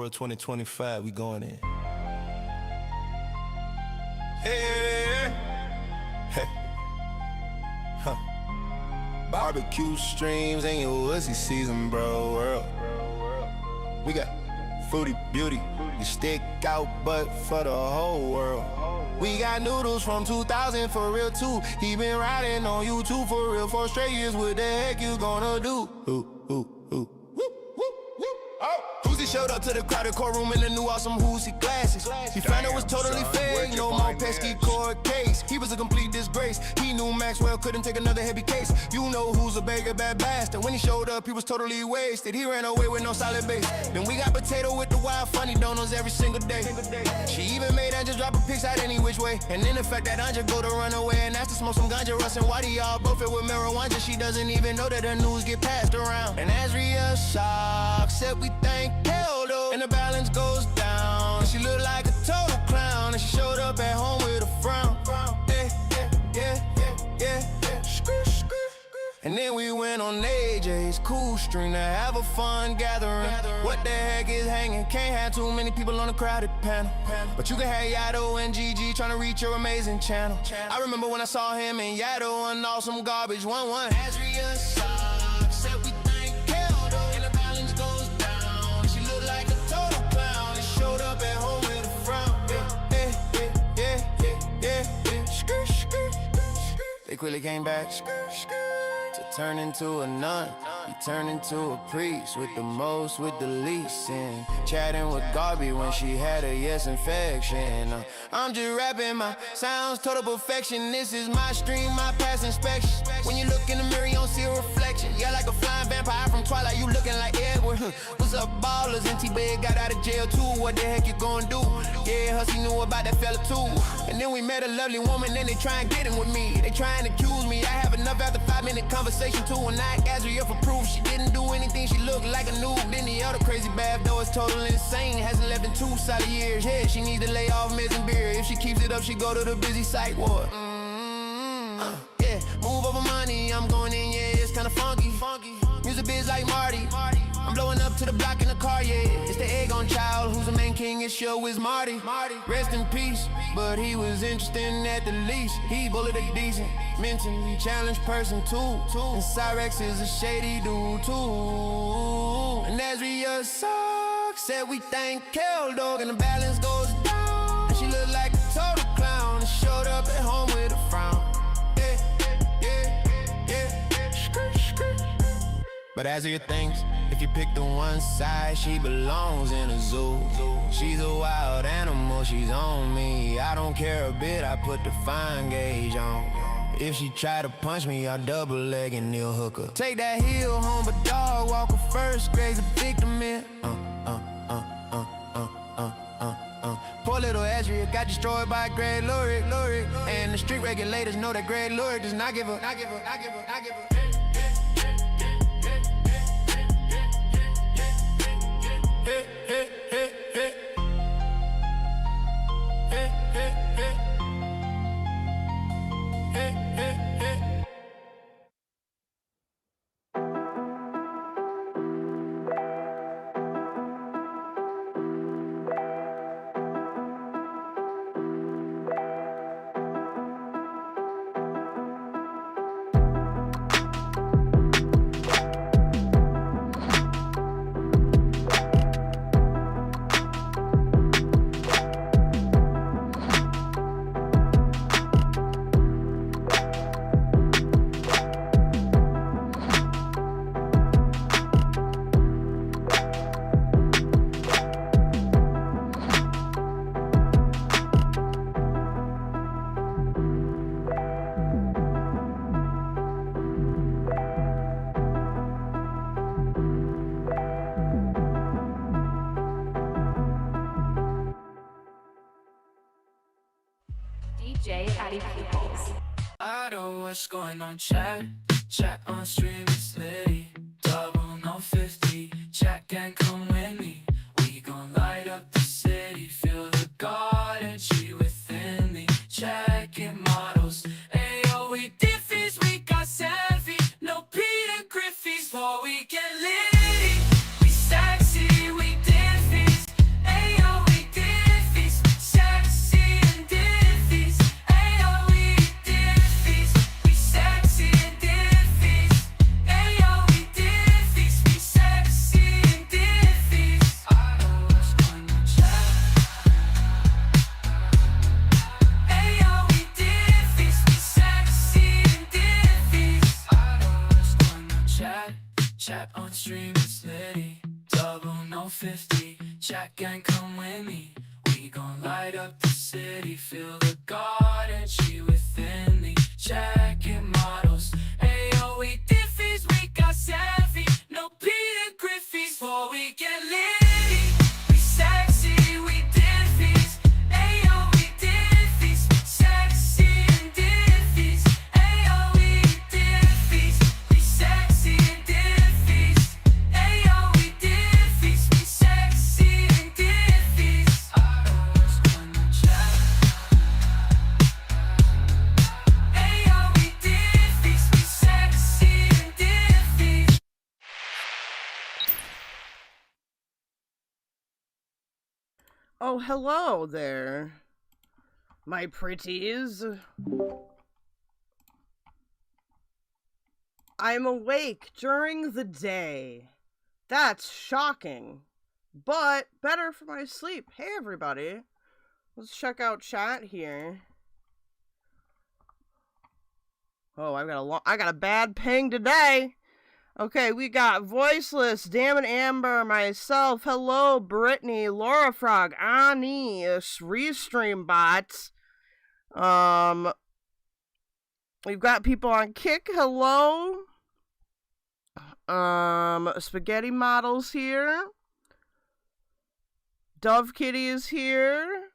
World 2025, we going in. Hey, hey, huh. Barbecue streams and your wussy season, bro. World. We got Foodie Beauty, you stick out butt for the whole world. We got noodles from 2000 for real too. He been riding on YouTube for real for straight years. What the heck you gonna do? He showed up to the crowded courtroom in the new awesome Hoosie glasses. He found it was totally fake, no more pesky court case. He was a complete disgrace. He knew Maxwell couldn't take another heavy case. You know who's a beggar, bad bastard. When he showed up, he was totally wasted. He ran away with no solid base. Then we got Potato with the wild funny donuts every single day. She even made Anja drop a pics out any which way. And then the fact that Anja go to run away and asked to smoke some ganja, Russ and Whitey all both it with marijuana. She doesn't even know that the news get passed around. And Azria shock said we thank keldoge, and the balance goes down. She looked like a total clown, and she showed up at home with a frown. Yeah. And then we went on AJ's cool stream to have a fun gathering. What the heck is hanging? Can't have too many people on a crowded panel. But you can have Yado and GG trying to reach your amazing channel. I remember when I saw him and Yado and awesome garbage 1-1. Azria shock said we thank keldoge, and the balance goes down. She looked like a total clown, and showed up at home with a frown. Yeah. They quickly came back to turn into a nun. He turned into a priest with the most, with the least, and chatting with Garby when she had a yes infection. I'm just rapping my sounds, total perfection. This is my stream, my past inspection. When you look in the mirror, you don't see a reflection. Yeah, like a flying vampire from Twilight, you looking like Edward. What's up, ballers? And T-Bag got out of jail too. What the heck you gonna do? Yeah, Hussy knew about that fella too. And then we met a lovely woman, then they try and get in with me. They try and accuse me. I have enough after 5-minute conversation too. And I asked her for proof. She didn't do anything, she looked like a noob. Then the other crazy bad, though it's totally insane. Hasn't left in 2 solid years. Yeah, she needs to lay off meds and beer. If she keeps it up, she go to the busy psych ward. Yeah, move over money, I'm going in, yeah, it's kinda funky. Music biz like Marty. I'm blowing up to the block in the car, yeah. It's the egg on child, who's the main king, his show is Marty. Rest in peace, but he was interesting at the least. He bullied a decent, mentally challenged person too. And Cyrex is a shady dude too. And Azria said we thank keldoge, and the balance goes down. And she looked like a total clown, and showed up at home with a frown. Yeah. But Azria thinks, if she picked the one side, she belongs in a zoo. She's a wild animal, she's on me. I don't care a bit, I put the fine gauge on. If she try to punch me, I'll double leg and kneel hook her. Take that heel home, but dog walk her first, graze a victim in. Poor little Azria got destroyed by great Lurik. And the strict regulators know that great Lurik does not give a. Hey, hey, hey, hey. Hey, hey, hey. Hey, hey, hey. AddyPupils. I know what's going on, chat on stream, it's Litty, 0050, chat gang come with me, we gon' light up the city, feel the God energy within me, checking models, ayo we Diffys, we got savvy, no Peter Griffey's, for we get Litty, we sexy, we Diffys, ayo we Diffys, sexy and Diffys, ayo we Diffys, we sexy and Diffys, ayo we Diffys, we sexy and Diffys. I know what's going on, chat. Ayo we Diffys, we sexy and Diffys. I know what's going on, chat on stream, it's Litty, 0050, chat gang come with me, we gon' light up the city, feel the God energy within me, checking models, ayo we Diffys, we got savvy, no Peter Griffey's, for we get Litty, we sexy, we Diffys, ayo we Diffys, sexy and Diffys, ayo we Diffys, we sexy and Diffys, ayo we Diffys, we sexy and Diffys. I know what's going on, chat. Ayo we Diffys, we sexy and Diffys. Oh, hello there, my pretties. I'm awake during the day. That's shocking, but better for my sleep. Hey, everybody. Let's check out chat here. Oh, I got a bad ping today. Okay, we got Voiceless, Damn it Amber, myself, hello, Brittany, Laura Frog, Ani, Restream Bots. We've got people on Kick, hello. Spaghetti Models here. Dove Kitty is here.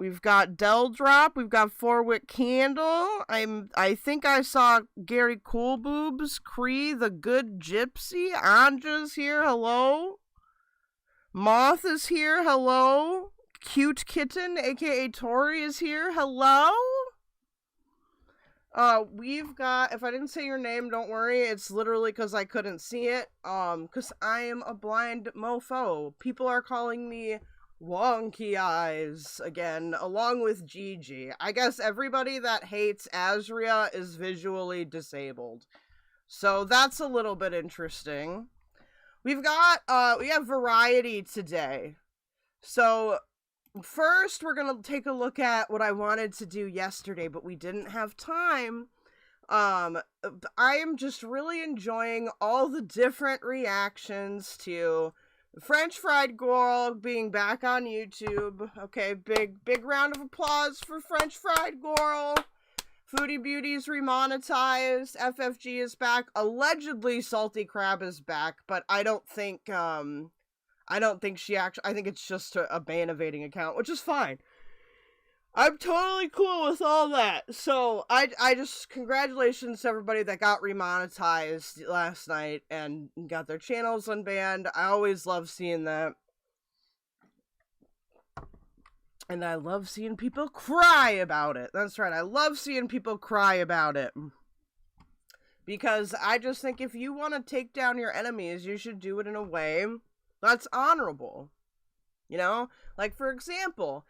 We've got Del Drop. We've got Four-Wick Candle. I think I saw Gary Coolboobs, Cree, the Good Gypsy. Anja's here. Hello. Moth is here. Hello. Cute Kitten, aka Tori, is here. Hello. We've got, if I didn't say your name, don't worry. It's literally because I couldn't see it. Because I am a blind mofo. People are calling me Wonky Eyes again, along with Gigi. I guess everybody that hates Azria is visually disabled. So that's a little bit interesting. We have variety today. So first we're gonna take a look at what I wanted to do yesterday, but we didn't have time. I am just really enjoying all the different reactions to FrenchFriedGorl being back on YouTube. Okay, big round of applause for FrenchFriedGorl. Foodie Beauty's Remonetized. Ffg is back. Allegedly, Salty Crab is back, but I don't think she actually. I think it's just a ban evading account, which is fine. I'm totally cool with all that. So I just congratulations to everybody that got remonetized last night and got their channels unbanned. I always love seeing that. And I love seeing people cry about it. That's right. I love seeing people cry about it. Because I just think if you want to take down your enemies, you should do it in a way that's honorable. You know? Like, for example,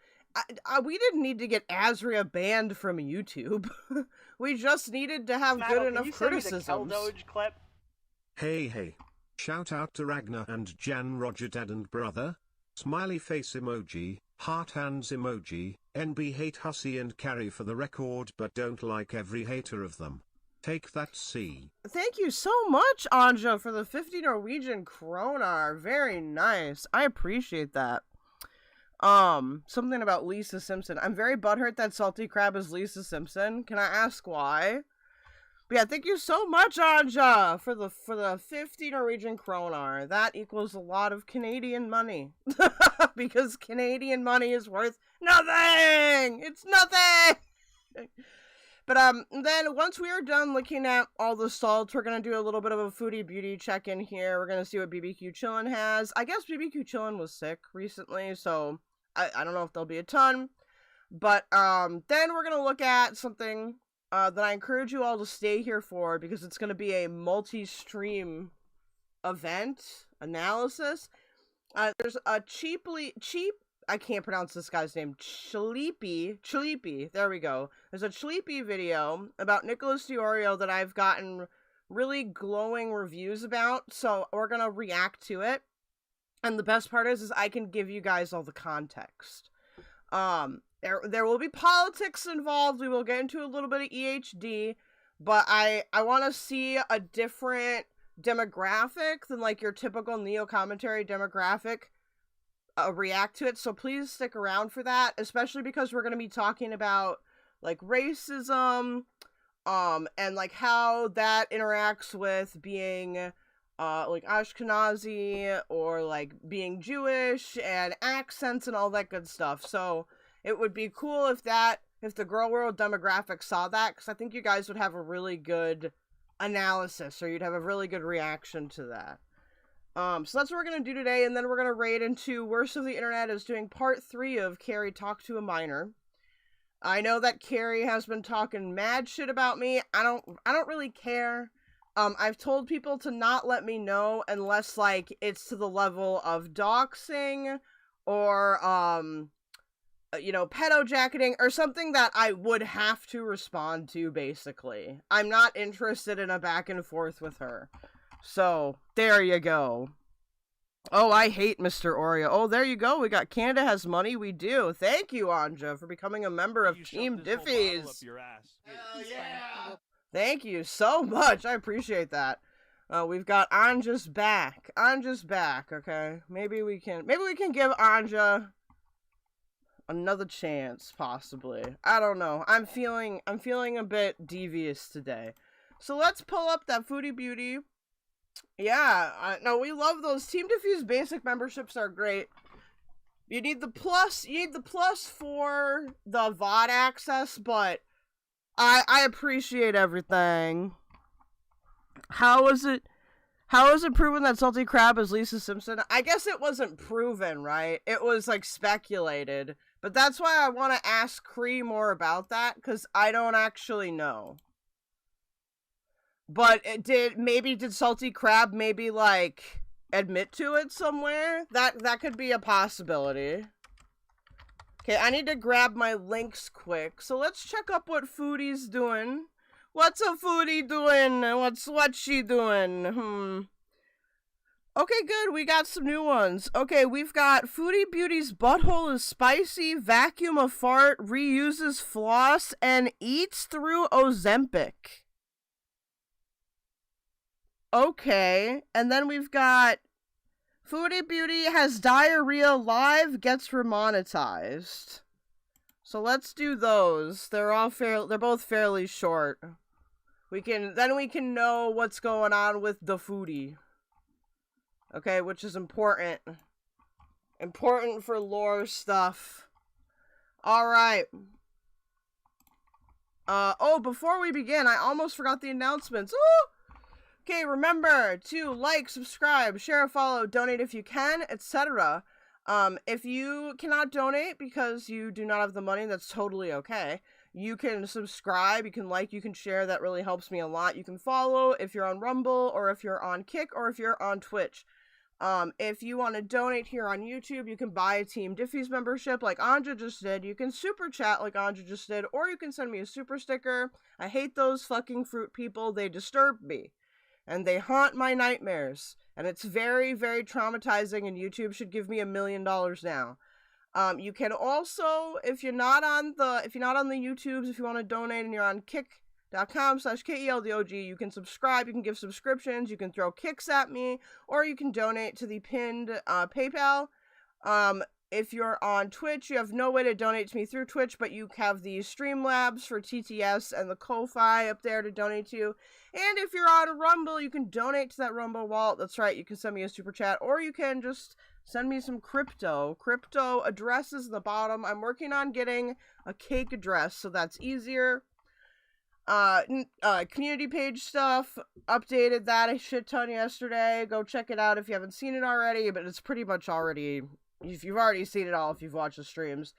we didn't need to get Azria banned from YouTube. We just needed to have good enough criticisms. KelDoge clip? Hey. Shout out to Ragnar and Jan, Roger, Dad and Brother. Smiley face emoji, heart hands emoji, NB hate Hussy and Carry for the record but don't like every hater of them. Take that C. Thank you so much, Anja, for the 50 Norwegian kroner. Very nice. I appreciate that. Something about Lisa Simpson. I'm very butthurt that Salty Crab is Lisa Simpson. Can I ask why? But yeah, thank you so much, Anja, for the 50 Norwegian kroner. That equals a lot of Canadian money. Because Canadian money is worth nothing! It's nothing! But, then once we are done looking at all the salts, we're gonna do a little bit of a Foodie Beauty check-in here. We're gonna see what BBQ Chillin has. I guess BBQ Chillin was sick recently, so I don't know if there'll be a ton. But, then we're gonna look at something, that I encourage you all to stay here for, because it's gonna be a multi-stream event analysis. There's a cheap, I can't pronounce this guy's name. Chleepy. There we go. There's a Chleepy video about Nicholas DeOrio that I've gotten really glowing reviews about, so we're gonna react to it. And the best part is I can give you guys all the context. There will be politics involved. We will get into a little bit of EHD, but I want to see a different demographic than like your typical Neo commentary demographic. React to it, so please stick around for that, especially because we're going to be talking about like racism and like how that interacts with being like Ashkenazi or like being Jewish and accents and all that good stuff. So it would be cool if the Girl World demographic saw that, because I think you guys would have a really good analysis, or you'd have a really good reaction to that. So that's what we're going to do today, and then we're going to raid into Worst of the Internet is doing part 3 of Carrie Talk to a Minor. I know that Carrie has been talking mad shit about me. I don't really care. I've told people to not let me know unless, like, it's to the level of doxing or, you know, pedo-jacketing or something that I would have to respond to, basically. I'm not interested in a back and forth with her. So, there you go. Oh, I hate Mr. Oreo. Oh, there you go. We got Canada Has Money. We do. Thank you, Anja, for becoming a member of Team Diffys. Hell yeah! Thank you so much. I appreciate that. We've got Anja's back. Anja's back, okay? Maybe we can give Anja another chance, possibly. I don't know. I'm feeling a bit devious today. So let's pull up that Foodie Beauty. Yeah, no, we love those. Team Diffys basic memberships are great. You need the plus for the VOD access, but I appreciate everything. How is it proven that Salty Crab is Lisa Simpson? I guess it wasn't proven, right? It was like speculated. But that's why I want to ask Cree more about that, because I don't actually know. But did Salty Crab maybe, like, admit to it somewhere? That could be a possibility. Okay, I need to grab my links quick. So let's check up what Foodie's doing. What's a Foodie doing? What's she doing? Okay, good. We got some new ones. Okay, we've got Foodie Beauty's Butthole is Spicy, Vacuum a Fart, Reuses Floss, and Eats Through Ozempic. Okay, and then we've got Foodie Beauty has Diarrhea live, gets Remonetized. So let's do those. They're both fairly short. We can know what's going on with the foodie. Okay, which is important. Important for lore stuff. Alright. Before we begin, I almost forgot the announcements. Ooh! Okay, remember to like, subscribe, share, follow, donate if you can, etc. If you cannot donate because you do not have the money, that's totally okay. You can subscribe, you can like, you can share, that really helps me a lot. You can follow if you're on Rumble, or if you're on Kick, or if you're on Twitch. If you want to donate here on YouTube, you can buy a Team Diffys membership like Anja just did. You can super chat like Anja just did, or you can send me a super sticker. I hate those fucking fruit people. They disturb me. And they haunt my nightmares. And it's very, very traumatizing, and YouTube should give me $1 million now. You can also, if you're not on the YouTubes, if you want to donate and you're on kick.com/KELDOGE, you can subscribe, you can give subscriptions, you can throw kicks at me, or you can donate to the pinned PayPal. If you're on Twitch, you have no way to donate to me through Twitch, but you have the Streamlabs for TTS and the Ko-Fi up there to donate to. And if you're on Rumble, you can donate to that Rumble wallet. That's right, you can send me a super chat, or you can just send me some crypto. Crypto address is in the bottom. I'm working on getting a cake address, so that's easier. Community page stuff, updated that a shit ton yesterday. Go check it out if you haven't seen it already, but it's pretty much already... If you've already seen it all, if you've watched the streams.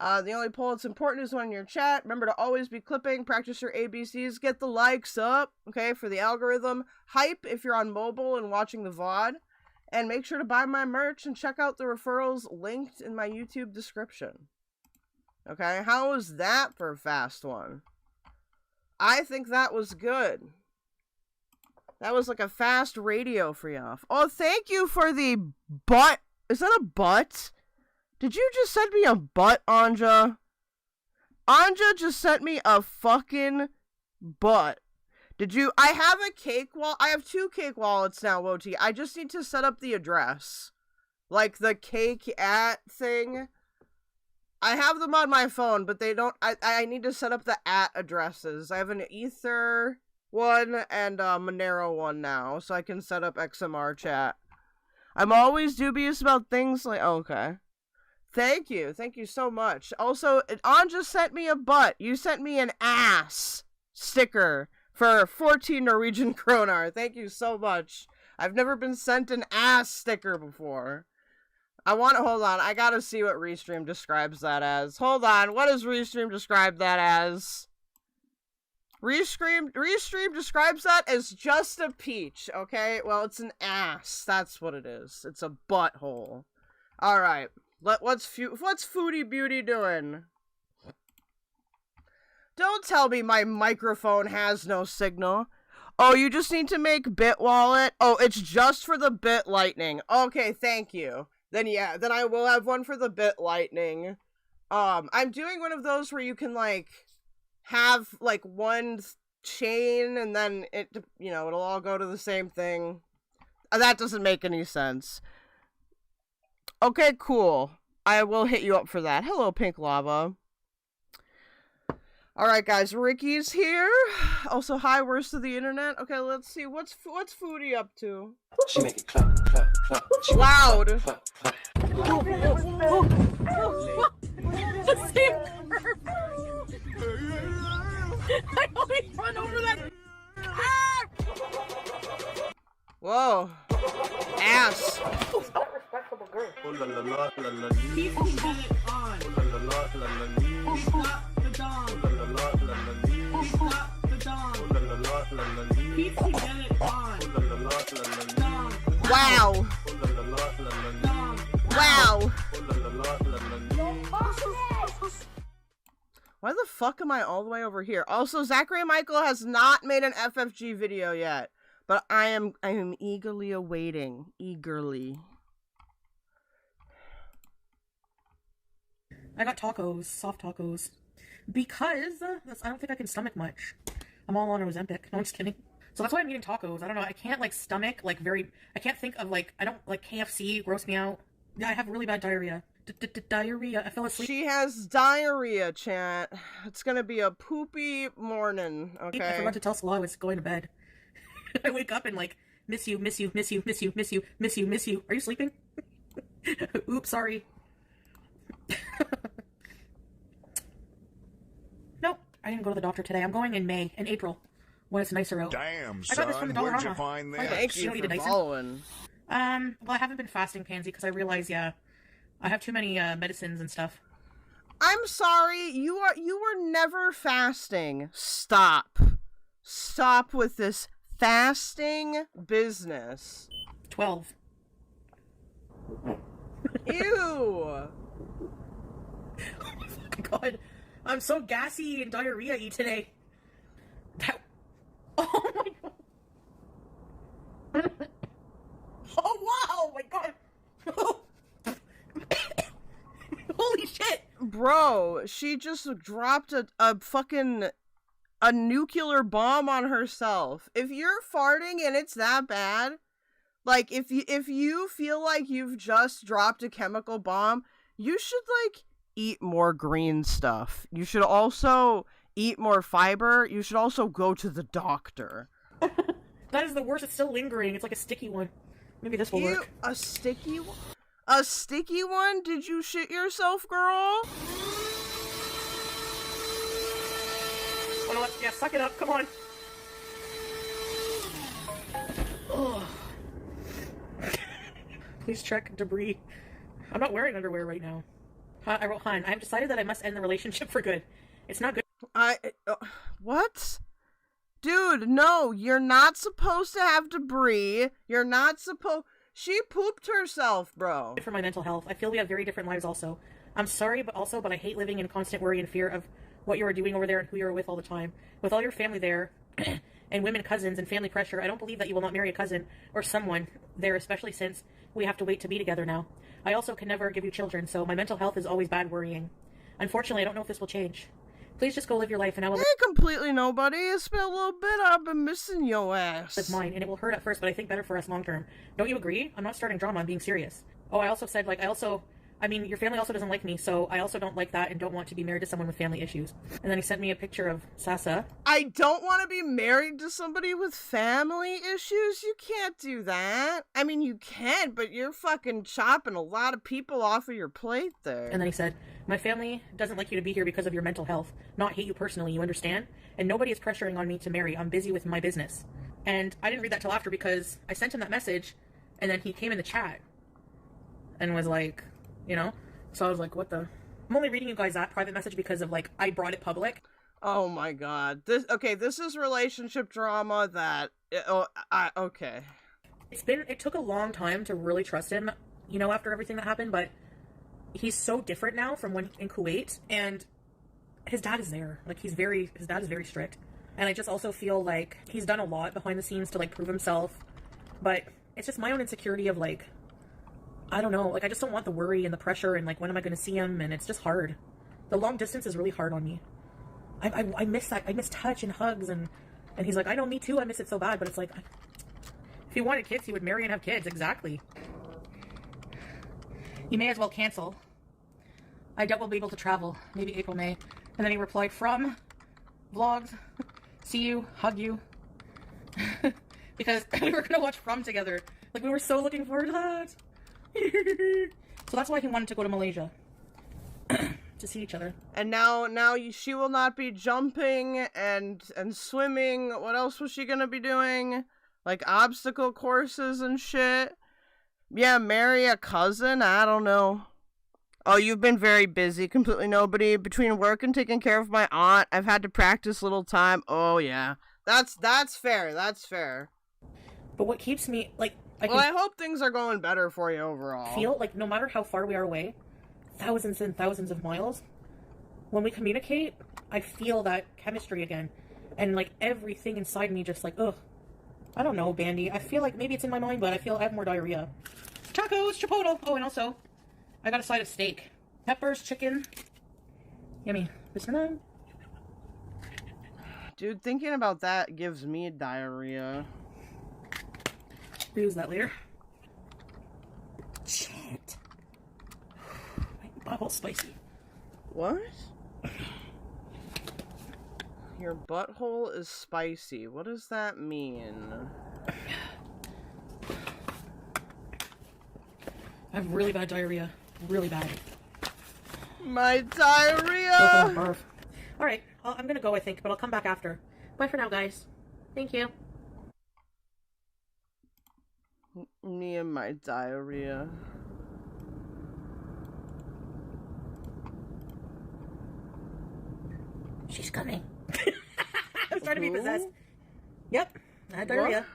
The only poll that's important is one in your chat. Remember to always be clipping, practice your ABCs, get the likes up, okay, for the algorithm. Hype if you're on mobile and watching the VOD. And make sure to buy my merch and check out the referrals linked in my YouTube description. Okay, how was that for a fast one? I think that was good. That was like a fast radio for you. Oh, thank you for the butt. Is that a butt? Did you just send me a butt, Anja? Anja just sent me a fucking butt. Did you? I have a cake wallet. I have 2 cake wallets now, Woti. I just need to set up the address. Like the cake at thing. I have them on my phone, but they don't... I need to set up the at addresses. I have an Ether one and a Monero one now, so I can set up XMR chat. I'm always dubious about things like... Oh, okay. Thank you. Thank you so much. Also, Anja sent me a butt. You sent me an ass sticker for 14 Norwegian kroner. Thank you so much. I've never been sent an ass sticker before. Hold on. I gotta see what Restream describes that as. Hold on. What does Restream describe that as? Restream describes that as just a peach, okay? Well, it's an ass. That's what it is. It's a butthole. Alright. What's Foodie Beauty doing? Don't tell me my microphone has no signal. Oh, you just need to make BitWallet? Oh, it's just for the Bit Lightning. Okay, thank you. Then yeah, then I will have one for the Bit Lightning. I'm doing one of those where you can, like, have, like, one chain, and then it'll all go to the same thing. That doesn't make any sense. Okay, cool. I will hit you up for that. Hello, Pink Lava. Alright, guys, Ricky's here. Also, hi, worst of the internet. Okay, let's see. What's Foodie up to? She make it clap, clap, clap. She loud. Make it clap, clap, clap. I always run over that. Whoa. Ass. Respectable girl. Keep the beat on. Keep the dong. Keep the dong. Keep the get it on. Dong. Wow. Dong. Wow. Why the fuck am I all the way over here? Also, Zachary Michael has not made an FFG video yet, but I am eagerly awaiting. I got tacos, soft tacos, because I don't think I can stomach much. I'm all on Ozempic. No, I'm just kidding. So that's why I'm eating tacos. I don't know. I can't like stomach like I can't think of like, I don't like KFC, gross me out. Yeah, I have really bad diarrhea. Diarrhea. I fell asleep. She has diarrhea, chat. It's gonna be a poopy morning, okay? I forgot to tell Salah I was going to bed. I wake up and like, miss you, miss you, miss you, miss you, miss you, miss you, miss you. Are you sleeping? Oops, sorry. Nope, I didn't go to the doctor today. I'm going in April, when it's nicer out. Damn, I got this son, from the where'd you Dollarama. find that? Thank you for following. Well, I haven't been fasting, Pansy, because I realize, yeah, I have too many medicines and stuff. I'm sorry, you were never fasting. Stop with this fasting business. 12. Ew. Oh my fucking god. I'm so gassy and diarrhea-y today. Oh my god. Oh wow, my god. Holy shit. Bro, she just dropped a fucking a nuclear bomb on herself. If you're farting and it's that bad, like if you feel like you've just dropped a chemical bomb, you should like eat more green stuff. You should also eat more fiber. You should also go to the doctor. That is the worst. It's still lingering. It's like a sticky one. Maybe this will work. A sticky one? A sticky one? Did you shit yourself, girl? Oh no, yeah, suck it up. Come on. Oh. Please check debris. I'm not wearing underwear right now. I wrote, Han, I have decided that I must end the relationship for good. It's not good. What? Dude, no, you're not supposed to have debris. You're not supposed... She pooped herself, bro. For my mental health. I feel we have very different lives also. I'm sorry, but I hate living in constant worry and fear of what you are doing over there and who you are with all the time. With all your family there, and women cousins and family pressure, I don't believe that you will not marry a cousin or someone there, especially since we have to wait to be together now. I also can never give you children, so my mental health is always bad worrying. Unfortunately, I don't know if this will change. Please just go live your life and I will... Hey, completely nobody. It's been a little bit. I've been missing your ass. It's mine, and it will hurt at first, but I think better for us long term. Don't you agree? I'm not starting drama, I'm being serious. Oh, I also said, like, I mean, your family also doesn't like me, so I also don't like that and don't want to be married to someone with family issues. And then he sent me a picture of Sasa. I don't want to be married to somebody with family issues. You can't do that. I mean, you can, but you're fucking chopping a lot of people off of your plate there. And then he said, my family doesn't like you to be here because of your mental health. Not hate you personally, you understand? And nobody is pressuring on me to marry. I'm busy with my business. And I didn't read that till after because I sent him that message, and then he came in the chat and was like... You know? So I was like, what the... I'm only reading you guys that private message because of, like, I brought it public. Oh my god. This is relationship drama that... okay. It took a long time to really trust him, you know, after everything that happened, but he's so different now from when in Kuwait, and his dad is there. Like, his dad is very strict. And I just also feel like he's done a lot behind the scenes to, like, prove himself, but it's just my own insecurity of, like... I don't know, like, I just don't want the worry and the pressure and, like, when am I going to see him, and it's just hard. The long distance is really hard on me. I miss that. I miss touch and hugs, and he's like, I know, me too, I miss it so bad, but it's like, if he wanted kids, he would marry and have kids, exactly. You may as well cancel. I doubt we'll be able to travel, maybe April, May. And then he replied, from vlogs, see you, hug you. Because we were going to watch From together. Like, we were so looking forward to that. So that's why he wanted to go to Malaysia. To see each other. And now she will not be jumping and swimming. What else was she gonna be doing? Like obstacle courses and shit. Yeah, marry a cousin? I don't know. Oh, you've been very busy. Completely nobody. Between work and taking care of my aunt, I've had to practice little time. Oh yeah. That's fair. That's fair. But what keeps me, like... I hope things are going better for you overall. Feel like no matter how far we are away, thousands and thousands of miles, when we communicate, I feel that chemistry again. And like everything inside me just like, ugh. I don't know, Bandy. I feel like maybe it's in my mind, but I have more diarrhea. Tacos, Chipotle. Oh, and also, I got a side of steak. Peppers, chicken. Yummy. Listen. Dude, thinking about that gives me diarrhea. We'll use that later. Shit. My butthole's spicy. What? Your butthole is spicy. What does that mean? I have really bad diarrhea. Really bad. My diarrhea! Alright, I'm gonna go, I think, but I'll come back after. Bye for now, guys. Thank you. Me and my diarrhea. She's coming. I'm starting to be possessed. Yep, I had diarrhea. What?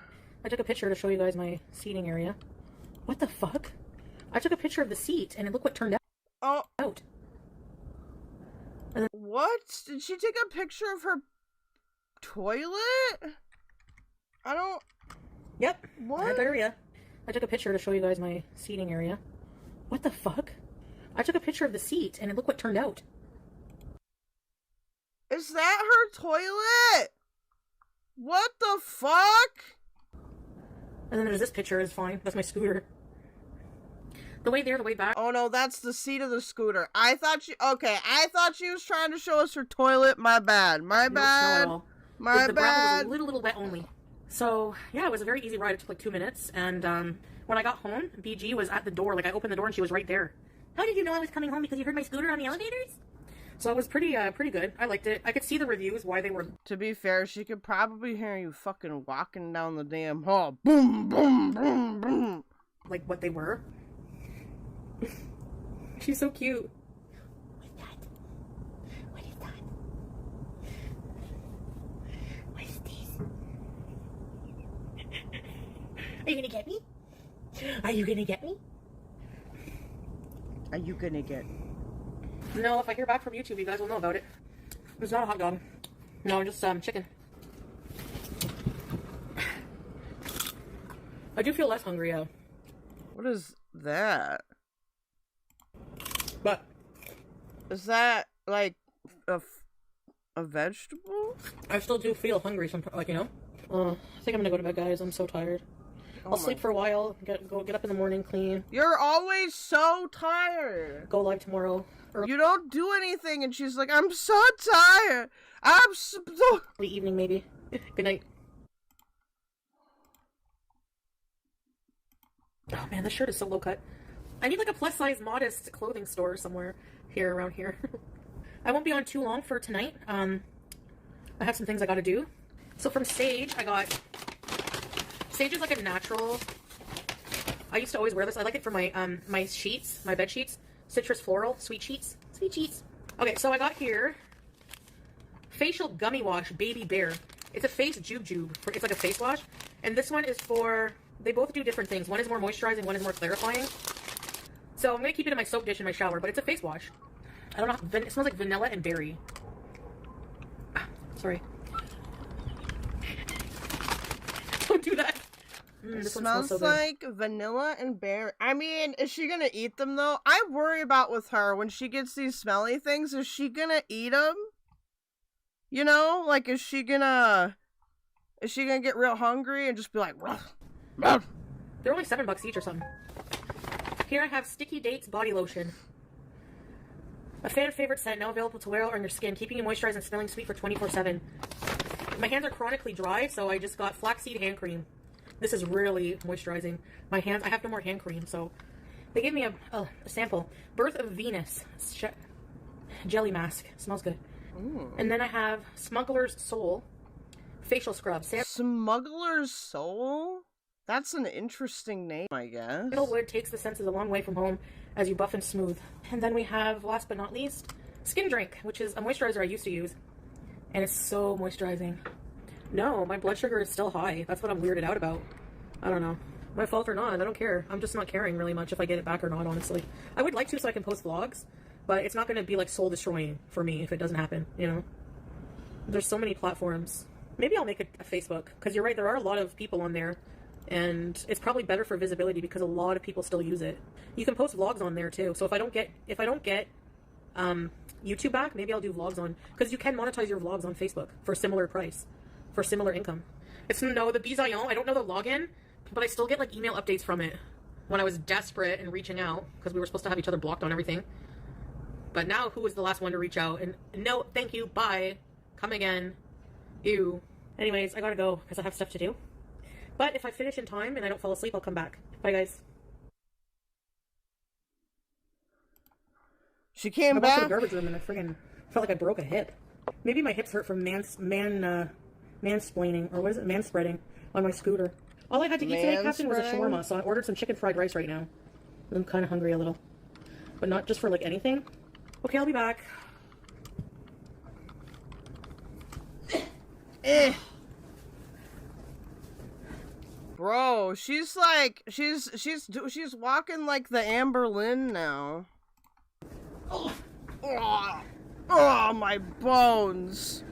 I took a picture to show you guys my seating area. What the fuck? I took a picture of the seat, and look what turned out. Oh. Out. What? Did she take a picture of her toilet? I don't... Yep. What? I had diarrhea. I took a picture to show you guys my seating area. What the fuck? I took a picture of the seat, and look what turned out. Is that her toilet? What the fuck? And then there's this picture, is fine. That's my scooter. The way there, the way back. Oh no, that's the seat of the scooter. I thought she... Okay, I thought she was trying to show us her toilet. My bad. My bad. Not at all. My the bad. Was a little wet only. So, yeah, it was a very easy ride. It took like 2 minutes. And when I got home, BG was at the door. Like, I opened the door and she was right there. How did you know I was coming home? Because you heard my scooter on the elevators? So it was pretty good. I liked it. I could see the reviews, why they were... To be fair, she could probably hear you fucking walking down the damn hall. Boom, boom, boom, boom. Like, what they were. She's so cute. What's that? What is that? What is this? Are you gonna get me? Are you gonna get me? Are you gonna get... No, if I hear back from YouTube, you guys will know about it. It's not a hot dog. No, just chicken. I do feel less hungry, yeah. What is that? But is that like a vegetable? I still do feel hungry sometimes, like, you know. I think I'm gonna go to bed, guys. I'm so tired. I'll sleep for a while. Get up in the morning, clean. You're always so tired. Go live tomorrow. You don't do anything, and she's like, "I'm so tired. I'm so." Evening, maybe. Good night. Oh man, this shirt is so low cut. I need like a plus size modest clothing store somewhere here around here. I won't be on too long for tonight. I have some things I gotta do. So from Sage, I got... Sage is like a natural... I used to always wear this. I like it for my my sheets, my bed sheets. Citrus floral, sweet sheets. Sweet sheets. Okay, so I got here facial gummy wash baby bear. It's a face jube. It's like a face wash. And this one is for... They both do different things. One is more moisturizing, one is more clarifying. So I'm going to keep it in my soap dish in my shower, but it's a face wash. I don't know. It smells like vanilla and berry. Sorry. Don't do that. It smells so like vanilla and berry. I mean, is she going to eat them, though? I worry about with her when she gets these smelly things. Is she going to eat them? You know? Like, is she going to get real hungry and just be like... Ruff, ruff. They're only $7 each or something. Here I have Sticky Dates Body Lotion. A fan favorite scent now available to wear on your skin, keeping you moisturized and smelling sweet for 24/7. My hands are chronically dry, so I just got flaxseed hand cream. This is really moisturizing. My hands, I have no more hand cream, so they gave me a sample. Birth of Venus jelly mask. Smells good. Ooh. And then I have Smuggler's Soul facial scrub. Smuggler's Soul? That's an interesting name, I guess. Sandalwood takes the senses a long way from home as you buff and smooth. And then we have, last but not least, Skin Drink, which is a moisturizer I used to use. And it's so moisturizing. No, my blood sugar is still high. That's what I'm weirded out about. I don't know. My fault or not, I don't care. I'm just not caring really much if I get it back or not, honestly. I would like to so I can post vlogs, but it's not going to be like soul destroying for me if it doesn't happen, you know? There's so many platforms. Maybe I'll make a Facebook, because you're right, there are a lot of people on there. And it's probably better for visibility because a lot of people still use it. You can post vlogs on there too. So if I don't get YouTube back, maybe I'll do vlogs on, because you can monetize your vlogs on Facebook for a similar price, for similar income. It's no, the Bizayon, I don't know the login, but I still get like email updates from it when I was desperate and reaching out, because we were supposed to have each other blocked on everything. But now, who was the last one to reach out? And no, thank you, bye, come again, ew. Anyways, I gotta go, because I have stuff to do. But if I finish in time and I don't fall asleep, I'll come back. Bye, guys. She came I walked back. to the garbage room and I friggin' felt like I broke a hip. Maybe my hips hurt from mansplaining, or what is it, manspreading on my scooter. All I had to eat today, Captain, was a shawarma, so I ordered some chicken fried rice right now. I'm kind of hungry a little. But not just for, like, anything. Okay, I'll be back. Bro, she's like, she's walking like the Amber Lynn now. Oh, my bones.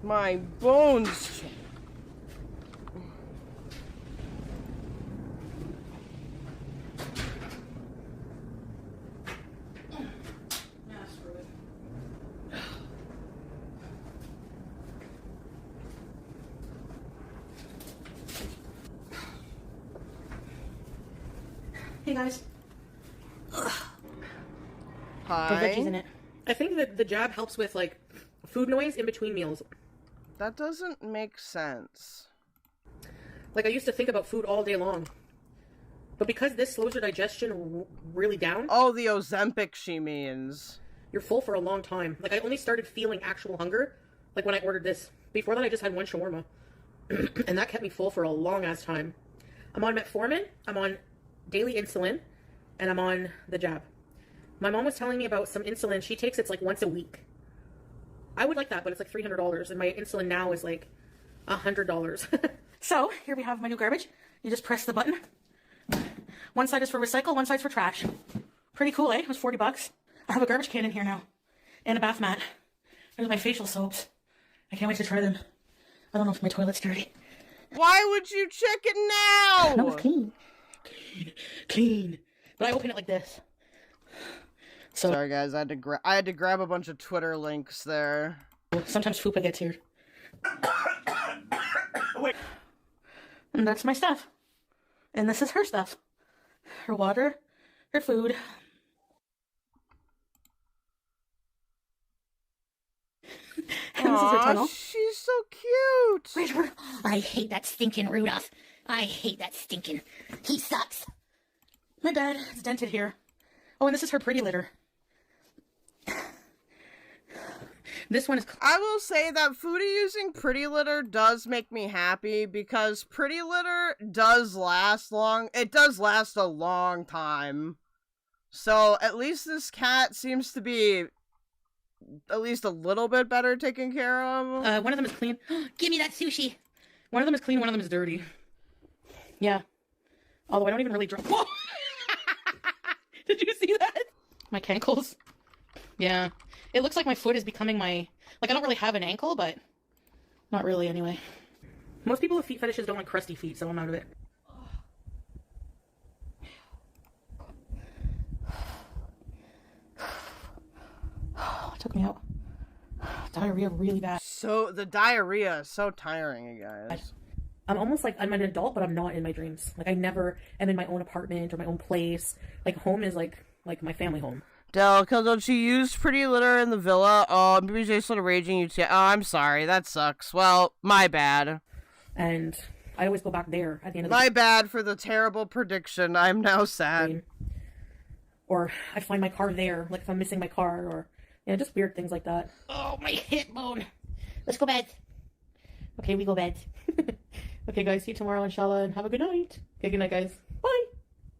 My bones. Hey guys. Hi. The veggies in it. I think that the jab helps with like food noise in between meals. That doesn't make sense. Like I used to think about food all day long. But because this slows your digestion really down. Oh, the Ozempic she means. You're full for a long time. Like I only started feeling actual hunger like when I ordered this. Before that I just had one shawarma. And that kept me full for a long ass time. I'm on metformin, I'm on daily insulin, and I'm on the jab. My mom was telling me about some insulin she takes. It's like once a week. I would like that, but it's like $300, and my insulin now is like $100. So here we have my new garbage. You just press the button. One side is for recycle, one side's for trash. Pretty cool, eh? It was 40 bucks. I have a garbage can in here now, and a bath mat. There's my facial soaps. I can't wait to try them. I don't know if my toilet's dirty. Why would you check it now? No, it's clean. Clean. But I open it like this. So sorry guys, I had to grab a bunch of Twitter links there. sometimes Fupa gets here. And that's my stuff. And this is her stuff. Her water, her food. And this is her tunnel. She's so cute. Redbar. I hate that stinking Rudolph. I hate that stinking. He sucks. My bed is dented here. Oh, and this is her pretty litter. This one is... I will say that Foodie using Pretty Litter does make me happy because Pretty Litter does last long. It does last a long time. So at least this cat seems to be at least a little bit better taken care of. One of them is clean. Give me that sushi. One of them is clean, one of them is dirty. Yeah. Although I don't even really drop. Did you see that? My cankles. Yeah. It looks like my foot is becoming my... Like, I don't really have an ankle, but... Not really, anyway. Most people with feet fetishes don't like crusty feet, so I'm out of it. It took me out. Diarrhea really bad. So, the diarrhea is so tiring, you guys. I'm almost like I'm an adult, but I'm not in my dreams. Like, I never am in my own apartment or my own place. Like, home is like my family home. Del, Keldoge, she used Pretty Litter in the villa. Oh, maybe Jay's sort of raging you too. Oh, I'm sorry. That sucks. Well, my bad. And I always go back there at the end of the My bad for the terrible prediction. I'm now sad. Or I find my car there, like if I'm missing my car, or, you know, just weird things like that. Oh, my hip bone. Let's go bed. Okay, we go bed. Okay, guys, see you tomorrow, inshallah, and have a good night. Okay, good night, guys. Bye.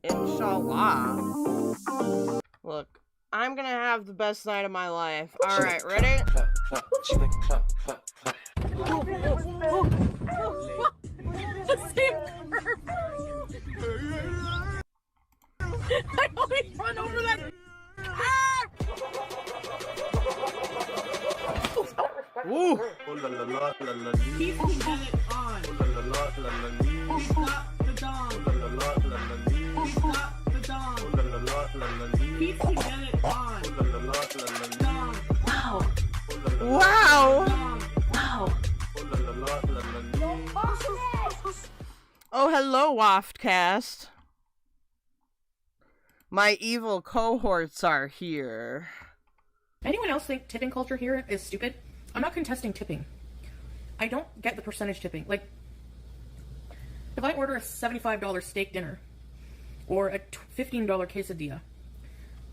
Inshallah. Look, I'm gonna have the best night of my life. Alright, ready? She make it clap, clap, clap. I always run over that. Ooh. He's on. Oh, hello, Waftcast. My evil cohorts are here. Anyone else think tipping culture here is stupid? I'm not contesting tipping. I don't get the percentage tipping. Like, if I order a $75 steak dinner or a $15 quesadilla,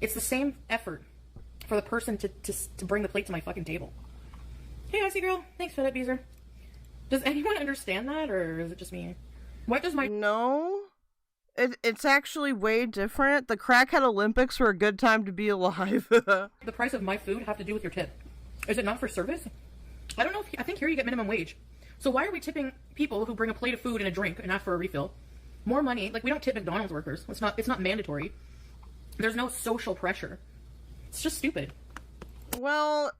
it's the same effort for the person to bring the plate to my fucking table. Hey, Icy Girl. Thanks for that, Beezer. Does anyone understand that, or is it just me? What does my... No. It's actually way different. The Crackhead Olympics were a good time to be alive. the price of my food have to do with your tip? Is it not for service? I don't know. I think here you get minimum wage. So why are we tipping people who bring a plate of food and a drink and ask for a refill? More money. Like, we don't tip McDonald's workers. It's not mandatory. There's no social pressure. It's just stupid. Well,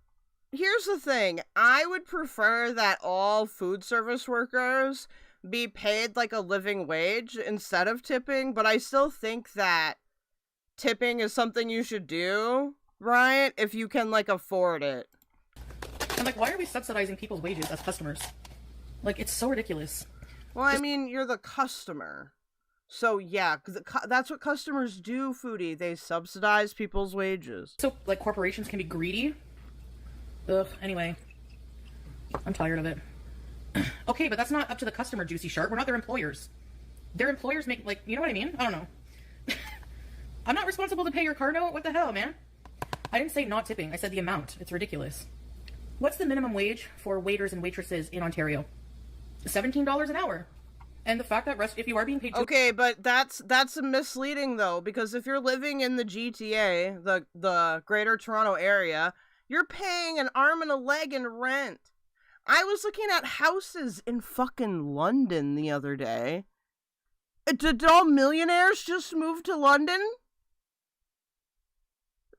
here's the thing. I would prefer that all food service workers be paid like a living wage instead of tipping, but I still think that tipping is something you should do, right? If you can, like, afford it. And, like, why are we subsidizing people's wages as customers? Like, it's so ridiculous. Well, I mean, you're the customer. So, yeah, that's what customers do, Foodie. They subsidize people's wages. So, like, corporations can be greedy? Ugh, anyway. I'm tired of it. Okay, but that's not up to the customer, Juicy Shark. We're not their employers. Their employers make, like, you know what I mean? I don't know. I'm not responsible to pay your car note? What the hell, man? I didn't say not tipping. I said the amount. It's ridiculous. What's the minimum wage for waiters and waitresses in Ontario? $17 an hour. And the fact that if you are being paid... Okay, but that's misleading, though, because if you're living in the GTA, the Greater Toronto Area, you're paying an arm and a leg in rent. I was looking at houses in fucking London the other day. Did all millionaires just move to London?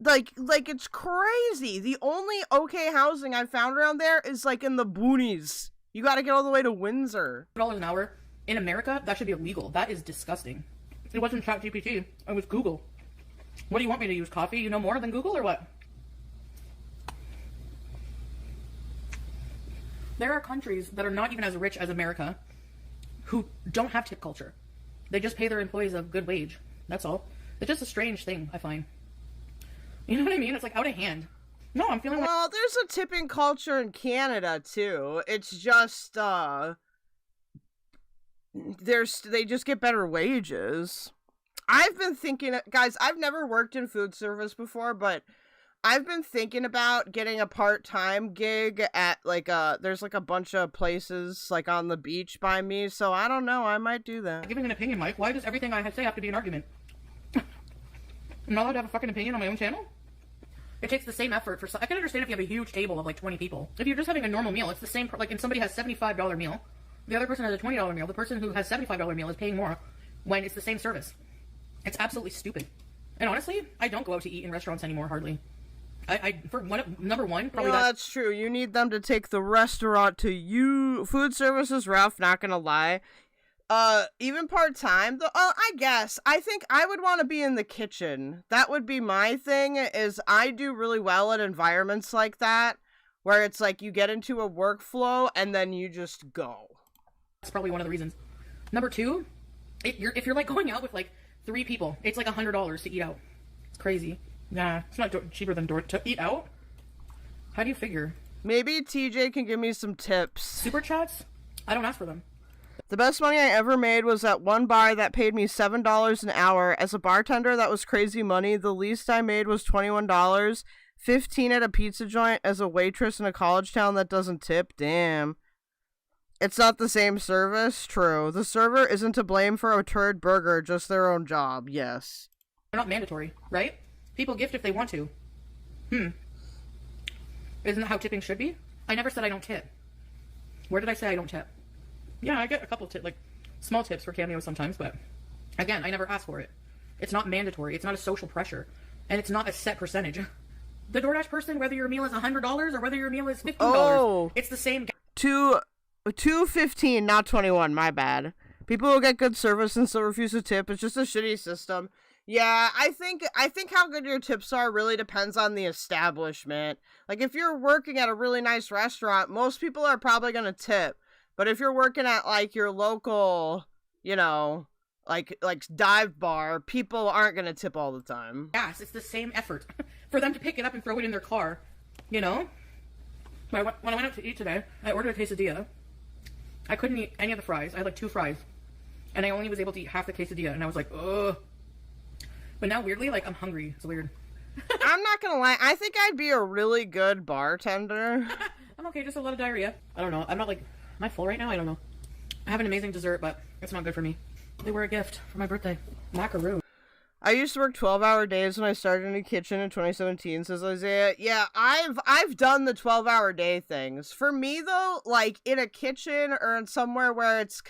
Like it's crazy. The only okay housing I found around there is, like, in the boonies. You gotta get all the way to Windsor. $1 an hour in America, that should be illegal. That is disgusting. It wasn't ChatGPT. It was Google. What do you want me to use? Coffee? You know more than Google, or what? There are countries that are not even as rich as America who don't have tip culture. They just pay their employees a good wage. That's all. It's just a strange thing, I find. You know what I mean? It's like out of hand. No, I'm feeling like... Well, there's a tipping culture in Canada, too. It's just, they just get better wages. I've been thinking, guys, I've never worked in food service before, but I've been thinking about getting a part-time gig at, like, there's, like, a bunch of places, like, on the beach by me, so I don't know, I might do that. Giving an opinion, Mike. Why does everything I say have to be an argument? I'm not allowed to have a fucking opinion on my own channel? It takes the same effort for... I can understand if you have a huge table of, like, 20 people. If you're just having a normal meal, it's the same... Like, and somebody has $75 meal, the other person has a $20 meal, the person who has $75 meal is paying more when it's the same service. It's absolutely stupid. And honestly, I don't go out to eat in restaurants anymore, hardly. Number one, probably that's true. You need them to take the restaurant to you. Food service is rough, not gonna lie. Even part-time, I guess. I think I would want to be in the kitchen. That would be my thing, is I do really well in environments like that, where it's like you get into a workflow and then you just go. That's probably one of the reasons. Number two, if you're like going out with like 3 people, it's like $100 to eat out. It's crazy. Nah, it's not cheaper than to eat out. How do you figure? Maybe TJ can give me some tips. Super chats? I don't ask for them. The best money I ever made was at one bar that paid me $7 an hour. As a bartender, that was crazy money. The least I made was $21. $15 at a pizza joint as a waitress in a college town that doesn't tip. Damn. It's not the same service? True. The server isn't to blame for a turd burger, just their own job. Yes. They're not mandatory, right? People gift if they want to. Isn't that how tipping should be? I never said I don't tip. Where did I say I don't tip? Yeah, I get a couple like small tips for cameos sometimes, but again, I never ask for it. It's not mandatory. It's not a social pressure, and it's not a set percentage. The DoorDash person, whether your meal is $100 or whether your meal is $15, it's the same. $2.15, not 21. My bad. People will get good service and still refuse to tip. It's just a shitty system. Yeah, I think how good your tips are really depends on the establishment. Like, if you're working at a really nice restaurant, most people are probably gonna tip. But if you're working at, like, your local you know, like dive bar, people aren't gonna tip all the time. Yes, it's the same effort for them to pick it up and throw it in their car, you know? When I went out to eat today, I ordered a quesadilla. I couldn't eat any of the fries. I had like 2 fries. And I only was able to eat half the quesadilla, and I was like, ugh. But now, weirdly, like, I'm hungry. It's weird. I'm not gonna lie, I think I'd be a really good bartender. I'm okay, just a lot of diarrhea. I don't know. I'm not like, am I full right now? I don't know. I have an amazing dessert, but it's not good for me. They were a gift for my birthday. Macaroon. I used to work 12-hour days when I started in the kitchen in 2017, says Isaiah. Yeah, I've done the 12-hour day things. For me, though, like, in a kitchen or in somewhere where it's,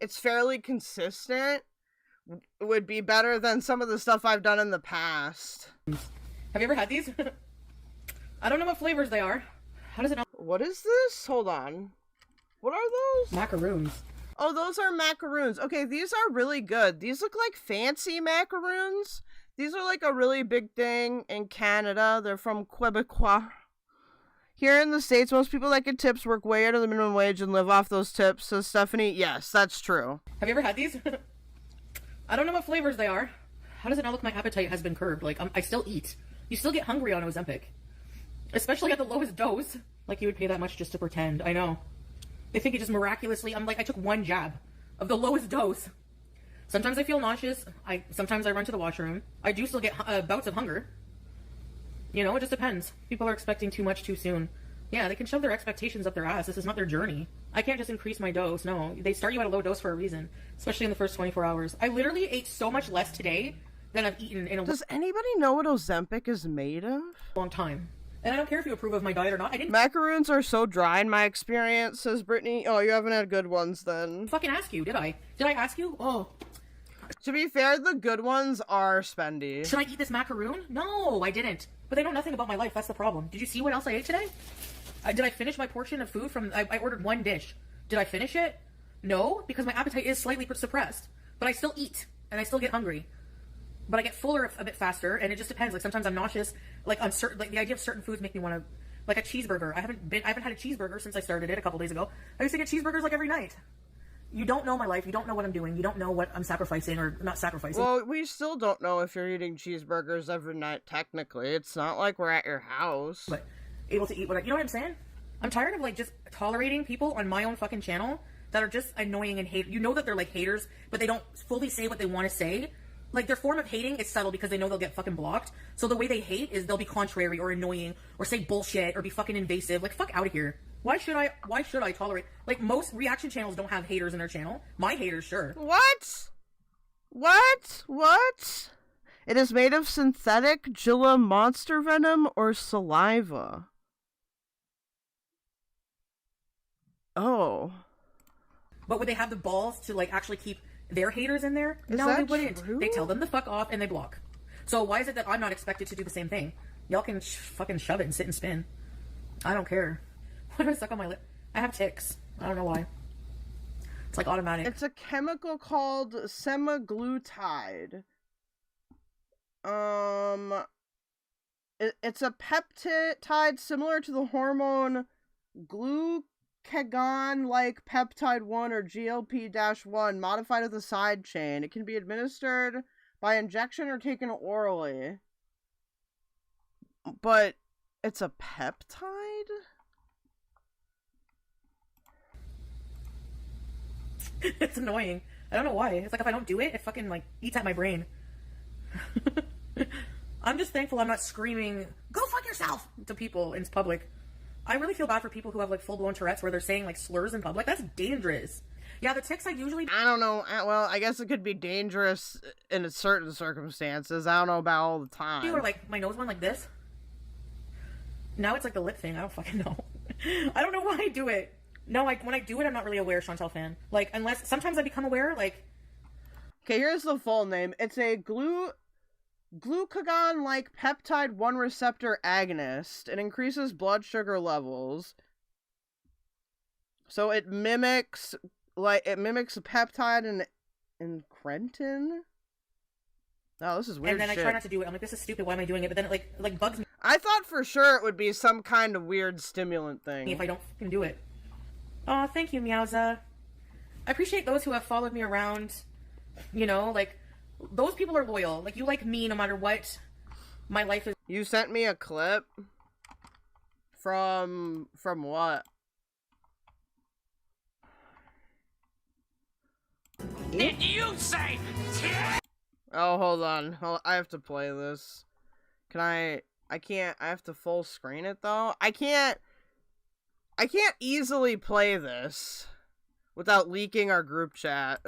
it's fairly consistent, would be better than some of the stuff I've done in the past. Have you ever had these? I don't know what flavors they are. How does it... What is this? Hold on. What are those? Macaroons. Oh, those are macaroons. Okay, these are really good. These look like fancy macaroons. These are like a really big thing in Canada. They're from Quebecois. Here in the States, most people that get tips work way out of the minimum wage and live off those tips, says Stephanie. Yes, that's true. Have you ever had these? I don't know what flavors they are. How does it not look my appetite has been curbed? Like, I still eat. You still get hungry on Ozempic. Especially at the lowest dose. Like, you would pay that much just to pretend. I know. They think it just miraculously... I'm like, I took 1 jab of the lowest dose. Sometimes I feel nauseous. Sometimes I run to the washroom. I do still get bouts of hunger. You know, it just depends. People are expecting too much too soon. Yeah, they can shove their expectations up their ass. This is not their journey. I can't just increase my dose. No, they start you at a low dose for a reason. Especially in the first 24 hours. I literally ate so much less today than I've eaten in a Does anybody know what Ozempic is made of? long time. And I don't care if you approve of my diet or not. I didn't Macaroons are so dry in my experience, says Brittany. Oh, you haven't had good ones then. fucking ask you, did I? Did I ask you? Oh. To be fair, the good ones are spendy. Should I eat this macaroon? No, I didn't. But they know nothing about my life. That's the problem. Did you see what else I ate today? Did I finish my portion of food from... I ordered 1 dish. Did I finish it? No, because my appetite is slightly suppressed. But I still eat, and I still get hungry. But I get fuller a bit faster, and it just depends. Like, sometimes I'm nauseous. Like, on certain... Like, the idea of certain foods make me want to... Like, a cheeseburger. I haven't had a cheeseburger since I started it a couple days ago. I used to get cheeseburgers, like, every night. You don't know my life. You don't know what I'm doing. You don't know what I'm sacrificing or not sacrificing. Well, we still don't know if you're eating cheeseburgers every night, technically. It's not like we're at your house. But able to eat what I... You know what I'm saying? I'm tired of, like, just tolerating people on my own fucking channel that are just annoying and hate. You know that they're, like, haters, but they don't fully say what they want to say. Like, their form of hating is subtle because they know they'll get fucking blocked. So the way they hate is they'll be contrary or annoying or say bullshit or be fucking invasive. Like, fuck out of here. Why should I tolerate... Like, most reaction channels don't have haters in their channel. My haters, sure. What? What? It is made of synthetic Gila monster venom or saliva. Oh. But would they have the balls to, like, actually keep their haters in there? Is No, that they wouldn't. true? They tell them to fuck off and they block. So why is it that I'm not expected to do the same thing? Y'all can fucking shove it and sit and spin. I don't care. What do I suck on my lip? I have tics. I don't know why. It's like automatic. It's a chemical called semaglutide. It's a peptide similar to the hormone glucagon-like peptide 1 or GLP-1 modified with a side chain. It can be administered by injection or taken orally. But it's a peptide? It's annoying. I don't know why. It's like if I don't do it, it fucking, like, eats at my brain. I'm just thankful I'm not screaming, go fuck yourself, to people in public. I really feel bad for people who have, like, full-blown Tourette's where they're saying, like, slurs in public. That's dangerous. Yeah, the tics I usually... I don't know. Well, I guess it could be dangerous in certain circumstances. I don't know about all the time. Or, like, my nose went like this. Now it's like the lip thing. I don't fucking know. I don't know why I do it. No, when I do it, I'm not really a Wear Chantel fan. Like, unless... Sometimes I become aware, like... Okay, here's the full name. It's a glucagon-like peptide 1 receptor agonist. It increases blood sugar levels. So it mimics a peptide in incretin. Oh, this is weird. And then shit. I try not to do it. I'm like, this is stupid. Why am I doing it? But then it like bugs me I thought for sure it would be some kind of weird stimulant thing. if I don't fucking do it. Oh, thank you, Meowza. I appreciate those who have followed me around, you know, like, those people are loyal. Like, you like me no matter what my life is. You sent me a clip? From what? Did you say? Oh, hold on. I have to play this. Can I can't, I have to full screen it though. I can't easily play this without leaking our group chat.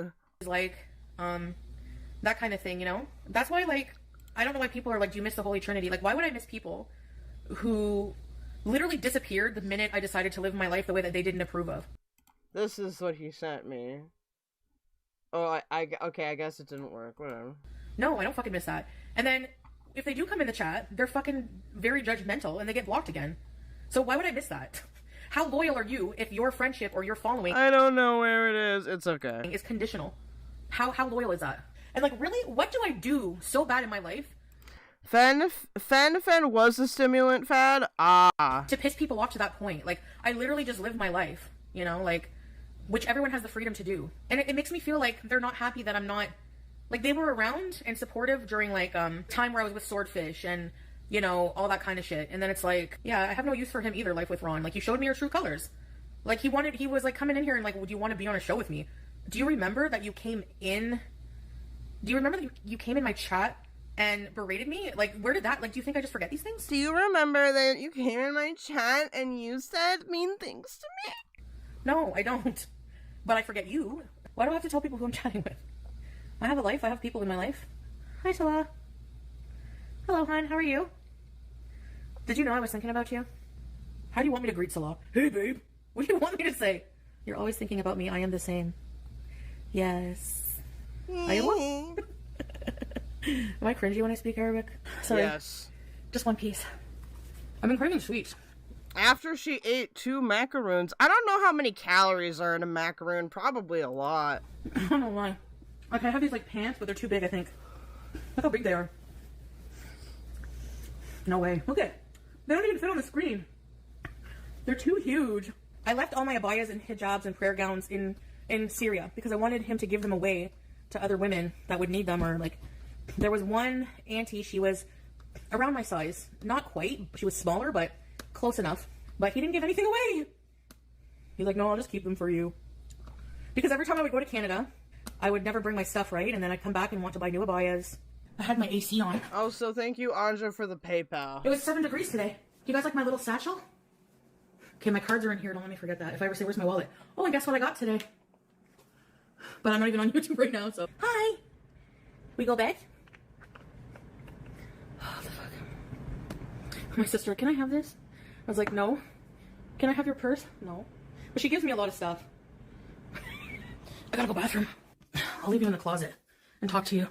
Like, that kind of thing, you know? That's why, like, I don't know why people are like, do you miss the Holy Trinity? Like, why would I miss people who literally disappeared the minute I decided to live my life the way that they didn't approve of? This is what he sent me. Oh, okay, I guess it didn't work. Whatever. No, I don't fucking miss that. And then, if they do come in the chat, they're fucking very judgmental and they get blocked again. So why would I miss that? How loyal are you if your friendship or your following... I don't know where it is. It's okay. ...is conditional? How loyal is that? And like, really? What do I do so bad in my life? Fen was a stimulant fad? Ah. To piss people off to that point. Like, I literally just live my life, you know? Like, which everyone has the freedom to do. And it makes me feel like they're not happy that I'm not... Like, they were around and supportive during, like, time where I was with Swordfish and, you know, all that kind of shit. And then it's like, yeah, I have no use for him either, Life with Ron. Like, you showed me your true colors. Like, he was, like, coming in here and, like, would you want to be on a show with me? Do you remember that you came in... Do you remember that you came in my chat and berated me? Like, where did that... Like, do you think I just forget these things? Do you remember that you came in my chat and you said mean things to me? No, I don't. But I forget you. Why do I have to tell people who I'm chatting with? I have a life. I have people in my life. Hi, Sora. Hello, hon. How are you? Did you know I was thinking about you? How do you want me to greet Salah? Hey, babe. What do you want me to say? You're always thinking about me. I am the same. Yes. I am. Am I cringy when I speak Arabic? Sorry. Yes. Just one piece. I've been craving sweets. After she ate 2 macaroons, I don't know how many calories are in a macaroon. Probably a lot. I don't know why. Like, I have these, like, pants, but they're too big, I think. Look how big they are. No way. Look at... They don't even fit on the screen. They're too huge. I left all my abayas and hijabs and prayer gowns in Syria because I wanted him to give them away to other women that would need them. Or, like, there was one auntie, she was around my size. Not quite. She was smaller, but close enough. But he didn't give anything away. He's like, no, I'll just keep them for you. Because every time I would go to Canada... I would never bring my stuff, right? And then I'd come back and want to buy new abayas. I had my AC on. Also, thank you, Anja, for the PayPal. It was 7 degrees today. Do you guys like my little satchel? Okay, my cards are in here. Don't let me forget that. If I ever say, where's my wallet? Oh, and guess what I got today? But I'm not even on YouTube right now, so... Hi! We go bed? Oh, the fuck. My sister, can I have this? I was like, no. Can I have your purse? No. But she gives me a lot of stuff. I gotta go bathroom. I'll leave you in the closet and talk to you.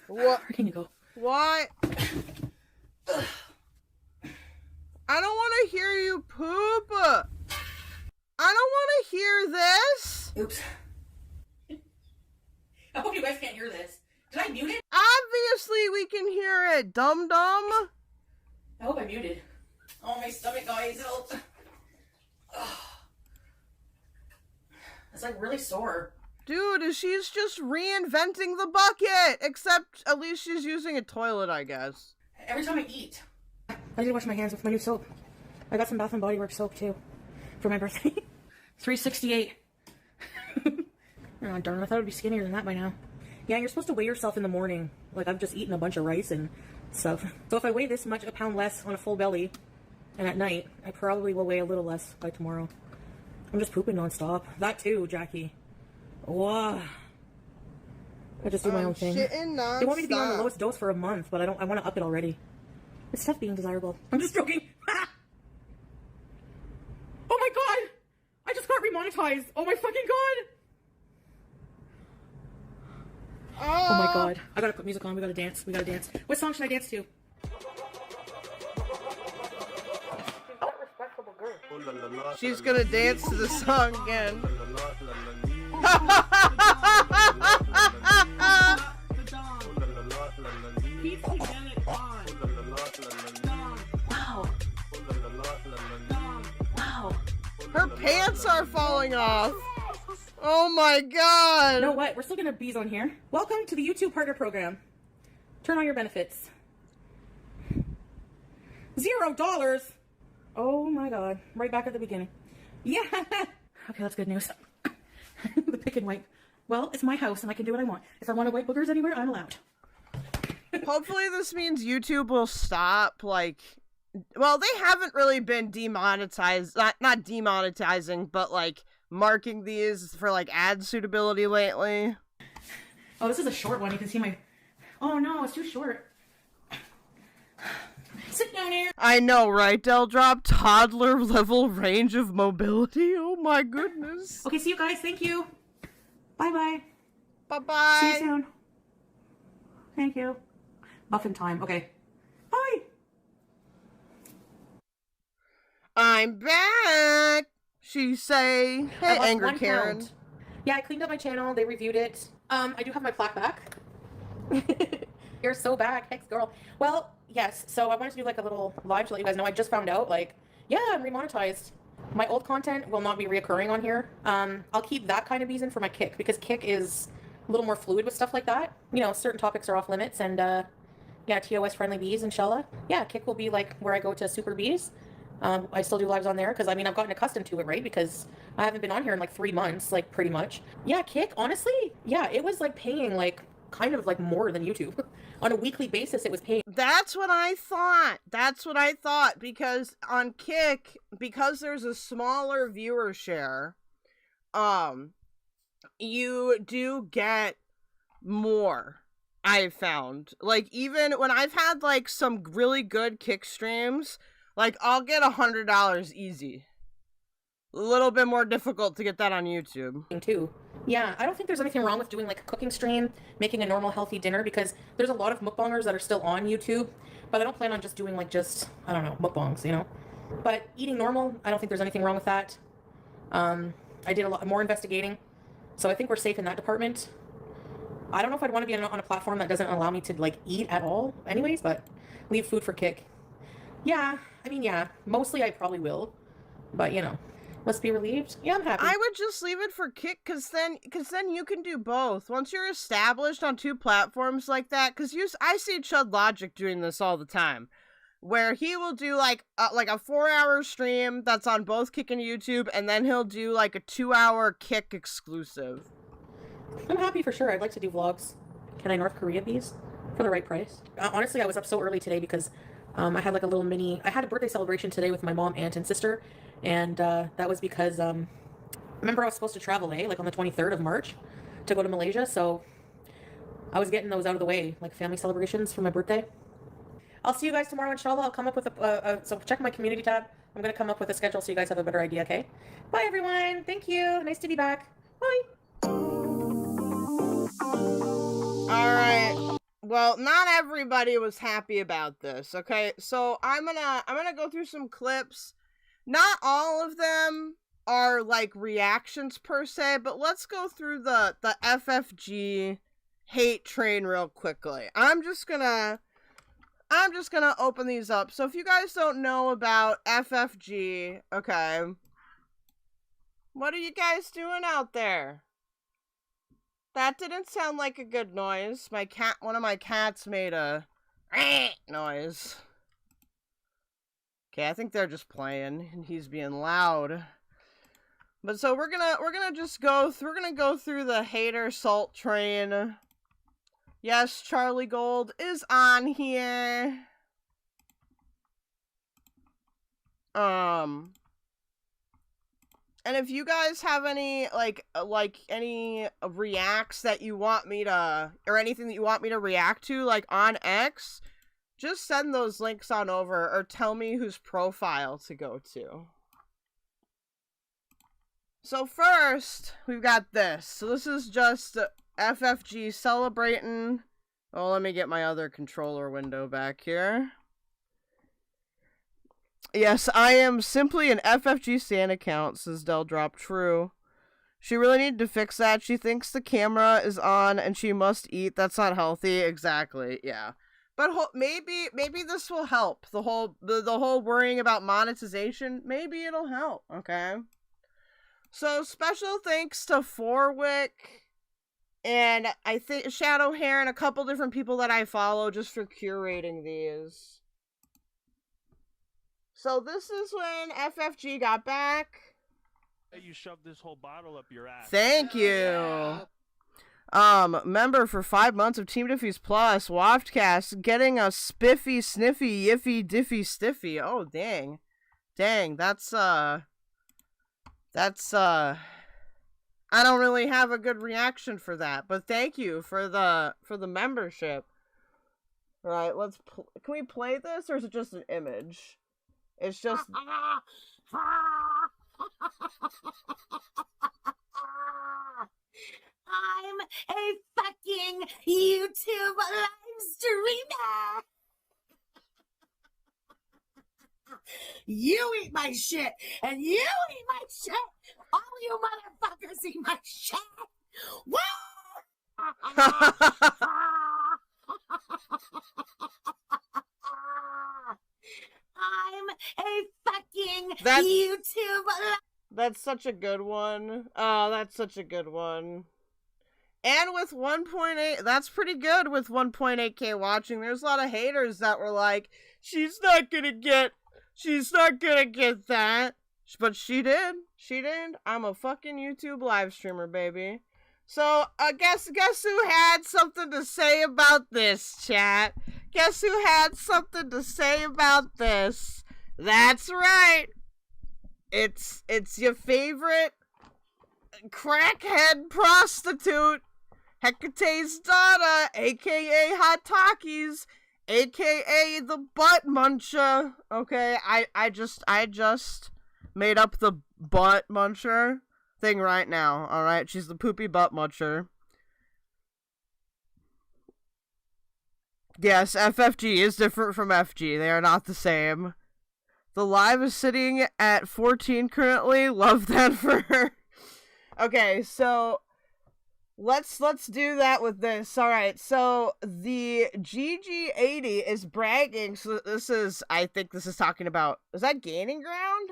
What? Where can you go? What? I don't want to hear you poop. I don't want to hear this. Oops. I hope you guys can't hear this. Did I mute it? Obviously we can hear it, dum-dum. I hope I muted. Oh, my stomach, guys. Help. It's like really sore. Dude, she's just reinventing the bucket. Except, at least she's using a toilet, I guess. Every time I eat, I need to wash my hands with my new soap. I got some Bath & Body Works soap, too. For my birthday. 368. Oh, darn, I thought it would be skinnier than that by now. Yeah, you're supposed to weigh yourself in the morning. Like, I've just eaten a bunch of rice and stuff. So if I weigh this much, a pound less on a full belly, and at night, I probably will weigh a little less by tomorrow. I'm just pooping nonstop. That too, Jackie. Wow. I just do my own thing. They want me to be on the lowest dose for a month, but I want to up it already. It's tough being desirable. I'm just joking. Oh my god! I just got remonetized. Oh my fucking god! Oh my god. I gotta put music on. We gotta dance. We gotta dance. What song should I dance to? She's gonna dance to the song again. Wow. Wow. Her pants are falling off. Oh my god! You know what? We're still gonna have bees on here. Welcome to the YouTube Partner Program. Turn on your benefits. $0! Oh my god. Right back at the beginning. Yeah! Okay, that's good news. The pick and wipe. Well, it's my house and I can do what I want. If I want to wipe boogers anywhere, I'm allowed. Hopefully this means YouTube will stop, like... Well, they haven't really been demonetized, not demonetizing, but, like, marking these for, like, ad suitability lately. Oh, this is a short one. You can see my... Oh no, it's too short. Sit down here. I know, right, Del Drop? Toddler level range of mobility? Oh my goodness. Okay, see you guys. Thank you. Bye-bye. Bye-bye. See you soon. Thank you. Muffin time. Okay. Bye. I'm back. She say, hey, Angry Karen. Pound. Yeah, I cleaned up my channel. They reviewed it. I do have my plaque back. You're so back, Ffg'S. Well, yes. So I wanted to do like a little live to let you guys know. I just found out, like, yeah, I'm remonetized. My old content will not be reoccurring on here. I'll keep that kind of bees in for my Kick, because Kick is a little more fluid with stuff like that. You know, certain topics are off limits, and yeah, TOS friendly bees, inshallah. Yeah, Kick will be like where I go to super bees. I still do lives on there because I mean I've gotten accustomed to it, right? Because I haven't been on here in like 3 months, like pretty much. Yeah, Kick, honestly, yeah, it was like paying like kind of like more than YouTube. On a weekly basis it was paying. That's what I thought. That's what I thought, because on Kick, because there's a smaller viewer share, you do get more. I've found, like, even when I've had like some really good Kick streams, like, I'll get $100 easy. A little bit more difficult to get that on YouTube. Too. Yeah, I don't think there's anything wrong with doing like a cooking stream, making a normal healthy dinner, because there's a lot of mukbangers that are still on YouTube, but I don't plan on just doing like I don't know, mukbangs, you know? But eating normal, I don't think there's anything wrong with that. I did a lot more investigating, so I think we're safe in that department. I don't know if I'd want to be on a platform that doesn't allow me to like eat at all anyways, but leave food for Kick. Yeah, I mean, yeah, mostly I probably will, but you know, let's be relieved. Yeah, I'm happy. I would just leave it for Kick, cause then you can do both. Once you're established on 2 platforms like that, cause I see Chud Logic doing this all the time, where he will do like a 4-hour stream that's on both Kick and YouTube, and then he'll do like a 2-hour Kick exclusive. I'm happy for sure. I'd like to do vlogs. Can I North Korea these for the right price? Honestly, I was up so early today because I had like a little I had a birthday celebration today with my mom, aunt, and sister, and that was because, remember I was supposed to travel, like on the 23rd of March to go to Malaysia, so I was getting those out of the way, like family celebrations for my birthday. I'll see you guys tomorrow, inshallah. I'll come up with so check my community tab. I'm going to come up with a schedule so you guys have a better idea, okay? Bye, everyone. Thank you. Nice to be back. Bye. Alright. Well, not everybody was happy about this, okay? So I'm gonna go through some clips. Not all of them are like reactions per se, but let's go through the FFG hate train real quickly. I'm just gonna open these up. So if you guys don't know about FFG, okay, what are you guys doing out there? That didn't sound like a good noise. One of my cats made a noise. Okay, I think they're just playing and he's being loud. But so we're gonna go through the hater salt train. Yes, Charlie Gold is on here. And if you guys have any, like any reacts that you want me to, or anything that you want me to react to, like, on X, just send those links on over, or tell me whose profile to go to. So first, we've got this. So this is just FFG celebrating. Oh, let me get my other controller window back here. Yes, I am simply an FFG stan account, says Del Drop. True. She really needed to fix that. She thinks the camera is on and she must eat. That's not healthy. Exactly. Yeah. But maybe this will help. The whole worrying about monetization, maybe it'll help, okay? So special thanks to Forwick and I think Shadow Hair and a couple different people that I follow just for curating these. So this is when FFG got back. You shoved this whole bottle up your ass. Thank you. Member for 5 months of Team Diffys Plus, Waftcast, getting a spiffy, sniffy, yiffy, diffy, stiffy. Oh, dang. Dang, that's, I don't really have a good reaction for that, but thank you for the membership. All right, can we play this, or is it just an image? It's just... I'm a fucking YouTube live streamer. You eat my shit, and you eat my shit. All you motherfuckers eat my shit. Woo! I'm a fucking YouTube. That's such a good one. Oh, that's such a good one. And with 1.8, that's pretty good with 1.8k watching. There's a lot of haters that were like, she's not gonna get that. But she did. She did. I'm a fucking YouTube live streamer, baby. So, guess who had something to say about this, chat? Guess who had something to say about this? That's right. It's your favorite crackhead prostitute, Hecate's daughter, aka Hot Takis, aka the butt muncher. Okay, I just made up the butt muncher thing right now. All right, she's the poopy butt muncher. Yes, FFG is different from FG. They are not the same. The live is sitting at 14 currently. Love that for her. Okay, so let's do that with this. All right, so the GG80 is bragging. So I think this is talking about, is that Gaining Ground?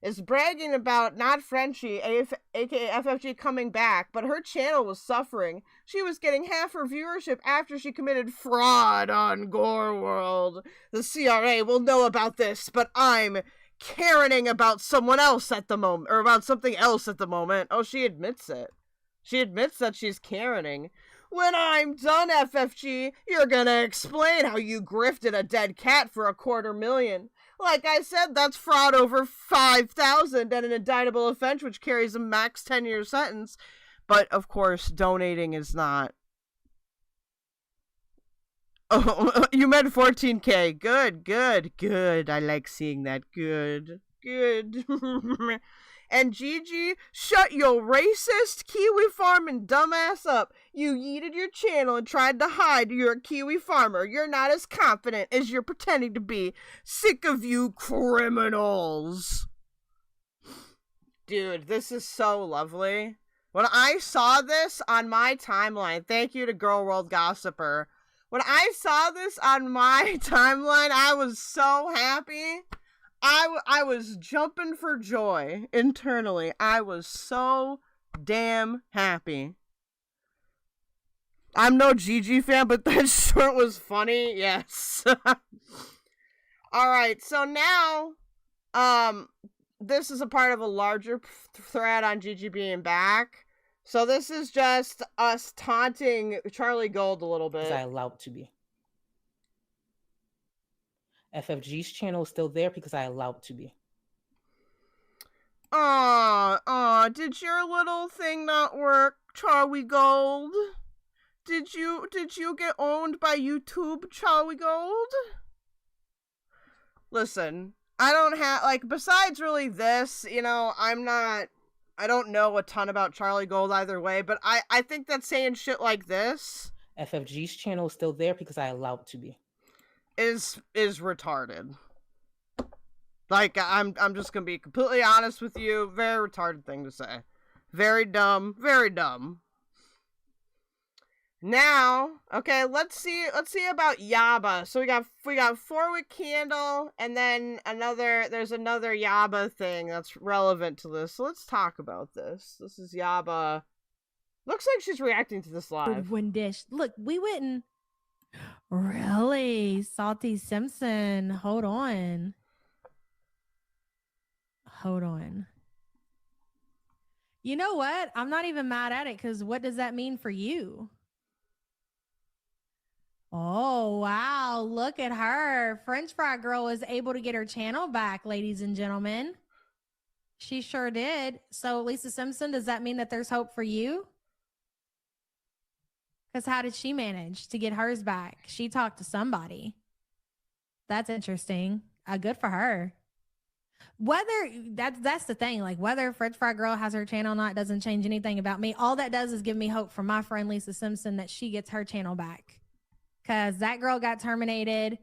Is bragging about not Frenchie, aka FFG, coming back, but her channel was suffering. She was getting half her viewership after she committed fraud on Gore World. The CRA will know about this, but I'm Karening about someone else at the moment, or about something else at the moment. Oh, she admits it. She admits that she's Karening. When I'm done, FFG, you're gonna explain how you grifted a dead cat for $250,000. Like I said, that's fraud over 5,000 and an indictable offense which carries a max 10-year sentence. But, of course, donating is not. Oh, you meant 14k. Good. I like seeing that. Good. And Gigi, shut your racist Kiwi farming dumbass up. You yeeted your channel and tried to hide you're a Kiwi farmer. You're not as confident as you're pretending to be. Sick of you criminals. Dude, this is so lovely. When I saw this on my timeline, thank you to Girl World Gossiper. When I saw this on my timeline, I was so happy. I was jumping for joy internally. I was so damn happy. I'm no GG fan, but that short was funny. Yes. Alright, so now, this is a part of a larger thread on GG being back. So this is just us taunting Charlie Gold a little bit. I allowed to be. FFG's channel is still there because I allowed to be. Aw, did your little thing not work, Charlie Gold? Did you get owned by YouTube, Charlie Gold? Listen, I don't have, like, besides really this, you know, I don't know a ton about Charlie Gold either way, but I think that saying shit like this... FFG's channel is still there because I allowed to be. is retarded. Like, I'm just gonna be completely honest with you. Very retarded thing to say. Very dumb. Very dumb. Now, okay, let's see about Yaba. So we got 4-wick candle, and then there's another Yaba thing that's relevant to this. So let's talk about this. This is Yaba. Looks like she's reacting to this live. One dish. Look, we went. Really? Salty Simpson. Hold on. You know what? I'm not even mad at it, because what does that mean for you? Oh, wow. Look at her. FrenchFriedGorl was able to get her channel back, ladies and gentlemen. She sure did. So, Lisa Simpson, does that mean that there's hope for you? Because how did she manage to get hers back? She talked to somebody. That's interesting. Good for her. Whether that's the thing, like whether FrenchFriedGorl has her channel or not doesn't change anything about me. All that does is give me hope for my friend Lisa Simpson that she gets her channel back. Because that girl got terminated.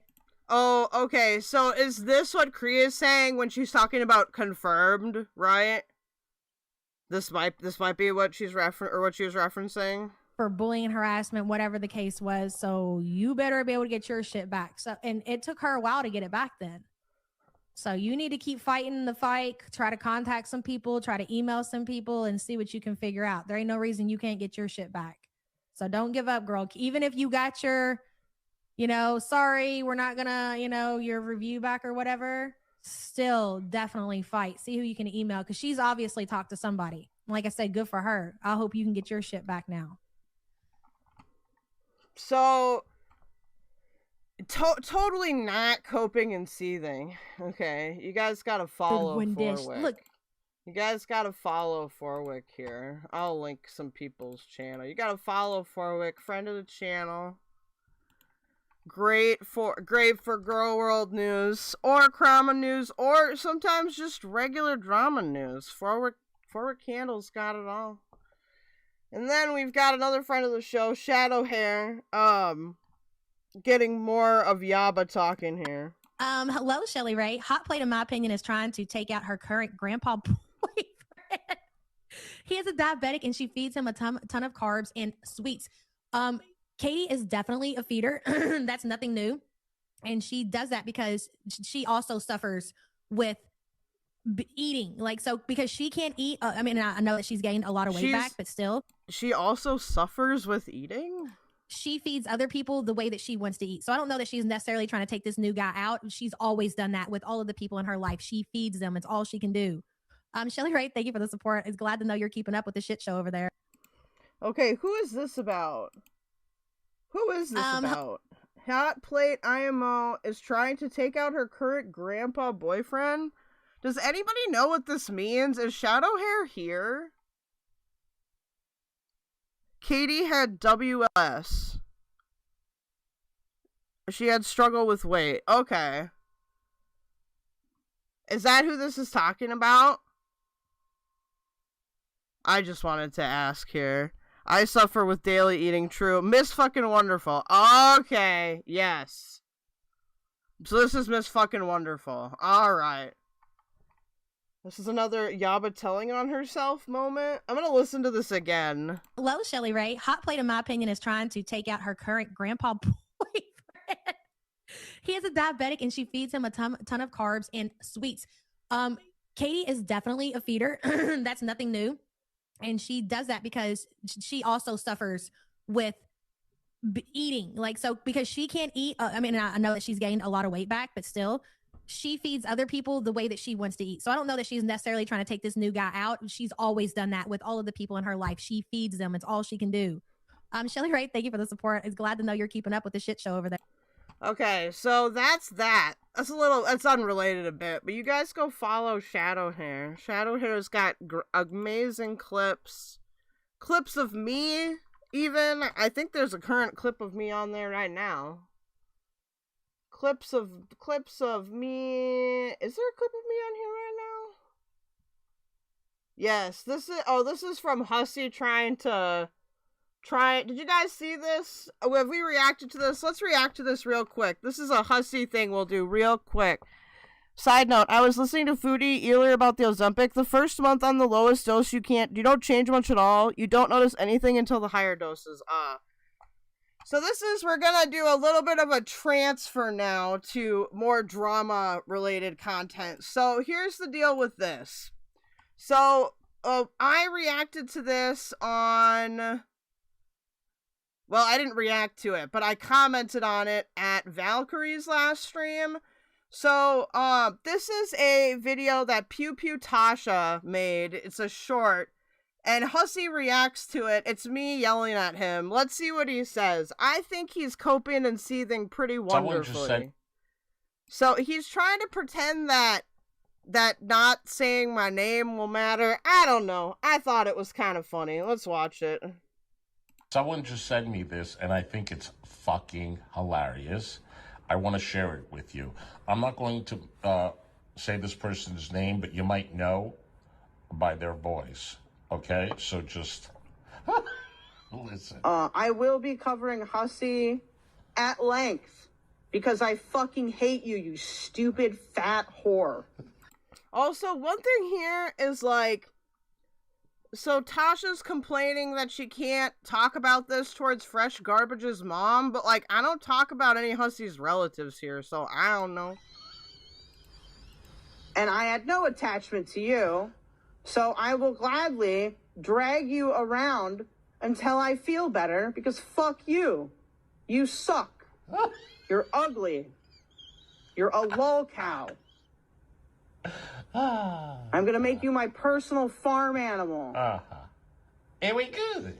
Oh, okay. So is this what Kriya is saying when she's talking about confirmed, right? This might be what she was referencing. For bullying and harassment, whatever the case was. So you better be able to get your shit back. So, and it took her a while to get it back then. So you need to keep fighting the fight, try to contact some people, try to email some people and see what you can figure out. There ain't no reason you can't get your shit back. So don't give up, girl. Even if you got your, sorry, we're not gonna, your review back or whatever, still definitely fight. See who you can email, because she's obviously talked to somebody. Like I said, good for her. I hope you can get your shit back now. So, totally not coping and seething. Okay, you guys gotta follow 4-wick. Look, you guys gotta follow 4-wick here. I'll link some people's channel. You gotta follow 4-wick, friend of the channel. Great for Girl World news or Krama news or sometimes just regular drama news. 4-wick Candle's got it all. And then we've got another friend of the show, Shadow Hair, getting more of Yaba talking here. Hello, Shelly Ray. Hot Plate, in my opinion, is trying to take out her current grandpa boyfriend. He is a diabetic and she feeds him a ton of carbs and sweets. Katie is definitely a feeder. That's nothing new. And she does that because she also suffers with eating. Because she can't eat. I know that she's gained a lot of weight back, but still. She also suffers with eating? She feeds other people the way that she wants to eat. So I don't know that she's necessarily trying to take this new guy out. She's always done that with all of the people in her life. She feeds them. It's all she can do. Shelly Ray, thank you for the support. It's glad to know you're keeping up with the shit show over there. Okay, who is this about? Hot Plate IMO is trying to take out her current grandpa boyfriend? Does anybody know what this means? Is Shadow Hair here? Katie had WLS. She had struggle with weight. Okay. Is that who this is talking about? I just wanted to ask here. I suffer with daily eating, true. Miss fucking Wonderful. Okay, yes. So this is Miss fucking Wonderful. Alright. This is another Yaba telling on herself moment. I'm gonna listen to this again. Hello, Shelly Ray. Hot Plate, in my opinion, is trying to take out her current grandpa boyfriend. He is a diabetic and she feeds him a ton of carbs and sweets. Katie is definitely a feeder. That's nothing new. And she does that because she also suffers with eating. Because she can't eat. I know that she's gained a lot of weight back, but still, she feeds other people the way that she wants to eat. So I don't know that she's necessarily trying to take this new guy out. She's always done that with all of the people in her life. She feeds them. It's all she can do. Shelly Ray, thank you for the support. It's glad to know you're keeping up with the shit show over there. Okay, so that's that. That's unrelated a bit, but you guys go follow Shadow Hair. Shadow Hair's got amazing clips. Clips of me, even. I think there's a current clip of me on there right now. Clips of me. Is there a clip of me on here right now? Yes, this is from Hussy trying to did you guys see this? Have we reacted to this? Let's react to this real quick. This is a Hussy thing we'll do real quick. Side note, I was listening to Foodie earlier about the Ozempic. The first month on the lowest dose, you don't change much at all. You don't notice anything until the higher doses. So we're gonna do a little bit of a transfer now to more drama related content. So here's the deal with this. So I reacted to this on, well, I didn't react to it, but I commented on it at Valkyrie's last stream. So this is a video that Pew Pew Tasha made. It's a short. And Hussy reacts to it. It's me yelling at him. Let's see what he says. I think he's coping and seething pretty wonderfully. So he's trying to pretend that not saying my name will matter. I don't know. I thought it was kind of funny. Let's watch it. Someone just sent me this, and I think it's fucking hilarious. I want to share it with you. I'm not going to say this person's name, but you might know by their voice. Okay, so just listen. I will be covering Hussy at length because I fucking hate you, you stupid fat whore. Also, one thing here is like, so Tasha's complaining that she can't talk about this towards Fresh Garbage's mom, but like, I don't talk about any Hussy's relatives here, so I don't know. And I had no attachment to you. So I will gladly drag you around until I feel better, because fuck you. You suck. You're ugly. You're a lol cow. I'm gonna make you my personal farm animal. Here we go.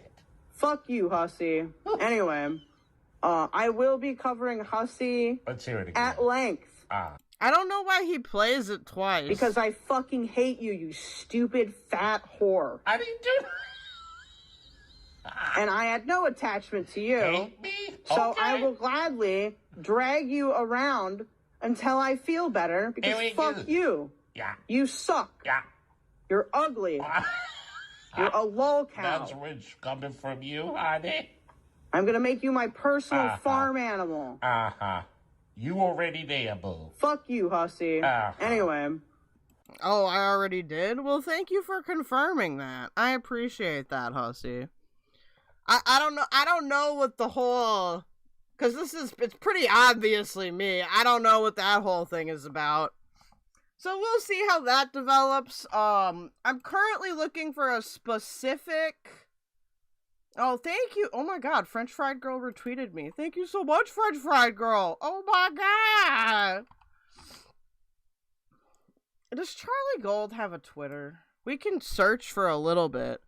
Fuck you, Hussy. Anyway, I will be covering Hussy Let's hear it again. at length. I don't know why he plays it twice. Because I fucking hate you, you stupid fat whore. I didn't do And I had no attachment to you. Hate me? So Okay. I will gladly drag you around until I feel better, because Here we fuck go. you. Yeah. You suck. Yeah. You're ugly. You're a lol cow. That's rich coming from you, honey. I'm gonna make you my personal farm animal. You already there, boo. Fuck you, Hussy. Anyway. Oh, I already did? Well, thank you for confirming that. I appreciate that, Hussy. I don't know what the whole, because it's pretty obviously me. I don't know what that whole thing is about. So we'll see how that develops. I'm currently looking for a specific... Oh, thank you. Oh my god, FrenchFriedGorl retweeted me. Thank you so much, FrenchFriedGorl. Oh my god. Does Charlie Gold have a Twitter? We can search for a little bit.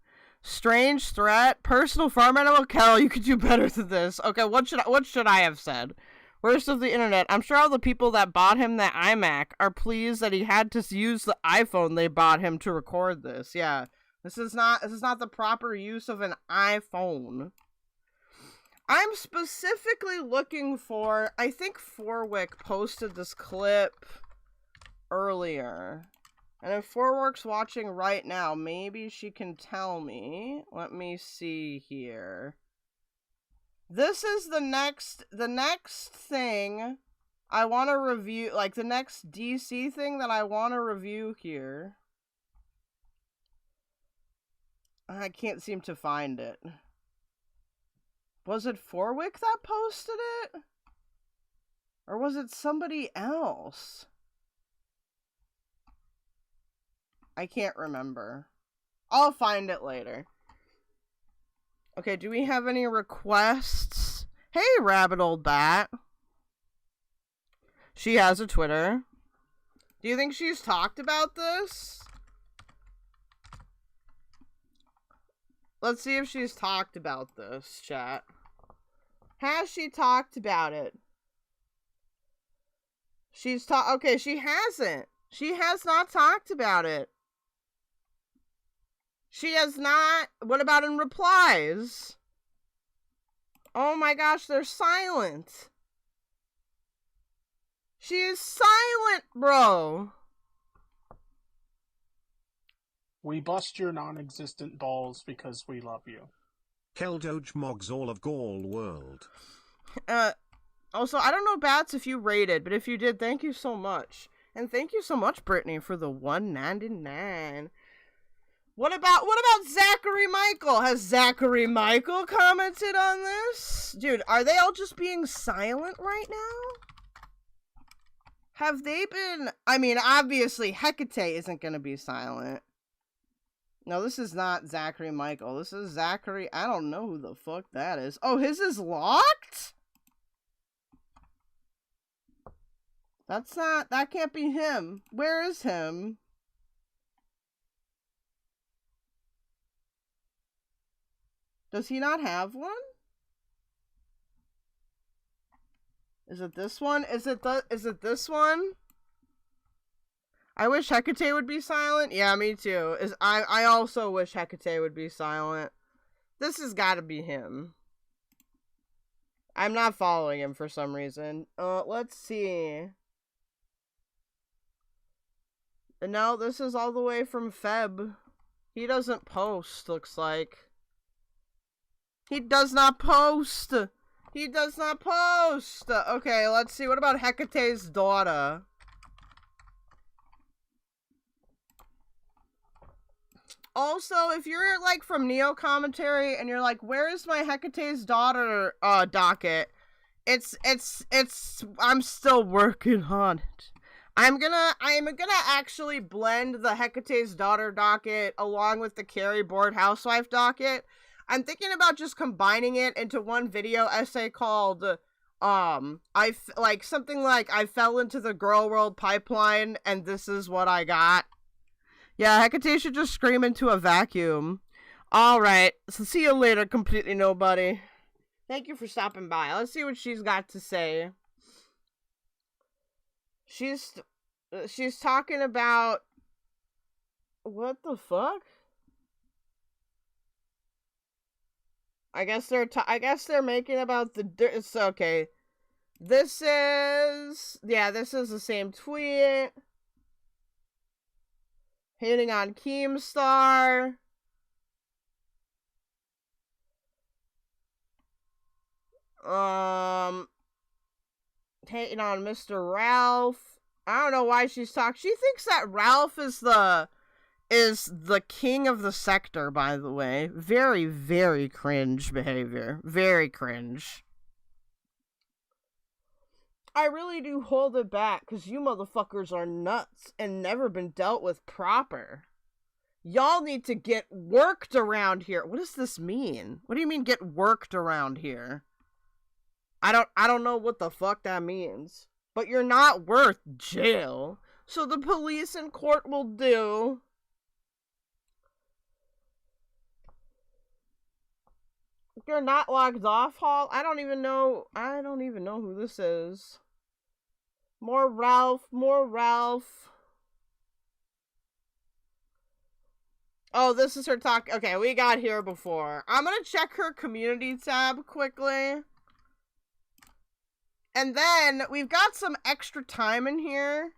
Strange threat, personal farm animal. Kel, you could do better than this. Okay, what should I have said? Worst of the internet. I'm sure all the people that bought him that iMac are pleased that he had to use the iPhone they bought him to record this. Yeah. This is not the proper use of an iPhone. I'm specifically looking for, I think Forwick posted this clip earlier. And if Forwick's watching right now, maybe she can tell me. Let me see here. This is the next thing I want to review, like the next DC thing that I want to review here. I can't seem to find it. Was it Forwick that posted it? Or was it somebody else? I can't remember. I'll find it later. Okay, do we have any requests? Hey, rabbit old bat. She has a Twitter. Do you think she's talked about this? Let's see if she's talked about this, chat. Has she talked about it? Okay, she hasn't. She has not talked about it. She has not. What about in replies? Oh my gosh, they're silent. She is silent, bro. We bust your non-existent balls because we love you. Keldoge mogs all of Gaul world. Also, I don't know, Bats, if you rated, but if you did, thank you so much. And thank you so much, Brittany, for the $1.99. What about Zachary Michael? Has Zachary Michael commented on this? Dude, are they all just being silent right now? Have they been... I mean, obviously, Hecate isn't gonna be silent. No, this is not Zachary Michael. This is Zachary... I don't know who the fuck that is. Oh, his is locked? That's not... That can't be him. Where is him? Does he not have one? Is it this one? Is it this one? I wish Hecate would be silent. Yeah, me too. I also wish Hecate would be silent. This has got to be him. I'm not following him for some reason. Let's see. No, this is all the way from Feb. He doesn't post, looks like. He does not post! He does not post! Okay, let's see. What about Hecate's daughter? Also, if you're, like, from Neo Commentary, and you're like, where is my Hecate's daughter, docket? I'm still working on it. I'm gonna actually blend the Hecate's daughter docket along with the Carrie Board Housewife docket. I'm thinking about just combining it into one video essay called, something like, I fell into the girl world pipeline, and this is what I got. Yeah, Hecate should just scream into a vacuum. Alright, so see you later, completely nobody. Thank you for stopping by. Let's see what she's got to say. She's talking about... What the fuck? I guess they're making about the... It's okay. This is the same tweet. Hating on Keemstar. Hating on Mr. Ralph. I don't know why she's talking. She thinks that Ralph is the king of the sector, by the way. Very, very cringe behavior. Very cringe. I really do hold it back, because you motherfuckers are nuts and never been dealt with proper. Y'all need to get worked around here. What does this mean? What do you mean get worked around here? I don't know what the fuck that means. But you're not worth jail. So the police and court will do. You're not locked off, Hall? I don't even know who this is. More Ralph. Oh, this is her talk. Okay, we got here before. I'm gonna check her community tab quickly. And then, we've got some extra time in here.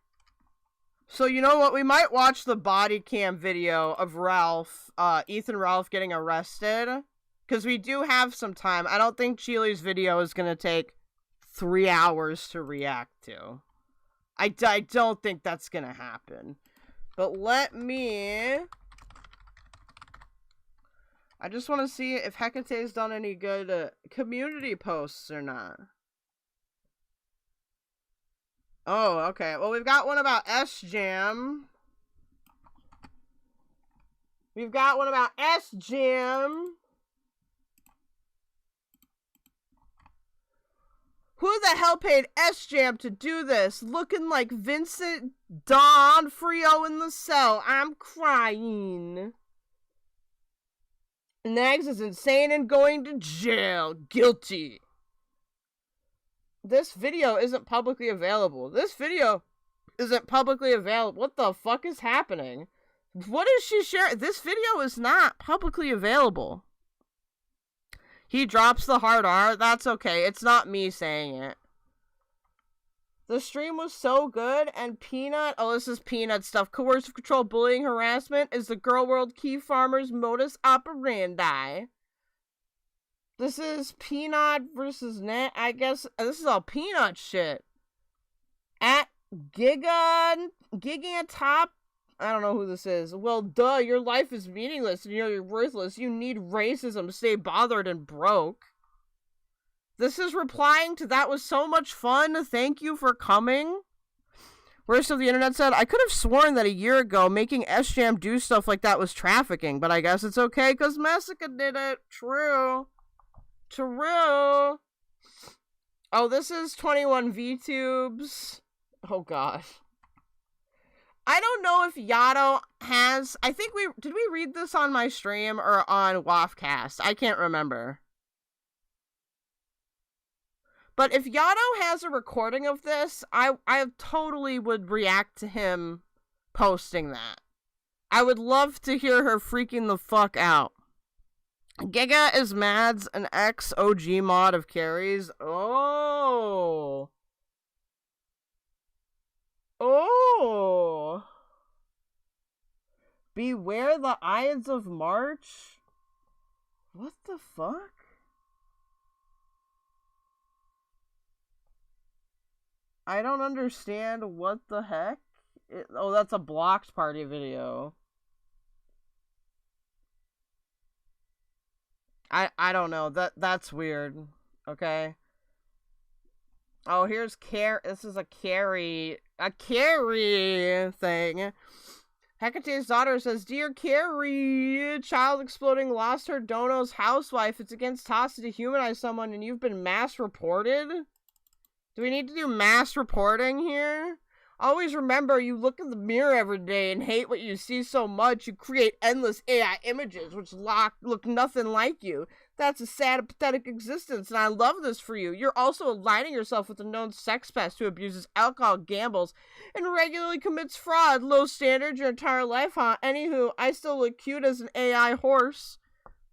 So, you know what? We might watch the body cam video of Ralph, Ethan Ralph getting arrested. Because we do have some time. I don't think Chili's video is going to take 3 hours to react to. I don't think that's going to happen. But let me... I just want to see if Hecate's done any good community posts or not. Oh, okay. Well, we've got one about S-Jam. We've got one about S-Jam. Who the hell paid S-Jam to do this? Looking like Vincent D'Onofrio in the cell. I'm crying. Nags is insane and going to jail. Guilty. This video isn't publicly available. What the fuck is happening? What is she sharing? This video is not publicly available. He drops the hard R. That's okay. It's not me saying it. The stream was so good, and Peanut... Oh, this is Peanut stuff. Coercive control, bullying, harassment is the girl world key farmer's modus operandi. This is Peanut versus Net. I guess this is all Peanut shit. At Gigantop I don't know who this is. Well, duh, your life is meaningless and you're worthless. You need racism. Stay bothered and broke. This is replying to that was so much fun. Thank you for coming. Worst of the internet said, I could have sworn that a year ago making SJam do stuff like that was trafficking, but I guess it's okay because Messica did it. True. True. Oh, this is 21 VTubes. Oh, God. I don't know if Yato has... I think did we read this on my stream or on Waffcast? I can't remember. But if Yato has a recording of this, I totally would react to him posting that. I would love to hear her freaking the fuck out. Giga is Mads, an ex-OG mod of Carrie's. Oh. Oh. Beware the Ides of March? What the fuck? I don't understand what the heck. Oh, that's a blocked party video. I don't know. That's weird. Okay. Oh, here's this is a Carrie thing. Hecate's daughter says, Dear Carrie, child exploding lost her dono's housewife. It's against TAS to dehumanize someone and you've been mass reported? Do we need to do mass reporting here? Always remember, you look in the mirror every day and hate what you see so much, you create endless AI images which look nothing like you. That's a sad and pathetic existence, and I love this for you. You're also aligning yourself with a known sex pest who abuses alcohol, gambles, and regularly commits fraud. Low standards your entire life, huh? Anywho, I still look cute as an AI horse.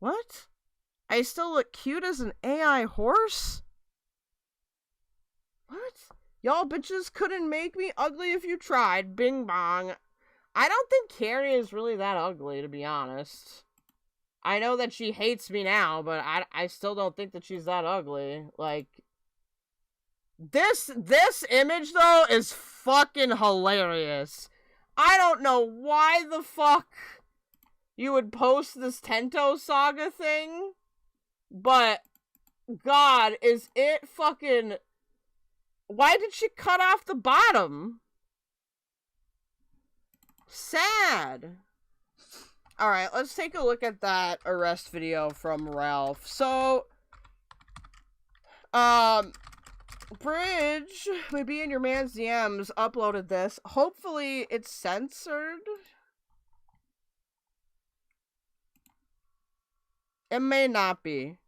What? I still look cute as an AI horse? What? Y'all bitches couldn't make me ugly if you tried. Bing bong. I don't think Carrie is really that ugly, to be honest. I know that she hates me now, but I still don't think that she's that ugly. Like, this image, though, is fucking hilarious. I don't know why the fuck you would post this Tento Saga thing, but, God, is it fucking... Why did she cut off the bottom? Sad. Alright, let's take a look at that arrest video from Ralph. So, Bridge, maybe in your man's DMs, uploaded this. Hopefully it's censored. It may not be.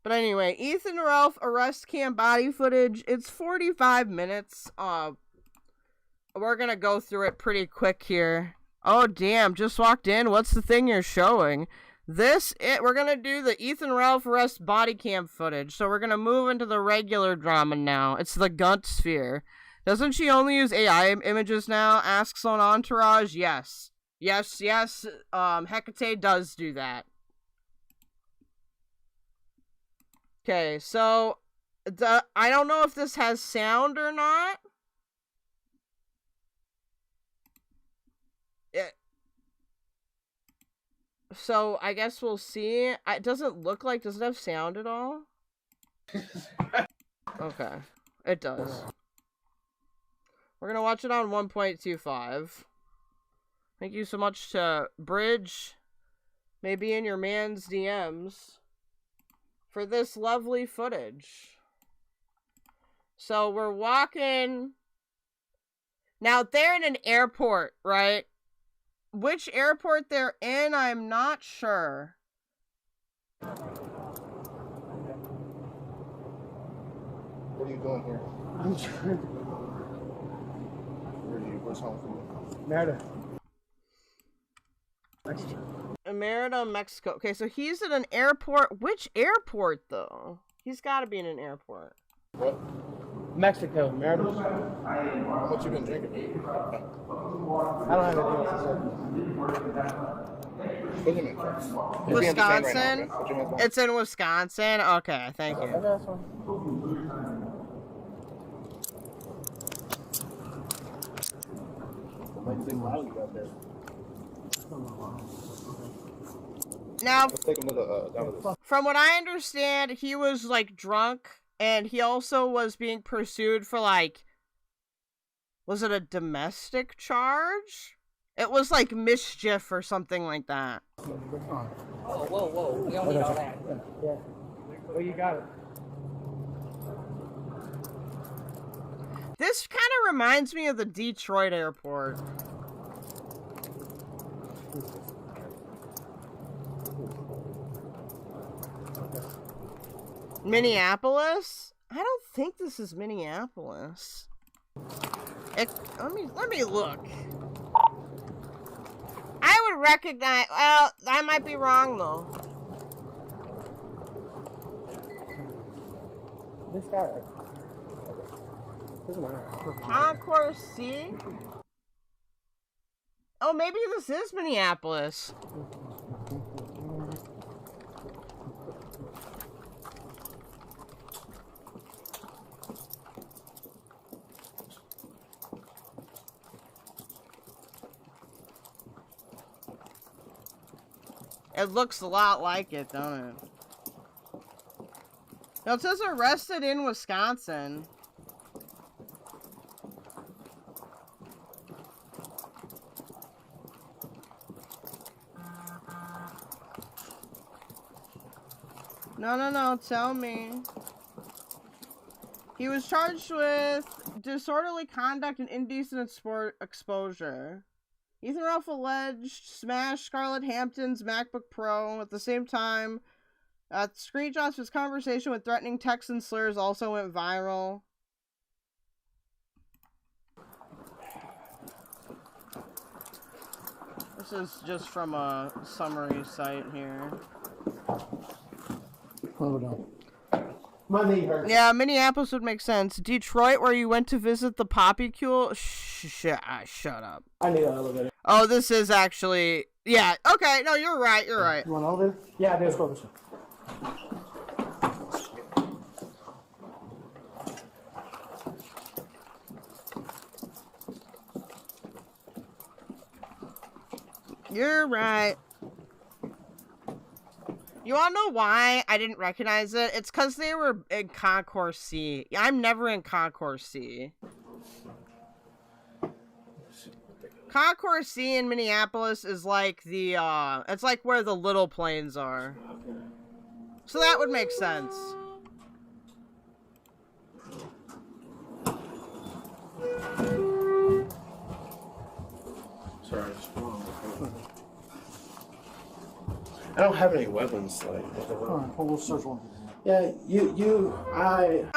But anyway, Ethan Ralph arrest cam body footage. It's 45 minutes. We're gonna go through it pretty quick here. Oh damn, just walked in. What's the thing you're showing? We're gonna do the Ethan Ralph arrest body cam footage. So we're gonna move into the regular drama now. It's the Gunt sphere. Doesn't she only use AI images now? Asks on Entourage. Yes. Yes. Hecate does do that. Okay, so I don't know if this has sound or not. So I guess we'll see. It doesn't look like, does it have sound at all? Okay, it does. We're gonna watch it on 1.25. Thank you so much to Bridge, maybe in your man's DMs, for this lovely footage. So we're walking. Now they're in an airport, right? Which airport they're in, I'm not sure. What are you doing here? I'm trying to... Where's home from you? Merida. Mexico. Merida, Mexico. Okay, so he's at an airport. Which airport, though? He's got to be in an airport. What? Mexico, Merida. How much you been drinking? I don't have anything else to say. Wisconsin? It's in Wisconsin? Okay, thank you. Now, Let's take another down to this. from what I understand, he was like drunk, and he also was being pursued for like, was it a domestic charge? It was like mischief or something like that. Whoa, whoa, whoa. We don't need all that. Yeah. Well, you got it. This kind of reminds me of the Detroit airport. Minneapolis? I don't think this is Minneapolis. Let me look. I would recognize. Well, I might be wrong though. This guy. Doesn't matter. Concourse C? Oh, maybe this is Minneapolis. It looks a lot like it, don't it? No, it says arrested in Wisconsin. No, tell me. He was charged with disorderly conduct and indecent exposure. Ethan Ralph alleged smashed Scarlett Hampton's MacBook Pro. At the same time, screenshots of his conversation with threatening texts and slurs also went viral. This is just from a summary site here. Hold on. My knee hurts. Yeah, Minneapolis would make sense. Detroit, where you went to visit the Poppycule? Shut up. I need an elevator. Oh, this is actually... Yeah, okay, no, you're right, you're right. You want an elevator? Yeah, I do. Let's go this way. You're right. You wanna know why I didn't recognize it? It's because they were in Concourse C. I'm never in Concourse C. Concourse C in Minneapolis is like the, it's like where the little planes are. So that would make sense. Sorry, I don't have any weapons. Like, Alright, well, we'll search one. yeah,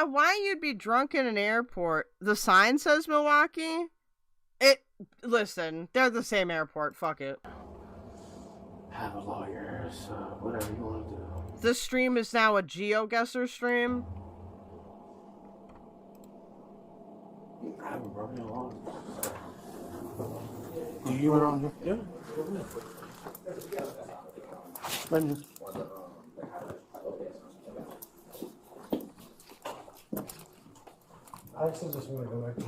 Why you'd be drunk in an airport? The sign says Milwaukee? Listen, they're the same airport, fuck it. have a lawyer, so whatever you want to do. This stream is now a GeoGuessr stream. I haven't broken a law. Do you were on here? Yeah. Menu. I actually just want to go back to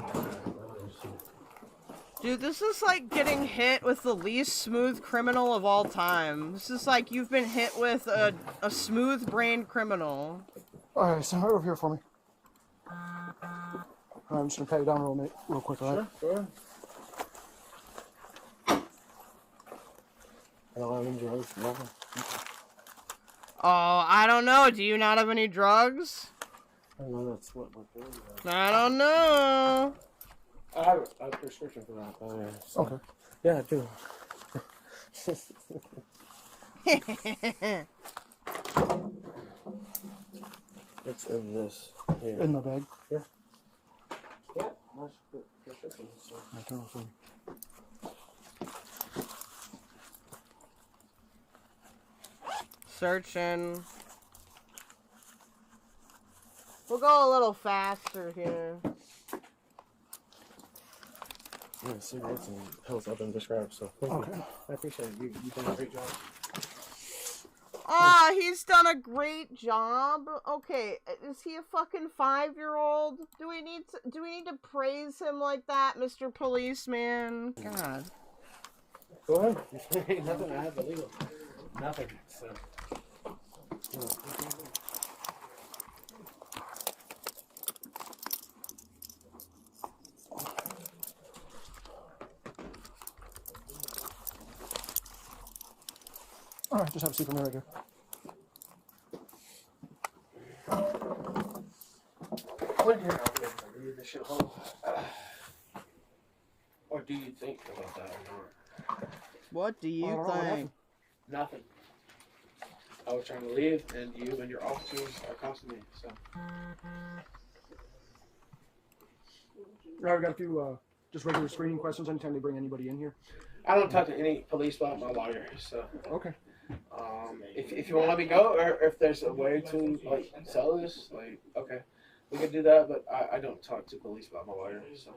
Dude, this is like getting hit with the least smooth criminal of all time. This is like you've been hit with a smooth-brained criminal. Alright, stand right over here for me. I'm just gonna pat you down real quick, alright? Sure. I don't have any drugs, nothing. Oh, I don't know. Do you not have any drugs? I don't know that's what my thing is. I don't know. I have a prescription for that. So. Okay. Yeah, I do. It's in this here. In the bag? Yeah. Yeah, my prescription. So. I turn off for me. Searching. We'll go a little faster here. Yeah, cigarettes and pills I've been prescribed, so thank you. I appreciate it. You've done a great job. Ah, he's done a great job. Okay, is he a fucking 5-year-old? Do we need to praise him like that, Mr. Policeman? God. Go ahead. Ain't nothing I have illegal. Nothing. So. All right, just have a seat for me right here. What do you leave this shit home? Or do you think about that or not? What do you think? Nothing. I was trying to leave, and you and your officers are costing me. So. All right, we got a few just regular screening questions anytime they bring anybody in here. I don't talk to any police about my lawyer. So. Okay. If you want to let me go, or if there's a way to like sell this, like okay, we can do that. But I don't talk to police about my lawyer. So.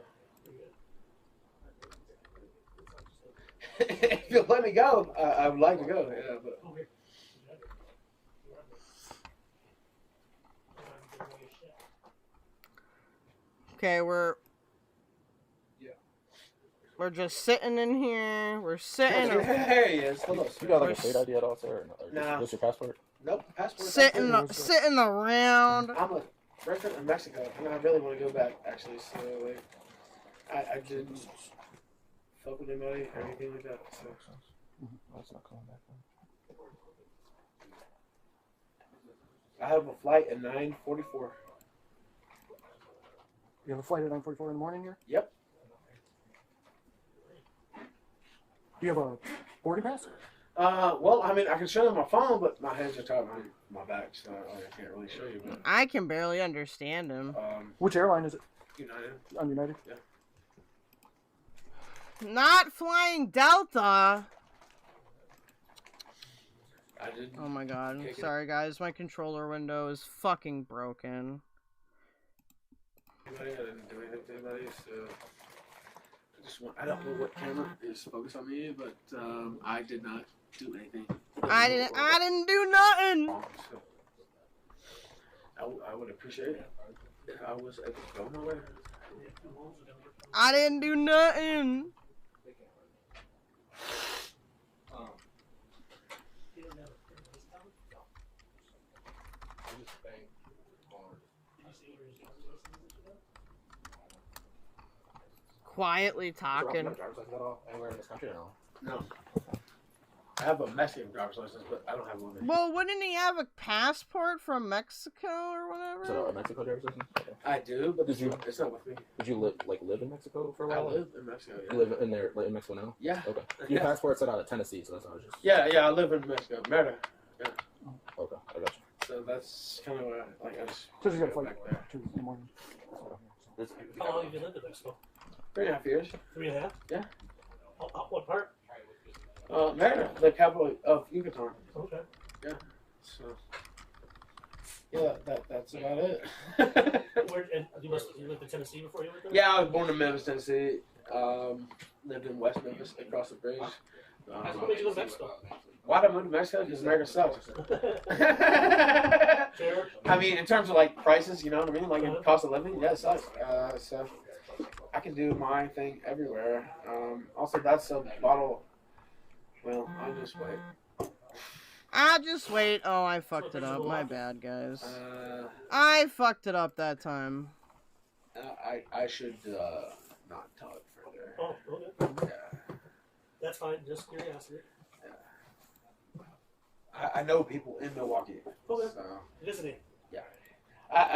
If you'll let me go, I would like to go. Yeah, but. Okay, we're just sitting in here. We're sitting. There he is. You got like a state ID at all, sir? Or no? Nah. Just your passport? Nope. Passport. Sitting around. I'm a resident of Mexico, and I really want to go back. Actually, so like, I didn't fuck with anybody or anything like that. So. That's not coming back. I have a flight at 9:44. You have a flight at 9:44 in the morning here? Yep. Do you have a boarding pass? Well, I mean, I can show you my phone, but my hands are tied behind my back, so I can't really show you. But I can barely understand him. Which airline is it? United. On United? Yeah. Not flying Delta. I didn't. Oh my god. Sorry guys, my controller window is fucking broken. I didn't do anything to anybody, so I don't know what camera is focused on me, but I did not do anything. I didn't do nothing. So, I would appreciate it if I was able to go my way. I didn't do nothing. Quietly talking. Anywhere in this country or no? No. I have a Mexican driver's license, but I don't have one. Well, wouldn't he have a passport from Mexico or whatever? So a Mexico driver's license? Okay. I do, but it's not with me. Did you live in Mexico for a while? I live in Mexico. Yeah. You live in there, like in Mexico now? Yeah. Okay. Your passport said out of Tennessee, so that's what I was just. Yeah, I live in Mexico, Merida. Yeah. Okay, I got you. So that's kind of what I just. So you got a flight at 2 in the morning. How long have you lived in Mexico? 3.5 years. 3.5? Yeah. What part? Merida, the capital of Yucatan. Okay. Yeah. So. Yeah, that's about it. You lived in Tennessee before you went there? Yeah, I was born in Memphis, Tennessee. Lived in West Memphis, across the bridge. What made you go to Mexico? Why did I move to Mexico? Because America sucks. I mean, in terms of like prices, you know what I mean? Like in cost of living, yeah, it sucks. So I can do my thing everywhere. Also, that's a bottle. Well, I'll just wait. Oh, I fucked it up. My bad, guys. I fucked it up that time. I should not talk further. Oh, okay. Yeah. That's fine. Just curiosity. I know people in Milwaukee. Okay. So. Visiting. Yeah.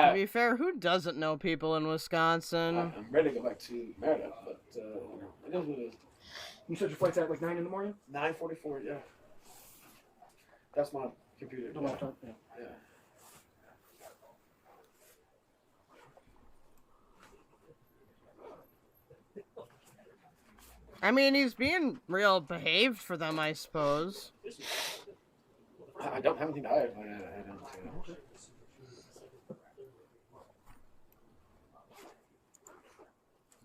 To be fair, who doesn't know people in Wisconsin? I'm ready to go back to Merida, but you know, it is what it is. You said your flight's at like 9 in the morning? 9:44, yeah. That's my computer. The laptop, yeah. Yeah. I mean, he's being real behaved for them, I suppose. I don't have anything to hide. I don't.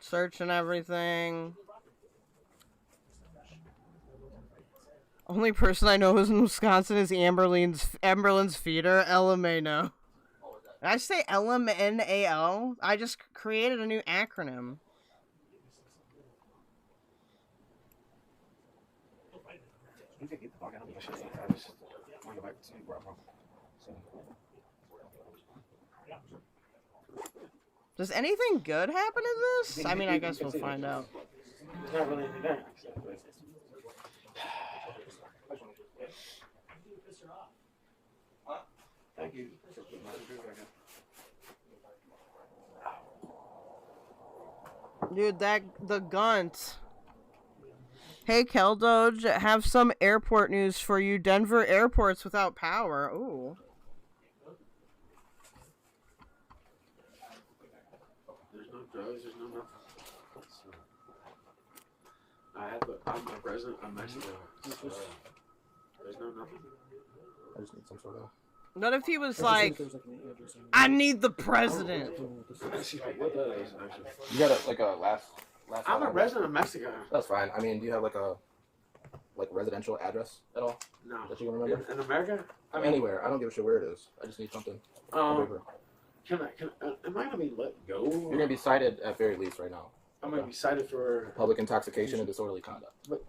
Searching everything. Only person I know who's in Wisconsin is Amberlin's feeder, LMAO. Did I say LMNAO? I just created a new acronym. Does anything good happen in this? I mean, I guess we'll find out. There's not really anything there. Thank you. Dude, the gunt. Hey, keldoge, have some airport news for you. Denver airport's without power. Ooh. There's no drugs, there's no nothing. I'm a resident of Mexico. There's no nothing. I just need some sort of. What if he was like, I need the president? You got a last. I'm a resident of Mexico. That's fine. I mean, do you have like a residential address at all? No. That you can remember? In America? I mean, anywhere. I don't give a shit where it is. I just need something. Am I gonna be let go? You're gonna be cited at very least right now. I'm gonna be cited for public intoxication and disorderly conduct. But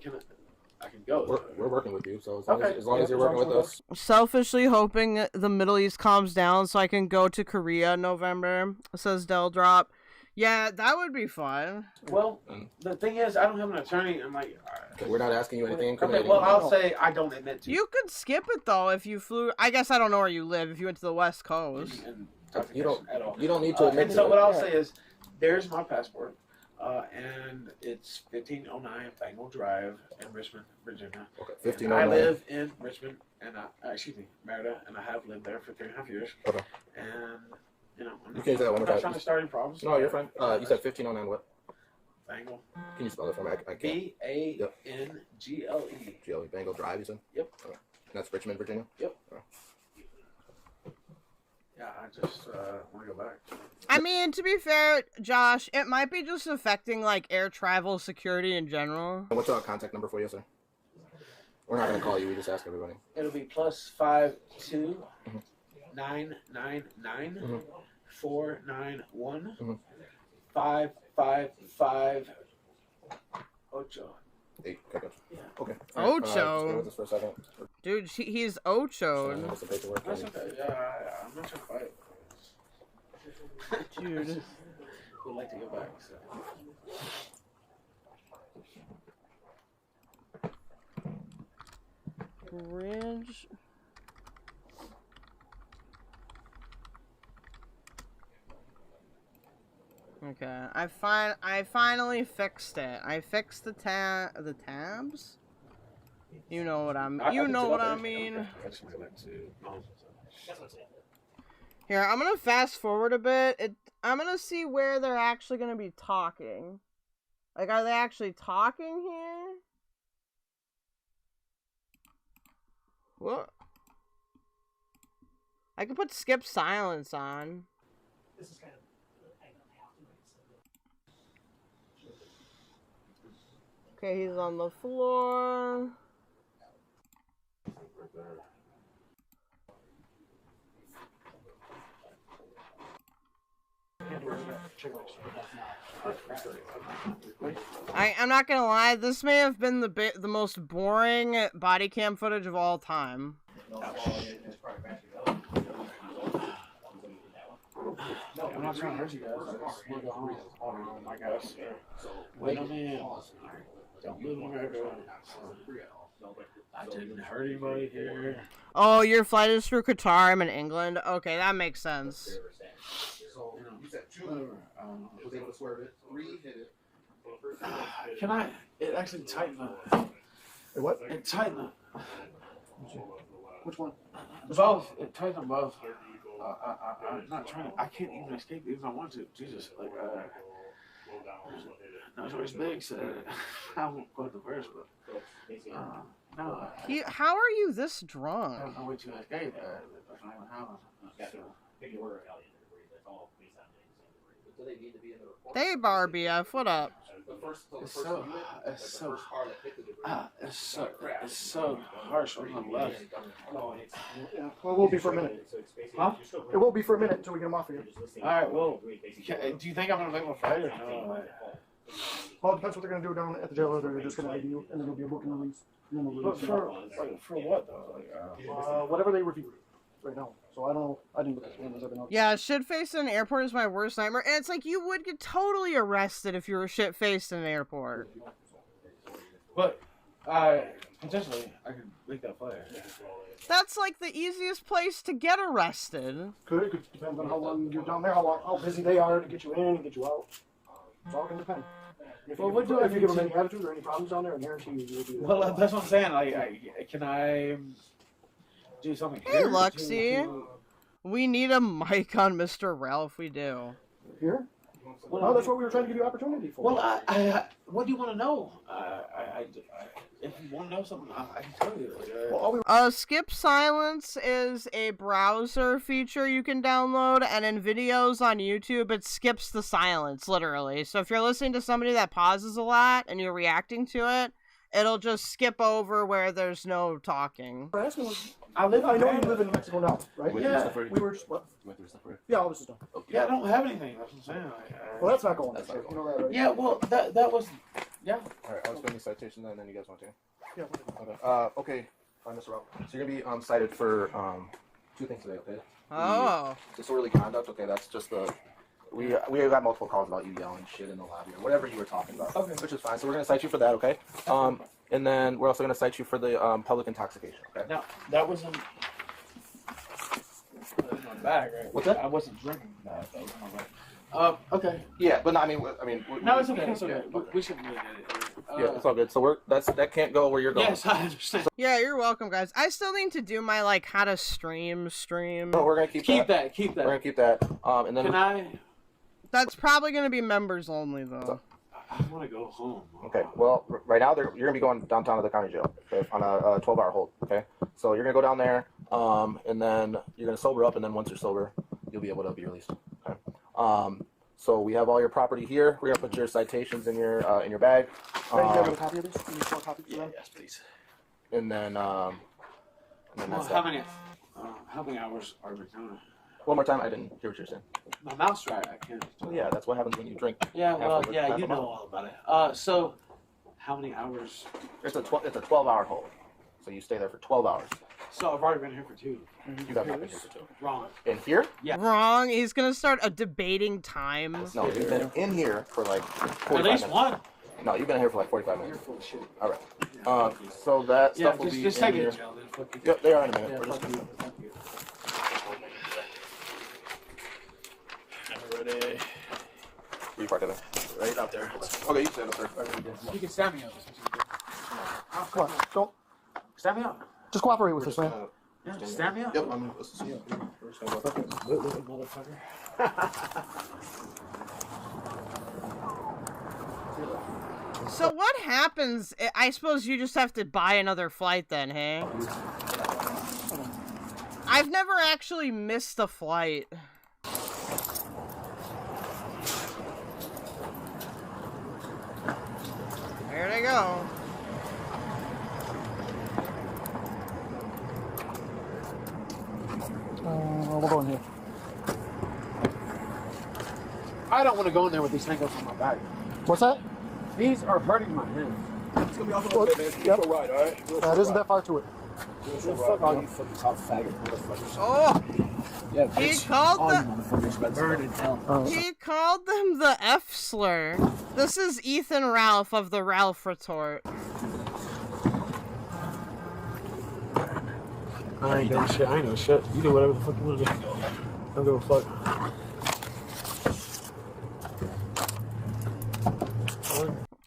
I can go. We're working with you, so as long as you're working with us. Selfishly hoping the Middle East calms down so I can go to Korea in November, says Del Drop. Yeah, that would be fun. Well, the thing is, I don't have an attorney. I'm like, okay, we're not asking you anything. Okay, well, I'll say I don't admit to. You could skip it though if you flew. I guess I don't know where you live. If you went to the West Coast, you don't need to admit and to so it. what I'll say is, there's my passport, and it's 1509 Bangle Drive in Richmond, Virginia. Okay, 1509. I live in Richmond, and Merida, and I have lived there for 3.5 years. Okay. And you know, I'm say that one more not time. trying to start any problems. No, you're fine. You said 1509 what? Bangle. Can you spell it for me? I can't. BANGLE. GLE. Bangle Drive, you said? Yep. Okay. And that's Richmond, Virginia? Yep. Yeah, I just want to go back. I mean, to be fair, Josh, it might be just affecting like air travel security in general. What's our contact number for you, sir? We're not gonna call you. We just ask everybody. It'll be +52 999 491 555 Ocho. Eight. Okay. Yeah. Okay. Ocho. Just bear with us for a second. Dude, he's ochoed. Some paperwork. That's okay. Yeah, I'm not trying to fight. Dude. Would like to go back. So. Bridge. Okay, I finally fixed it. I fixed the tabs. You know what I mean. You know what I mean. Here, I'm gonna fast forward a bit. I'm gonna see where they're actually gonna be talking. Like, are they actually talking here? What? I could put skip silence on. This is kind of. Okay, he's on the floor. I'm not gonna lie, this may have been the most boring body cam footage of all time. I'm not trying to hurt you guys. I just want to go home. Oh my gosh. Wait a minute. Don't live in America. I didn't hurt anybody here. Oh, your flight is through Qatar. I'm in England. Okay, that makes sense. So, you said 2 was able to swerve it, 3 hit it. Can I? It actually tightened up. What? It tightened up. Which one? Both. It tightened up both. I'm not trying to. I can't even escape even if I want to. Jesus. Like, Notorious Big said, I won't quote the verse, but, no. How are you this drunk? I don't know what you escape. That's not even happening. Hey, Barbie F, what up? It's so harsh on the left. Yeah, well, it will be for a minute. Huh? It will be for a minute until we get them off of here. Alright, well, do you think I'm going to make my fight or no? Well, it depends what they're going to do down at the jail. They're just going to ID you, and then it'll be a book and release. But for what though? Like, whatever they reviewed right now. So I don't know. I didn't look at the cameras. I've been out. Yeah, shit-faced in an airport is my worst nightmare. And it's like, you would get totally arrested if you were shit-faced in an airport. But, potentially, I could make that fire. That's like the easiest place to get arrested. Could depend on how long you're down there, how busy they are to get you in and get you out. It's all gonna depend. If you give them any attitude or any problems down there, I guarantee you'll be. Well, that's what I'm saying. Like, can I do something? Hey, Luxie. We need a mic on Mr. Ralph. We do. Here? Well, that's what we were trying to give you opportunity for. Well, what do you want to know? If you want to know something, I can tell you. Skip Silence is a browser feature you can download, and in videos on YouTube, it skips the silence, literally. So if you're listening to somebody that pauses a lot and you're reacting to it, it'll just skip over where there's no talking. I know you live in Mexico now, right? Yeah. We were just, what? Yeah, all this is done. Yeah, I don't have anything. That's what I'm saying. Well, that's not going. That's not going. You know that, right? Yeah, well, that was, yeah. All right, I'll explain the citation then, and then you guys want to. Yeah. Okay. Mr. Ralph. So you're gonna be cited for 2 things today, okay? Oh. Disorderly conduct. Okay, that's just the. We got multiple calls about you yelling shit in the lobby or whatever you were talking about, which is fine. So we're gonna cite you for that, okay? And then we're also gonna cite you for the public intoxication, okay? Now that was in my bag, right? What's that? I wasn't drinking that. That was in my bag. Okay. Yeah, but no, I mean, no, it's okay. It's okay. We shouldn't really get it. Yeah, it's all good. So that can't go where you're going. Yes, I understand. Yeah, you're welcome, guys. I still need to do my like how to stream. No, we're gonna keep that. Keep that. We're gonna keep that. And then Can I? That's probably gonna be members only though. I want to go home. Okay. Well, right now you're gonna be going downtown to the county jail, okay, on a 12-hour hold. Okay. So you're gonna go down there, and then you're gonna sober up, and then once you're sober, you'll be able to be released. Okay. So we have all your property here. We're gonna put your citations in your bag. Do you have a copy of this? Can you show a copy to them? Yes, please. And then that's how many hours are we doing? One more time. I didn't hear what you're saying. My mouth's dry. I can't. Well, yeah, that's what happens when you drink. Yeah, well, yeah, you know amount. all about it. So, how many hours? It's a 12-hour hold. So you stay there for 12 hours. So I've already been here for 2. You have not been here for 2. Wrong. In here? Yeah. Wrong. He's gonna start a debating time. No, you've been in here for like 45 At least minutes. one. No, you've been here for like 45 minutes. You're full of shit. All right. So that stuff will be just in take here. it, Joe. Yep, they are in a minute. Yeah, We're just fuck gonna... you. Fuck you. I'm ready. Where you parking there? Right out there. Okay, you stand up there. You can stand me up. Come on, don't. Stand me up. Just cooperate with us, man. Yeah, just stand me up. Yep, I'm listening. Motherfucker. So what happens? I suppose you just have to buy another flight then, hey? I've never actually missed a flight. There they go. We'll go in here. I don't want to go in there with these handcuffs on my back. What's that? These are hurting my hands. It's gonna be off a little bit, man. Yep. Go right, all right? It isn't that far to it. Fuck all you fucking tough faggot motherfuckers. Oh! Yeah, He bitch. called All the- you motherfuckers got burned in hell. He called them the F slur. This is Ethan Ralph of the Ralph Retort. I ain't doing shit. I ain't doing shit. You do whatever the fuck you want to do. Don't give a fuck.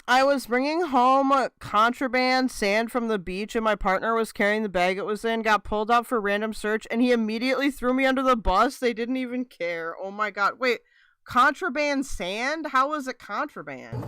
I was bringing home contraband sand from the beach and my partner was carrying the bag it was in, got pulled up for random search, and he immediately threw me under the bus. They didn't even care. Oh my god. Wait, contraband sand? How was it contraband?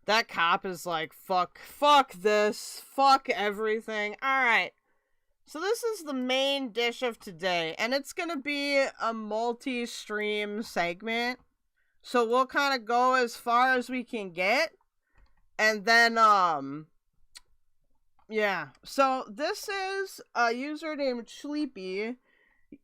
That cop is like, fuck this, fuck everything. Alright. So this is the main dish of today, and it's gonna be a multi-stream segment. So we'll kind of go as far as we can get, and then, yeah. So this is a user named Chleepy.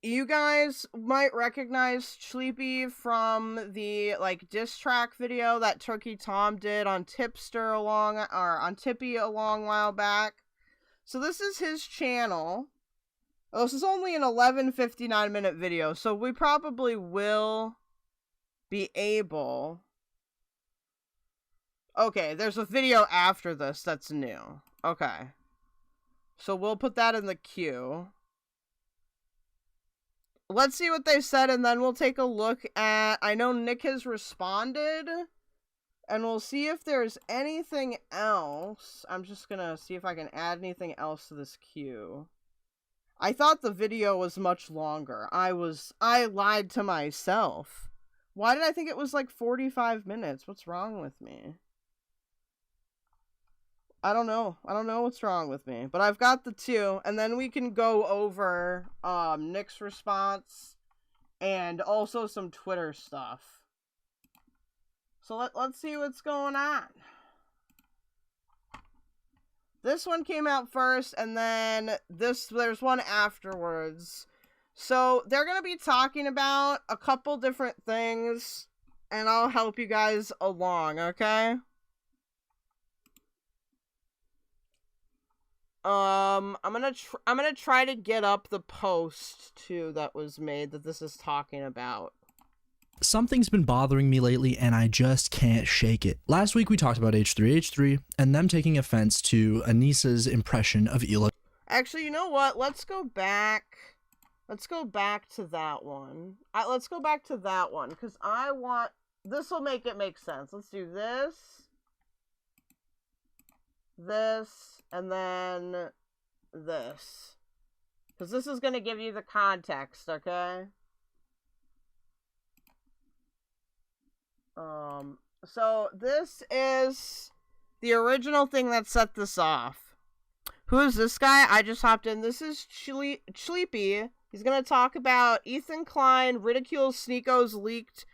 You guys might recognize Chleepy from the, like, diss track video that Turkey Tom did on Tipster on Tippy a long while back. So this is his channel. Oh, this is only an 11:59-minute video, so we probably will be able... Okay, there's a video after this that's new. Okay. So we'll put that in the queue. Let's see what they said, and then we'll take a look at... I know Nick has responded, and we'll see if there's anything else. I'm just gonna see if I can add anything else to this queue. I thought the video was much longer. I lied to myself. Why did I think it was like 45 minutes? What's wrong with me? I don't know. I don't know what's wrong with me. But I've got the two, and then we can go over Nick's response and also some Twitter stuff. So let's see what's going on. This one came out first, and then there's one afterwards. So they're going to be talking about a couple different things, and I'll help you guys along, okay? I'm gonna try to get up the post too that was made that this is talking about. Something's been bothering me lately and I just can't shake it. Last week we talked about H3H3 and them taking offense to Anissa's impression of Ela. Actually, you know what? Let's go back. Let's go back to that one. Let's go back to that one because I want... This will make it make sense. Let's do this. This. And then this. Because this is going to give you the context, okay? So this is the original thing that set this off. Who is this guy? I just hopped in. This is Chleepy. He's going to talk about Ethan Klein ridicules Sneako's leaked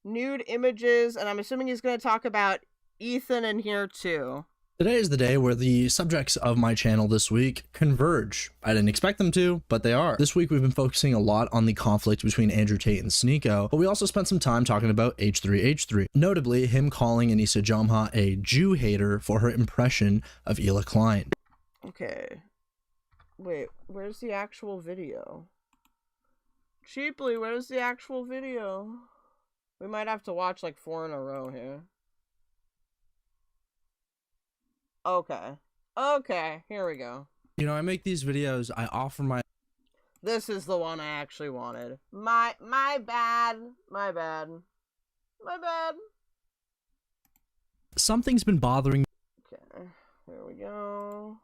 nude images, and I'm assuming he's going to talk about Ethan in here too. Today is the day where the subjects of my channel this week converge. I didn't expect them to, but they are. This week we've been focusing a lot on the conflict between Andrew Tate and Sneako, but we also spent some time talking about H3H3, notably him calling Anissa Jomha a Jew hater for her impression of Ela Klein. Okay. Wait, where's the actual video? Cheaply, where's the actual video? We might have to watch like 4 in a row here. Okay. Okay, here we go. You know, I make these videos, I offer my... This is the one I actually wanted. My bad. My bad. My bad. Something's been bothering me. Okay, here we go.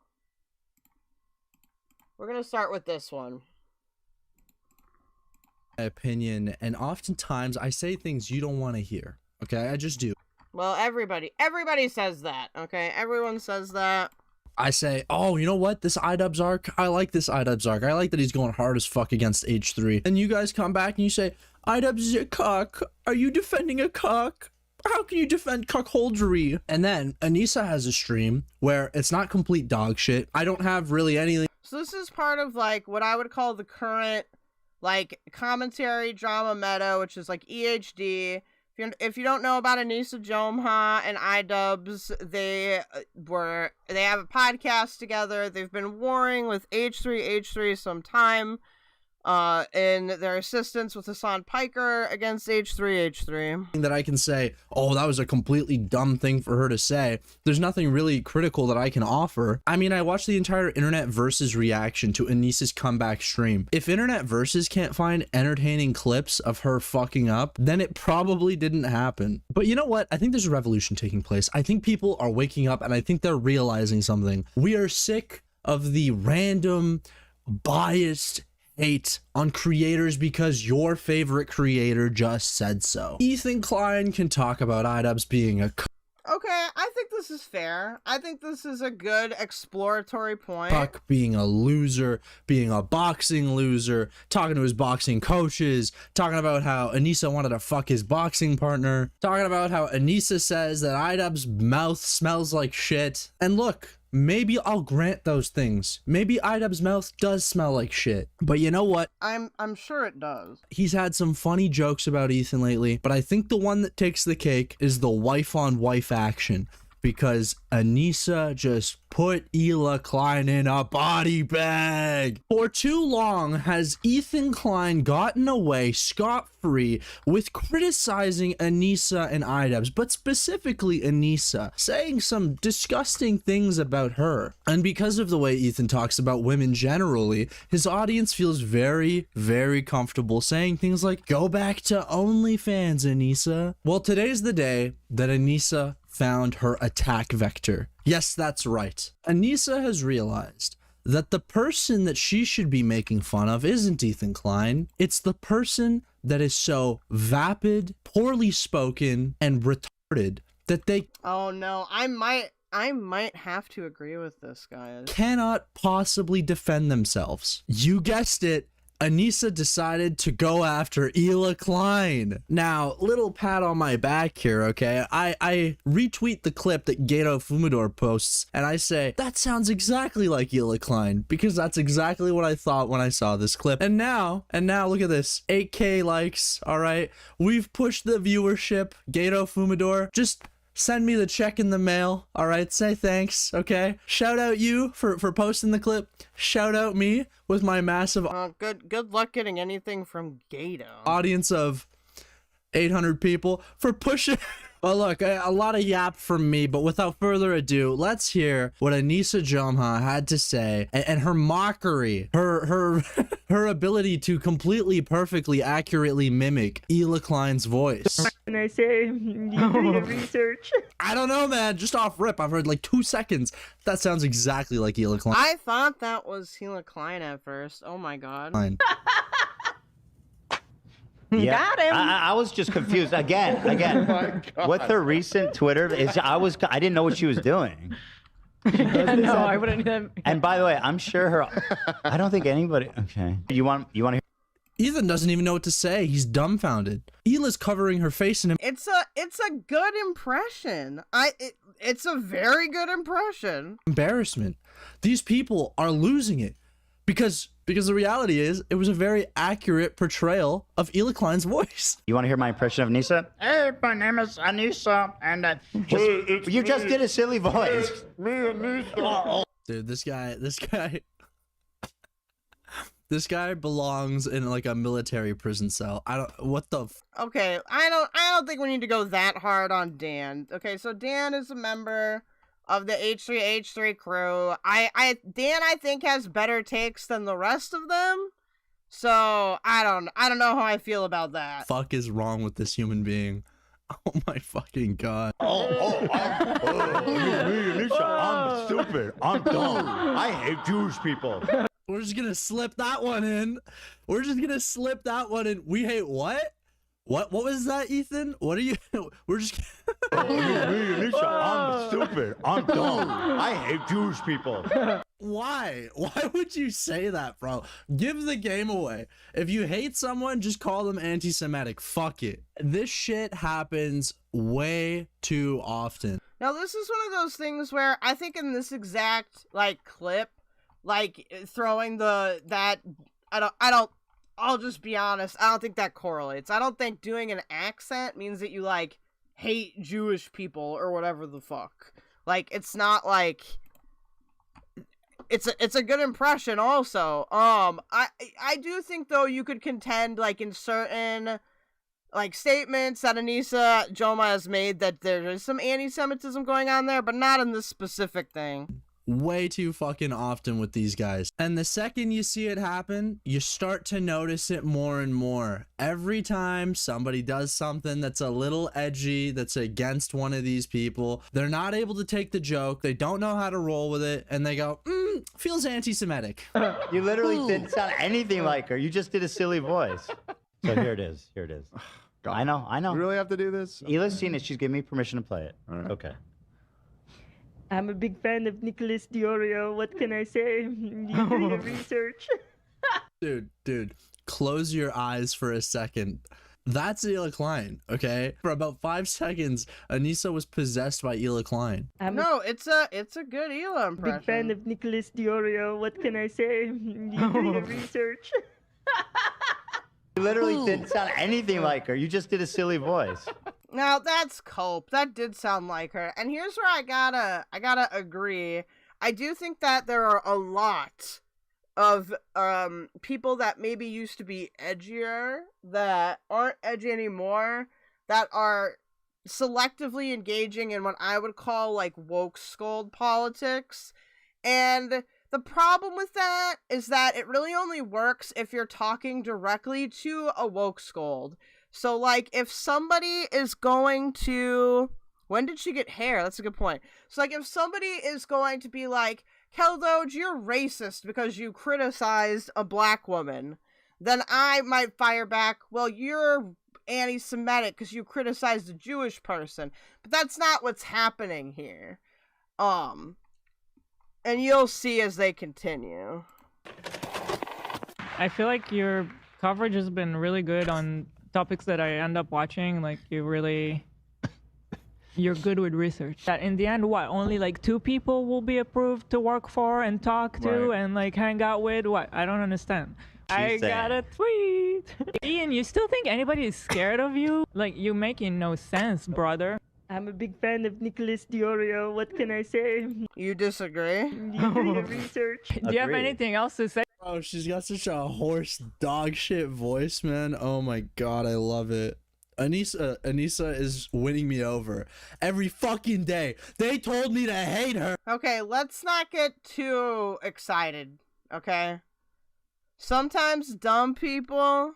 We're gonna start with this one. My opinion, and oftentimes I say things you don't want to hear. Okay, I just do. Well, everybody says that, okay? Everyone says that. I say, oh, you know what? This iDubbbz arc, I like this iDubbbz arc. I like that he's going hard as fuck against H3. And you guys come back and you say, iDubbbz is a cuck. Are you defending a cuck? How can you defend cuckoldry? And then Anissa has a stream where it's not complete dog shit. I don't have really anything. So this is part of, like, what I would call the current, like, commentary drama meta, which is, like, EHD. If you don't know about Anissa Jomha and iDubbbz, they have a podcast together. They've been warring with H3H3 some time in their assistance with Hassan Piker against H3H3. That I can say, oh, that was a completely dumb thing for her to say. There's nothing really critical that I can offer. I mean, I watched the entire Internet Versus reaction to Anissa's comeback stream. If Internet Versus can't find entertaining clips of her fucking up, then it probably didn't happen. But you know what? I think there's a revolution taking place. I think people are waking up and I think they're realizing something. We are sick of the random, biased hate on creators because your favorite creator just said so. Ethan Klein can talk about iDubbbz being a Okay, I think this is fair. I think this is a good exploratory point. Fuck being a loser, being a boxing loser, talking to his boxing coaches, talking about how Anissa wanted to fuck his boxing partner, talking about how Anissa says that Idub's mouth smells like shit. And look, maybe I'll grant those things. Maybe Idub's mouth does smell like shit. But you know what? I'm sure it does. He's had some funny jokes about Ethan lately, but I think the one that takes the cake is the wife-on-wife action. Because Anissa just put Hila Klein in a body bag. For too long has Ethan Klein gotten away scot-free with criticizing Anissa and Idubs, but specifically Anissa, saying some disgusting things about her. And because of the way Ethan talks about women generally, his audience feels very, very comfortable saying things like, "Go back to OnlyFans, Anissa." Well, today's the day that Anissa found her attack vector. Yes, that's right. Anissa has realized that the person that she should be making fun of isn't Ethan Klein. It's the person that is so vapid, poorly spoken, and retarded that they Oh no, I might have to agree with this, guys. cannot possibly defend themselves. You guessed it. Anissa decided to go after Hila Klein. Now, little pat on my back here, okay? I retweet the clip that Gato Fumador posts, and I say, that sounds exactly like Hila Klein, because that's exactly what I thought when I saw this clip. And now, look at this. 8K likes, all right? We've pushed the viewership. Gato Fumador, just send me the check in the mail, all right? Say thanks, okay? Shout out you for posting the clip. Shout out me with my massive good luck getting anything from Gato. audience of 800 people for pushing. Well, look, a lot of yap from me, but without further ado, let's hear what Anissa Jomha had to say and her mockery, her ability to completely, perfectly, accurately mimic Hila Klein's voice. Can I say you do your research? I don't know, man. Just off rip, I've heard like 2 seconds. That sounds exactly like Hila Klein. I thought that was Hila Klein at first. Oh my god. Yeah, Got him. I was just confused again. With her recent Twitter, I didn't know what she was doing. Yeah, no, I wouldn't have. And by the way, I'm sure I don't think anybody. Okay, you want to hear? Ethan doesn't even know what to say. He's dumbfounded. Hila's covering her face in It's a good impression. It's a very good impression. embarrassment. These people are losing it because the reality is it was a very accurate portrayal of Hila Klein's voice. You want to hear my impression of Anissa? Hey, my name is Anissa, and you just did a silly voice. It's me, Anissa. Dude, this guy belongs in like a military prison cell. Okay, I don't think we need to go that hard on Dan. Okay, so Dan is a member of the H3H3 crew. Dan I think has better takes than the rest of them. So I don't know how I feel about that. Fuck is wrong with this human being? Oh my fucking god. I'm stupid. I'm dumb. I hate Jewish people. We're just gonna slip that one in. We hate what? What was that, Ethan? What are you? We're just. I'm stupid. I'm dumb. I hate Jewish people. Why? Why would you say that, bro? Give the game away. If you hate someone, just call them anti-Semitic. Fuck it. This shit happens way too often. Now, this is one of those things where I think in this exact, like, clip, like, throwing I'll just be honest, I don't think that correlates. I don't think doing an accent means that you, like, hate Jewish people or whatever the fuck. Like, it's not like... It's a good impression also. I do think, though, you could contend, like, in certain, like, statements that Anissa Jomha has made that there is some anti-Semitism going on there, but not in this specific thing. Way too fucking often with these guys. And the second you see it happen, you start to notice it more and more. Every time somebody does something that's a little edgy, that's against one of these people, they're not able to take the joke, they don't know how to roll with it, and they go, feels anti-Semitic. You literally didn't sound anything like her. You just did a silly voice. So here it is. I know. You really have to do this? Hila's seen it. She's giving me permission to play it. All right. Okay. I'm a big fan of Nicholas DeOrio. What can I say? You do your research. Dude, close your eyes for a second. That's Hila Klein, okay? For about 5 seconds, Anissa was possessed by Hila Klein. No, it's a good Hila impression. Big fan of Nicholas DeOrio. What can I say? You do your research. You literally didn't sound anything like her. You just did a silly voice. Now that's cope. That did sound like her. And here's where I gotta agree. I do think that there are a lot of people that maybe used to be edgier that aren't edgy anymore, that are selectively engaging in what I woke call like woke scold politics. And the problem with that is that it really only works if you're talking directly to a woke scold. So, like, if somebody is going to... When did she get hair? That's a good point. So, like, if somebody is going to be like, keldoge, you're racist because you criticized a black woman, then I might fire back, well, you're anti-Semitic because you criticized a Jewish person. But that's not what's happening here. And you'll see as they continue. I feel like your coverage has been really good on topics that I end up watching. Like, you're good with research. That in the end, what, only like 2 people will be approved to work for and talk to and like hang out with? What? I don't understand. I got a tweet. Ian, you still think anybody is scared of you? Like, you making no sense, brother. I'm a big fan of Nicholas DeOrio. What can I say? You disagree? You do your research. Do you have anything else to say? Oh, she's got such a hoarse dog shit voice, man. Oh my god, I love it. Anissa is winning me over every fucking day. They told me to hate her. Okay, let's not get too excited, okay? Sometimes dumb people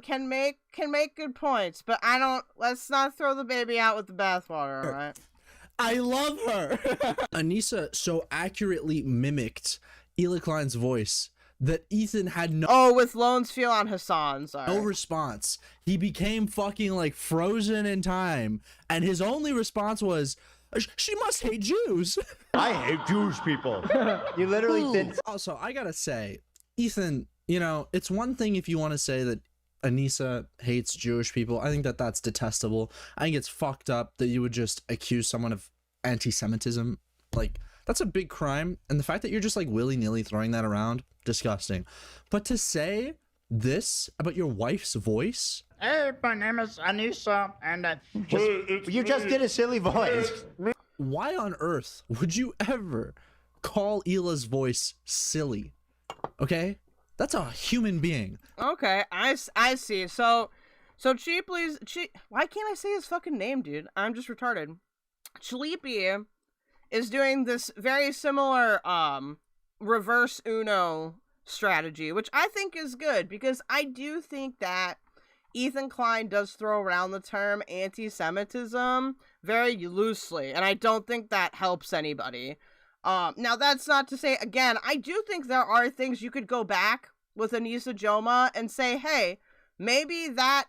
can make good points, but let's not throw the baby out with the bathwater, alright? I love her. Anissa so accurately mimicked Hila Klein's voice that Ethan had with Lone's feel on Hassan, sorry. No response. He became fucking like frozen in time, and his only response was, she must hate Jews. I hate Jewish people. You literally didn't. Also, I gotta say, Ethan, you know, it's one thing if you want to say that Anissa hates Jewish people. I think that that's detestable. I think it's fucked up that you would just accuse someone of anti-Semitism. Like, that's a big crime. And the fact that you're just like willy-nilly throwing that around, disgusting. But to say this about your wife's voice? Hey, my name is Anissa, and you just did a silly voice. Why on earth would you ever call Hila's voice silly? Okay? That's a human being. Okay, I see. So Chleepy's... Why can't I say his fucking name, dude? I'm just retarded. Chleepy is doing this very similar, reverse Uno strategy, which I think is good, because I do think that Ethan Klein does throw around the term anti-Semitism very loosely, and I don't think that helps anybody. Now, that's not to say, again, I do think there are things you could go back with Anissa Joma and say, hey, maybe that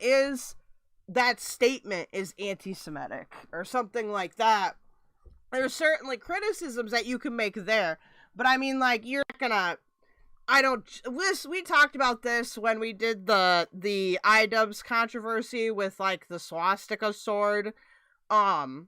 statement is anti-Semitic, or something like that. There's certainly criticisms that you can make there, but I mean, like, you're not gonna... we talked about this when we did the iDubbbz controversy with, like, the swastika sword. I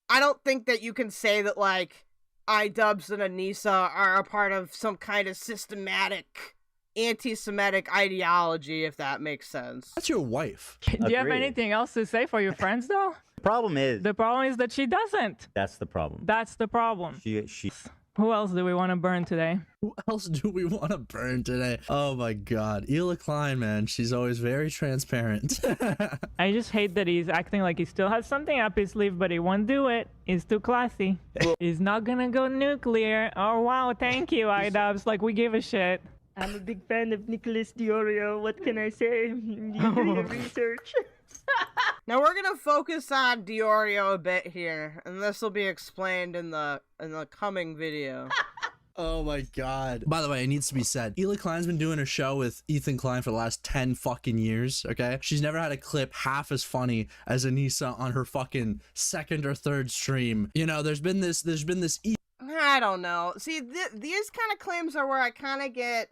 don't think that you can say that, like, iDubbbz and Anissa are a part of some kind of systematic anti-Semitic ideology, if that makes sense. That's your wife. Do you have anything else to say for your friends, though? The problem is that she doesn't. That's the problem. That's the problem. She. Who else do we want to burn today? Who else do we want to burn today? Oh my god. Hila Klein, man. She's always very transparent. I just hate that he's acting like he still has something up his sleeve, but he won't do it. He's too classy. He's not gonna go nuclear. Oh wow, thank you, iDubbbz. Like, we give a shit. I'm a big fan of Nicholas DeOrio. What can I say? You do your research. Now we're gonna focus on DeOrio a bit here, and this will be explained in the coming video. Oh my god. By the way, it needs to be said, Hila Klein's been doing a show with Ethan Klein for the last 10 fucking years, okay? She's never had a clip half as funny as Anissa on her fucking second or third stream. You know, there's been this I don't know. See, these kind of claims are where I kind of get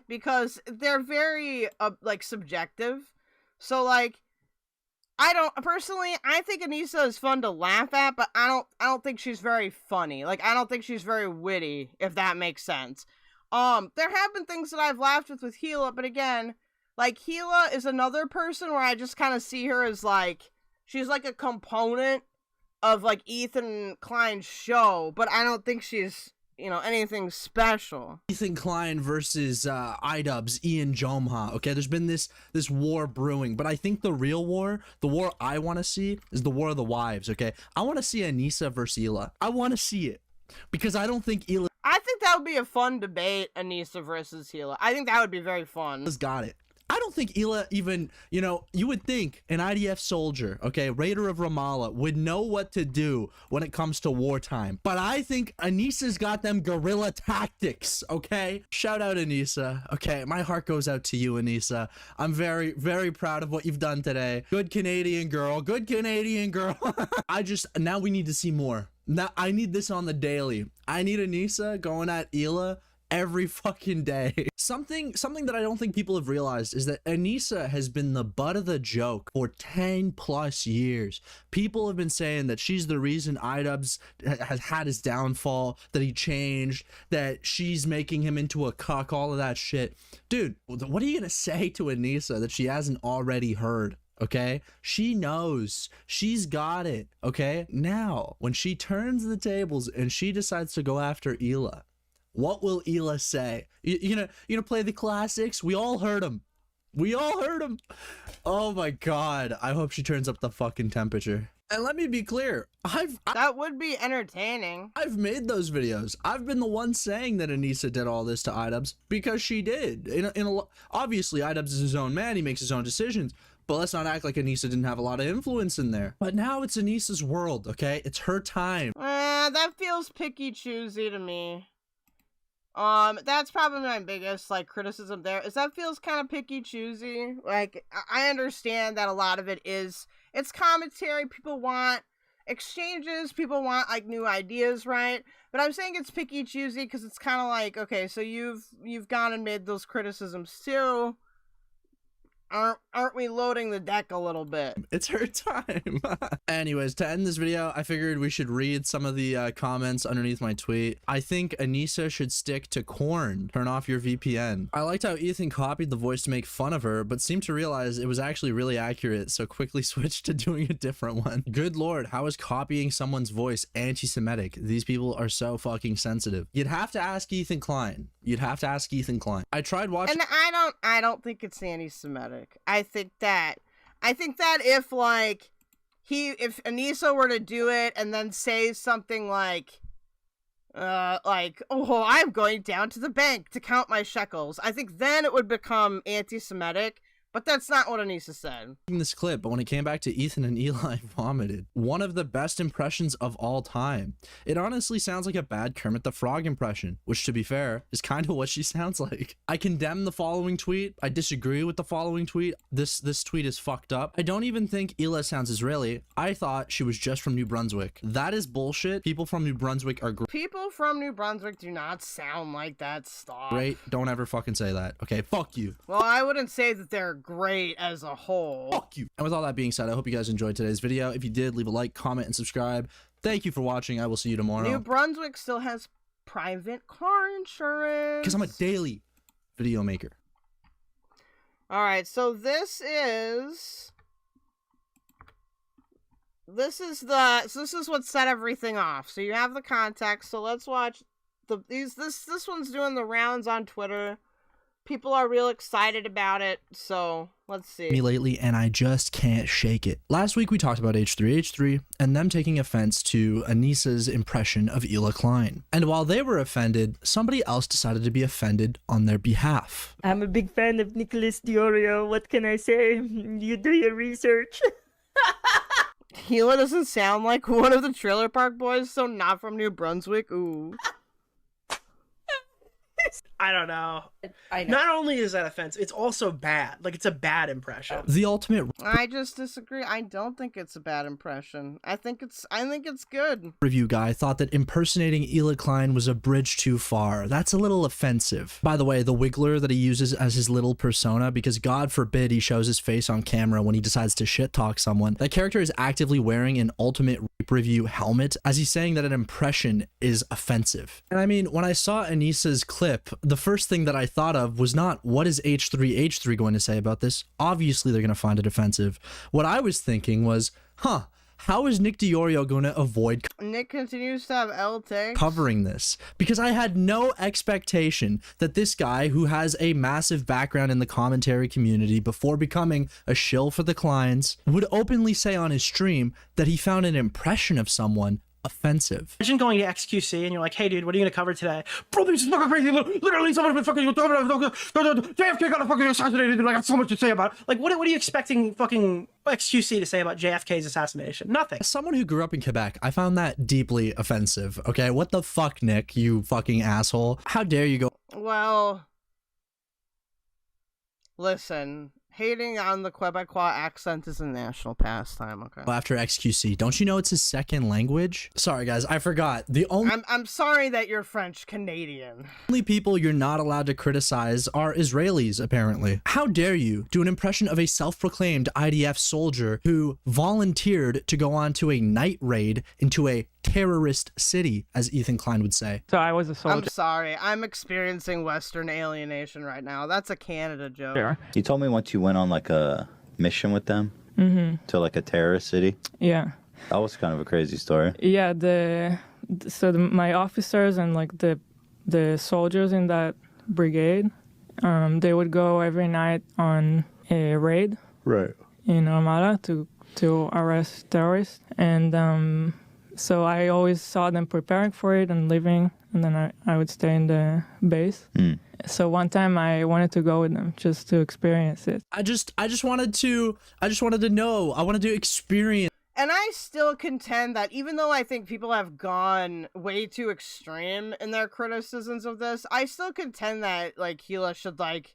because they're very like subjective. So like I think Anissa is fun to laugh at, but I don't think she's very funny. Like, I don't think she's very witty, if that makes sense. There have been things that I've laughed with Hila, but again, like, Hila is another person where I just kind of see her as, like, she's like a component of, like, Ethan Klein's show, but I don't think she's, you know, anything special. Ethan Klein versus iDubbbz, Ian Jomha. Okay, there's been this war brewing, but I think the real war, the war I want to see, is the war of the wives. Okay, I want to see Anissa versus Hila. I want to see it because I don't think Hila. I think that would be a fun debate, Anissa versus Hila. I think that would be very fun. Got it. I don't think Hila even, you know, you would think an IDF soldier, okay, Raider of Ramallah, would know what to do when it comes to wartime. But I think Anissa's got them guerrilla tactics, okay? Shout out Anissa. Okay, my heart goes out to you, Anissa. I'm very, very proud of what you've done today. Good Canadian girl. Good Canadian girl. Now we need to see more. Now I need this on the daily. I need Anissa going at Hila every fucking day. Something that I don't think people have realized is that Anissa has been the butt of the joke for 10 plus years. People have been saying that she's the reason iDubbbz has had his downfall, that he changed, that she's making him into a cuck, all of that shit. Dude, what are you gonna say to Anissa that she hasn't already heard? Okay, she knows, she's got it. Okay, now when she turns the tables and she decides to go after Hila, what will Hila say? You know, play the classics. We all heard him. We all heard him. Oh my god. I hope she turns up the fucking temperature. And let me be clear. That would be entertaining. I've made those videos. I've been the one saying that Anissa did all this to iDubbbz because she did. Obviously, iDubbbz is his own man. He makes his own decisions. But let's not act like Anissa didn't have a lot of influence in there. But now it's Anissa's world, okay? It's her time. That feels picky choosy to me. That's probably my biggest, like, criticism there, is that feels kind of picky choosy. Like, I understand that a lot of it is, it's commentary, people want exchanges, people want, like, new ideas, right? But I'm saying it's picky choosy because it's kind of like, okay, so you've gone and made those criticisms too. Aren't we loading the deck a little bit? It's her time. Anyways, to end this video, I figured we should read some of the comments underneath my tweet. I think Anissa should stick to corn. Turn off your VPN. I liked how Ethan copied the voice to make fun of her, but seemed to realize it was actually really accurate, so quickly switched to doing a different one. Good lord, how is copying someone's voice anti-Semitic? These people are so fucking sensitive. You'd have to ask Ethan Klein. You'd have to ask Ethan Klein. I tried watching. And I don't think it's anti-Semitic. I think that if Anissa were to do it and then say something like, oh, I'm going down to the bank to count my shekels, I think then it would become anti-Semitic. But that's not what Anissa said. This clip, but when it came back to Ethan and Eli, I vomited. One of the best impressions of all time. It honestly sounds like a bad Kermit the Frog impression, which, to be fair, is kind of what she sounds like. I condemn the following tweet. I disagree with the following tweet. This tweet is fucked up. I don't even think Hila sounds Israeli. I thought she was just from New Brunswick. That is bullshit. People from New Brunswick are great. People from New Brunswick do not sound like that. Stop. Great. Don't ever fucking say that. Okay, fuck you. Well, I wouldn't say that they're great as a whole. Fuck you. And with all that being said, I hope you guys enjoyed today's video. If you did, leave a like, comment, and subscribe. Thank you for watching. I will see you tomorrow. New Brunswick still has private car insurance. Because I'm a daily video maker. Alright, so this is what set everything off. So you have the context. So let's watch this one's doing the rounds on Twitter. People are real excited about it, so let's see. Me lately, and I just can't shake it. Last week we talked about H3H3 and them taking offense to Anissa's impression of Hila Klein. And while they were offended, somebody else decided to be offended on their behalf. I'm a big fan of Nicholas DeOrio. What can I say? You do your research. Hila doesn't sound like one of the Trailer Park Boys, so not from New Brunswick. Ooh. I don't know. I know. Not only is that offensive, it's also bad. Like, it's a bad impression. The ultimate I just disagree. I don't think it's a bad impression. I think it's good. review guy thought that impersonating Ela Klein was a bridge too far. That's a little offensive. By the way, the Kwiggler that he uses as his little persona, because God forbid he shows his face on camera when he decides to shit talk someone, that character is actively wearing an ultimate rape review helmet as he's saying that an impression is offensive. And I mean, when I saw Anissa's clip, the first thing that I thought of was not, what is H3 going to say about this? Obviously they're going to find it offensive. What I was thinking was, how is Nick DeOrio going to avoid Nick continues to have L takes. covering this? Because I had no expectation that this guy, who has a massive background in the commentary community before becoming a shill for the Kleins, would openly say on his stream that he found an impression of someone offensive. Imagine going to XQC and you're like, hey dude, what are you gonna cover today? Bro, this is fucking crazy. Literally, someone's been fucking JFK got fucking assassinated. Dude, I got so much to say about it. Like, what are you expecting fucking XQC to say about JFK's assassination? Nothing. As someone who grew up in Quebec, I found that deeply offensive. Okay, what the fuck, Nick, you fucking asshole? How dare you go? Well, listen. Hating on the Quebecois accent is a national pastime, okay? After XQC, don't you know it's his second language? Sorry guys, I forgot. The only I'm sorry that you're French Canadian. only people you're not allowed to criticize are Israelis, apparently. How dare you do an impression of a self-proclaimed IDF soldier who volunteered to go on to a night raid into a terrorist city, as Ethan Klein would say. So I was a soldier. I'm sorry. I'm experiencing Western alienation right now. That's a Canada joke. Sure. You told me once you went on like a mission with them to like a terrorist city. Yeah. That was kind of a crazy story. Yeah, my officers and like the soldiers in that brigade, they would go every night on a raid. Right. In Armada to arrest terrorists, and so I always saw them preparing for it and leaving, and then I would stay in the base. So one time I wanted to go with them just to experience it. I just wanted to know. I wanted to experience. And I still contend that even though I think people have gone way too extreme in their criticisms of this, I still contend that like Hila should like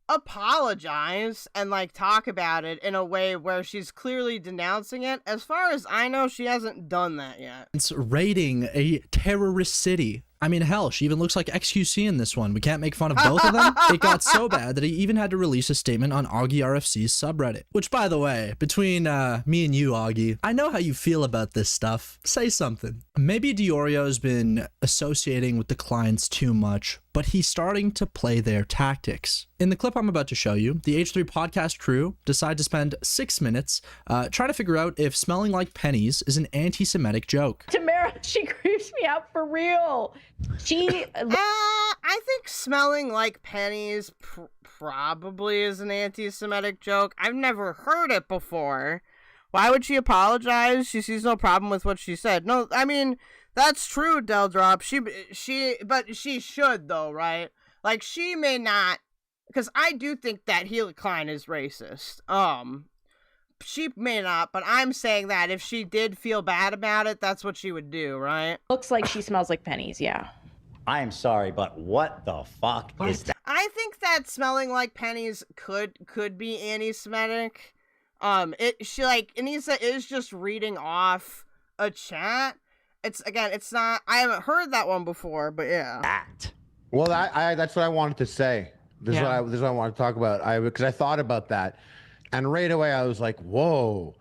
apologize and like talk about it in a way where she's clearly denouncing it. As far as I know, she hasn't done that yet. It's raiding a terrorist city. I mean, hell, she even looks like XQC in this one. We can't make fun of both of them. It got so bad that he even had to release a statement on Augie RFC's subreddit. Which, by the way, between me and you, Augie, I know how you feel about this stuff. Say something. Maybe DeOrio's been associating with the clients too much, but he's starting to play their tactics. In the clip I'm about to show you, the H3 podcast crew decide to spend 6 minutes trying to figure out if smelling like pennies is an anti-Semitic joke. Tamara, she creeps me out for real. I think smelling like pennies probably is an anti-Semitic joke. I've never heard it before. Why would she apologize? She sees no problem with what she said. No, I mean, that's true, Deldrop. But she should though, right? Like, she may not, because I do think that Hila Klein is racist. She may not, but I'm saying that if she did feel bad about it, that's what she would do, right? Looks like she smells like pennies, yeah. I am sorry, but what the fuck is that? I think that smelling like pennies could be anti-Semitic. Anissa is just reading off a chat. It's not. I haven't heard that one before, but yeah. Well, that's what I wanted to say. This is what I want to talk about. Because I thought about that, and right away I was like, whoa.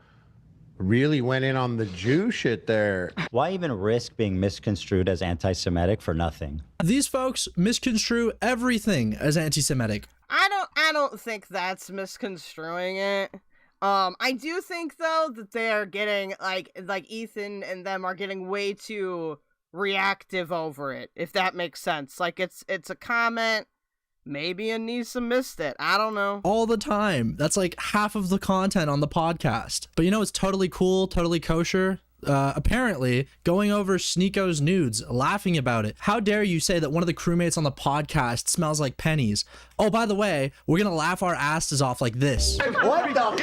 Really went in on the Jew shit there. Why even risk being misconstrued as anti-Semitic for nothing? These folks misconstrue everything as anti-Semitic. I don't think that's misconstruing it. I do think though that they're getting like Ethan and them are getting way too reactive over it, if that makes sense. Like it's a comment. Maybe Anissa missed it. I don't know. All the time. That's like half of the content on the podcast. But you know, it's totally cool, totally kosher. Apparently, going over Sneeko's nudes, laughing about it. How dare you say that one of the crewmates on the podcast smells like pennies? Oh, by the way, we're gonna laugh our asses off like this. What the fuck?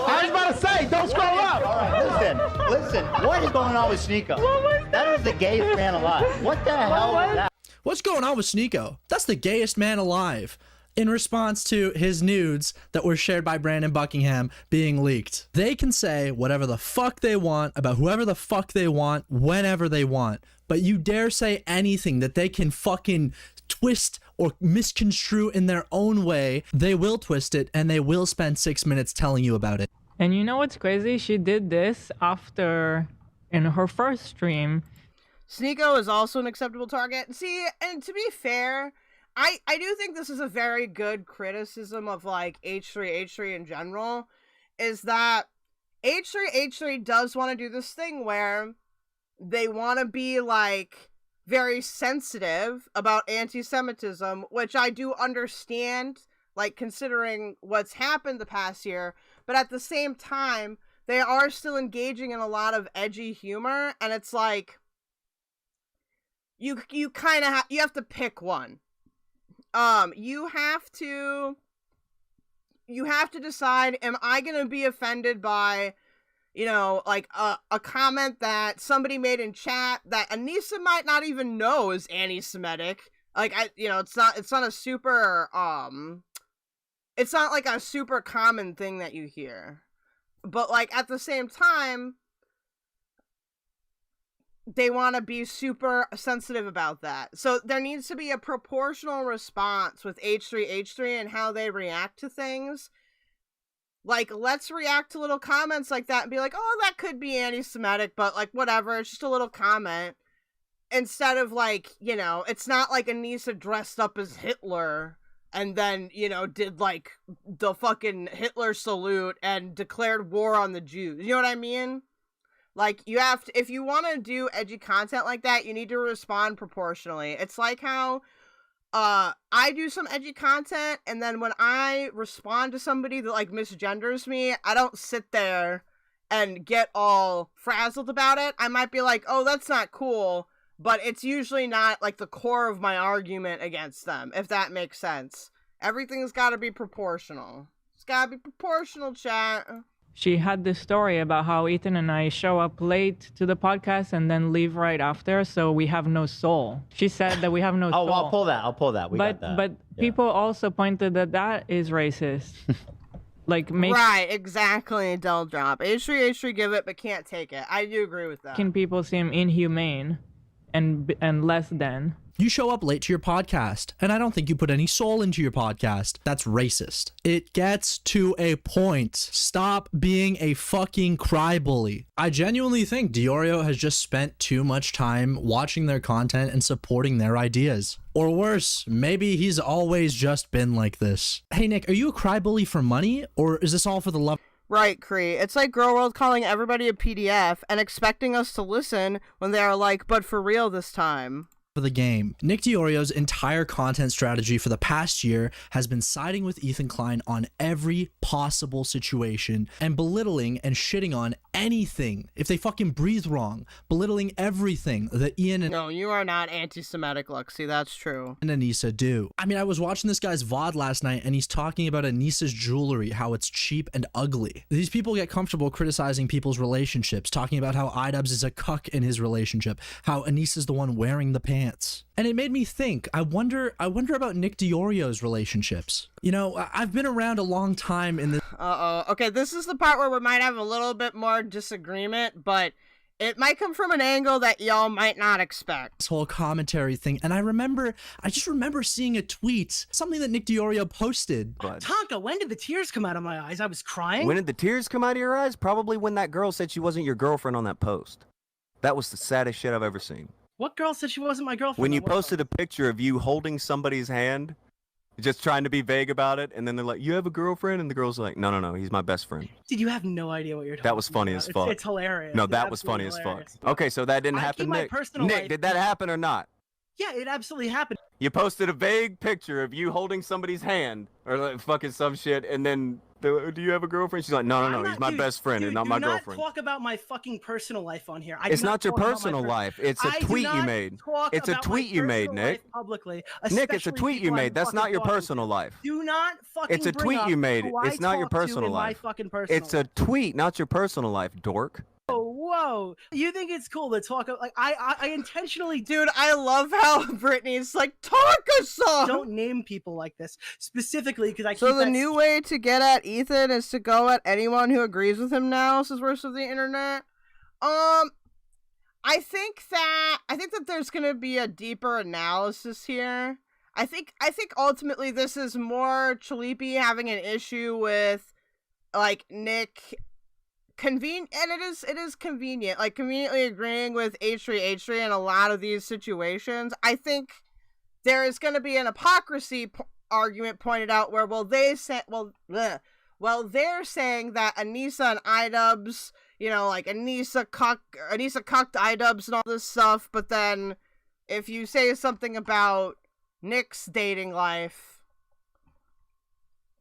I was about to say, don't scroll up. All right, listen. Listen, what is going on with Sneeko? That was the gayest man alive. What the hell was that? What's going on with Sneeko? That's the gayest man alive. In response to his nudes that were shared by Brandon Buckingham being leaked. They can say whatever the fuck they want about whoever the fuck they want, whenever they want. But you dare say anything that they can fucking twist or misconstrue in their own way, they will twist it and they will spend 6 minutes telling you about it. And you know what's crazy? She did this after, in her first stream. Sneeko is also an acceptable target. See, and to be fair, I do think this is a very good criticism of, like, H3 in general, is that H3 does want to do this thing where they want to be, like, very sensitive about anti-Semitism, which I do understand, like, considering what's happened the past year, but at the same time, they are still engaging in a lot of edgy humor, and it's like, you kind of you have to pick one. You have to decide, am I gonna be offended by, you know, like a comment that somebody made in chat that Anissa might not even know is anti-Semitic. Like, it's not a super, it's not like a super common thing that you hear. But, like, at the same time, they want to be super sensitive about that. So there needs to be a proportional response with H3 and how they react to things. Like, let's react to little comments like that and be like, oh, that could be anti-Semitic, but, like, whatever, it's just a little comment. Instead of, like, you know, it's not like Anissa dressed up as Hitler and then, you know, did, like, the fucking Hitler salute and declared war on the Jews. You know what I mean? Like, you have to, if you want to do edgy content like that, you need to respond proportionally. It's like how, I do some edgy content, and then when I respond to somebody that, like, misgenders me, I don't sit there and get all frazzled about it. I might be like, oh, that's not cool, but it's usually not, like, the core of my argument against them, if that makes sense. Everything's gotta be proportional. It's gotta be proportional, chat. She had this story about how Ethan and I show up late to the podcast and then leave right after, so we have no soul. She said that we have no soul. Oh, I'll pull that. We got that. But people also pointed that is racist. Like, right, exactly, Del Drop. H3 give it, but can't take it. I do agree with that. Making people seem inhumane and less than. You show up late to your podcast, and I don't think you put any soul into your podcast. That's racist. It gets to a point. Stop being a fucking crybaby. I genuinely think DeOrio has just spent too much time watching their content and supporting their ideas. Or worse, maybe he's always just been like this. Hey Nick, are you a crybaby for money, or is this all for the love? Right, Cree. It's like Girl World calling everybody a PDF and expecting us to listen when they are like, but for real this time. For the game. Nick DeOrio's entire content strategy for the past year has been siding with Ethan Klein on every possible situation and belittling and shitting on anything if they fucking breathe wrong, belittling everything that Ian and no, you are not anti-Semitic, Luxie, that's true. And Anissa do. I mean, I was watching this guy's VOD last night and he's talking about Anissa's jewelry, how it's cheap and ugly. These people get comfortable criticizing people's relationships, talking about how iDubbbz is a cuck in his relationship, how Anissa's the one wearing the pants. And it made me think, I wonder about Nick DeOrio's relationships. You know, I've been around a long time in this. Okay, this is the part where we might have a little bit more disagreement, but it might come from an angle that y'all might not expect. This whole commentary thing, and I just remember seeing a tweet, something that Nick DeOrio posted. Tonka, when did the tears come out of my eyes? I was crying. When did the tears come out of your eyes? Probably when that girl said she wasn't your girlfriend on that post. That was the saddest shit I've ever seen. What girl said she wasn't my girlfriend? When you posted a picture of you holding somebody's hand, just trying to be vague about it, and then they're like, you have a girlfriend? And the girl's like, no, he's my best friend. Dude, you have no idea what you're talking about. That was funny as fuck. It's hilarious. No, that was funny as fuck. Okay, so that didn't happen, Nick. Nick, did that happen or not? Yeah, it absolutely happened. You posted a vague picture of you holding somebody's hand, or like fucking some shit, and then, do you have a girlfriend? She's like, no, he's my best friend and not my girlfriend. Do not talk about my fucking personal life on here. It's not your personal life. It's a tweet you made. It's a tweet you made, Nick. Publicly, Nick, it's a tweet you made. That's not your personal life. Do not fucking. It's a tweet you made. It's not your personal life. It's a tweet, not your personal life, dork. Whoa, whoa. You think it's cool to talk like I intentionally, dude. I love how Brittany's like, talk us some. Don't name people like this specifically because I. So keep the that new way to get at Ethan is to go at anyone who agrees with him now, says Worst of the Internet. I think that there's gonna be a deeper analysis here. I think ultimately this is more Chleepy having an issue with like Nick and it is convenient, like conveniently agreeing with H3 in a lot of these situations. I think there is going to be an hypocrisy argument pointed out where they're saying that Anissa and iDubbbz, you know, like Anissa cucked iDubbbz and all this stuff, but then if you say something about Nick's dating life.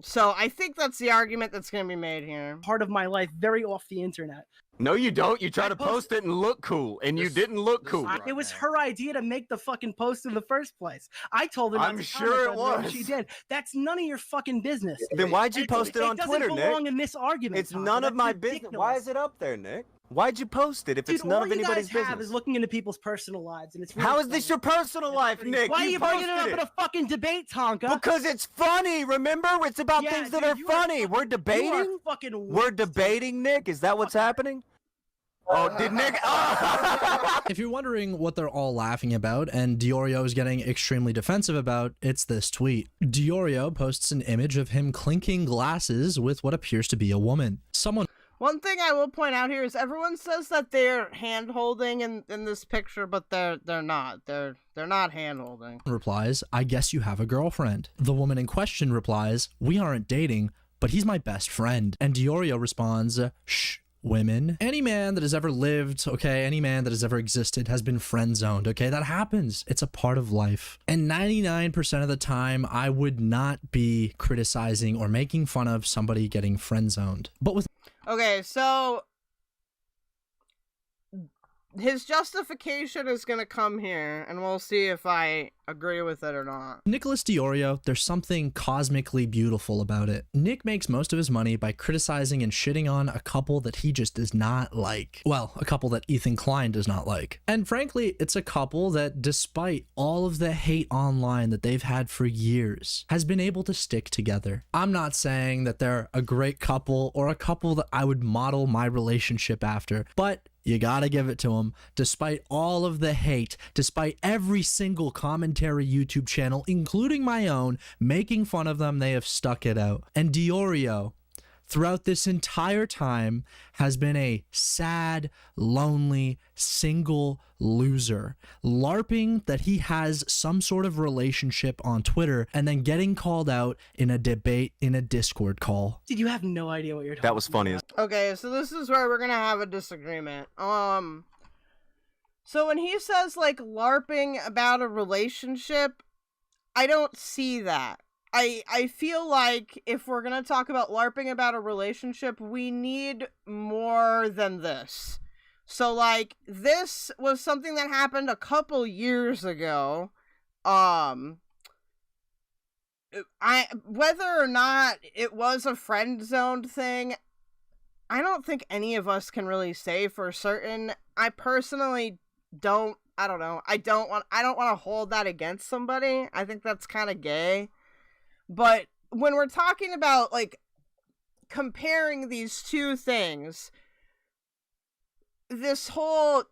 So I think that's the argument that's going to be made here. Part of my life, very off the internet. No, you don't. You try to post it and look cool, and you didn't look cool. It was her idea to make the fucking post in the first place. I told her not I'm to sure comment it on was. She did. That's none of your fucking business. Then why'd you post it on Twitter, It doesn't Nick? belong in this argument. It's Tom. none of That's my ridiculous. business. Why is it up there, Nick? Why'd you post it if it's none all of anybody's you guys have business? is looking into people's personal lives, and it's really How is funny. this your personal life, Nick? Why are you bringing it up posted in a fucking debate, Tonka? Because it's funny, remember? It's about things that are funny. We're debating? We're debating, Nick? Is that what's happening? Oh, did Nick? If you're wondering what they're all laughing about and DeOrio is getting extremely defensive about, it's this tweet. DeOrio posts an image of him clinking glasses with what appears to be a woman. One thing I will point out here is everyone says that they're hand holding in this picture, but they're not. They're not hand holding. Replies, I guess you have a girlfriend. The woman in question replies, we aren't dating, but he's my best friend. And DeOrio responds, shh. Women, any man that has ever lived, okay, any man that has ever existed has been friend zoned, okay? That happens. It's a part of life. And 99% of the time, I would not be criticizing or making fun of somebody getting friend zoned. But with Okay, so his justification is gonna come here, and we'll see if I agree with it or not. Nicholas DeOrio, there's something cosmically beautiful about it. Nick makes most of his money by criticizing and shitting on a couple that he just does not like. Well, a couple that Ethan Klein does not like. And frankly, it's a couple that, despite all of the hate online that they've had for years, has been able to stick together. I'm not saying that they're a great couple or a couple that I would model my relationship after, but you gotta give it to them. Despite all of the hate, despite every single commentary YouTube channel, including my own, making fun of them, they have stuck it out. And DeOrio, throughout this entire time, has been a sad, lonely, single loser, LARPing that he has some sort of relationship on Twitter and then getting called out in a debate in a Discord call. Dude, you have no idea what you're talking That was funny. Okay, so this is where we're gonna have a disagreement. So when he says, like, LARPing about a relationship, I don't see that. I feel like if we're gonna talk about LARPing about a relationship, we need more than this. So, like, this was something that happened a couple years ago. Whether or not it was a friend zoned thing, I don't think any of us can really say for certain. I personally don't, I don't know. I don't want to hold that against somebody. I think that's kind of gay. But when we're talking about, like, comparing these two things, this whole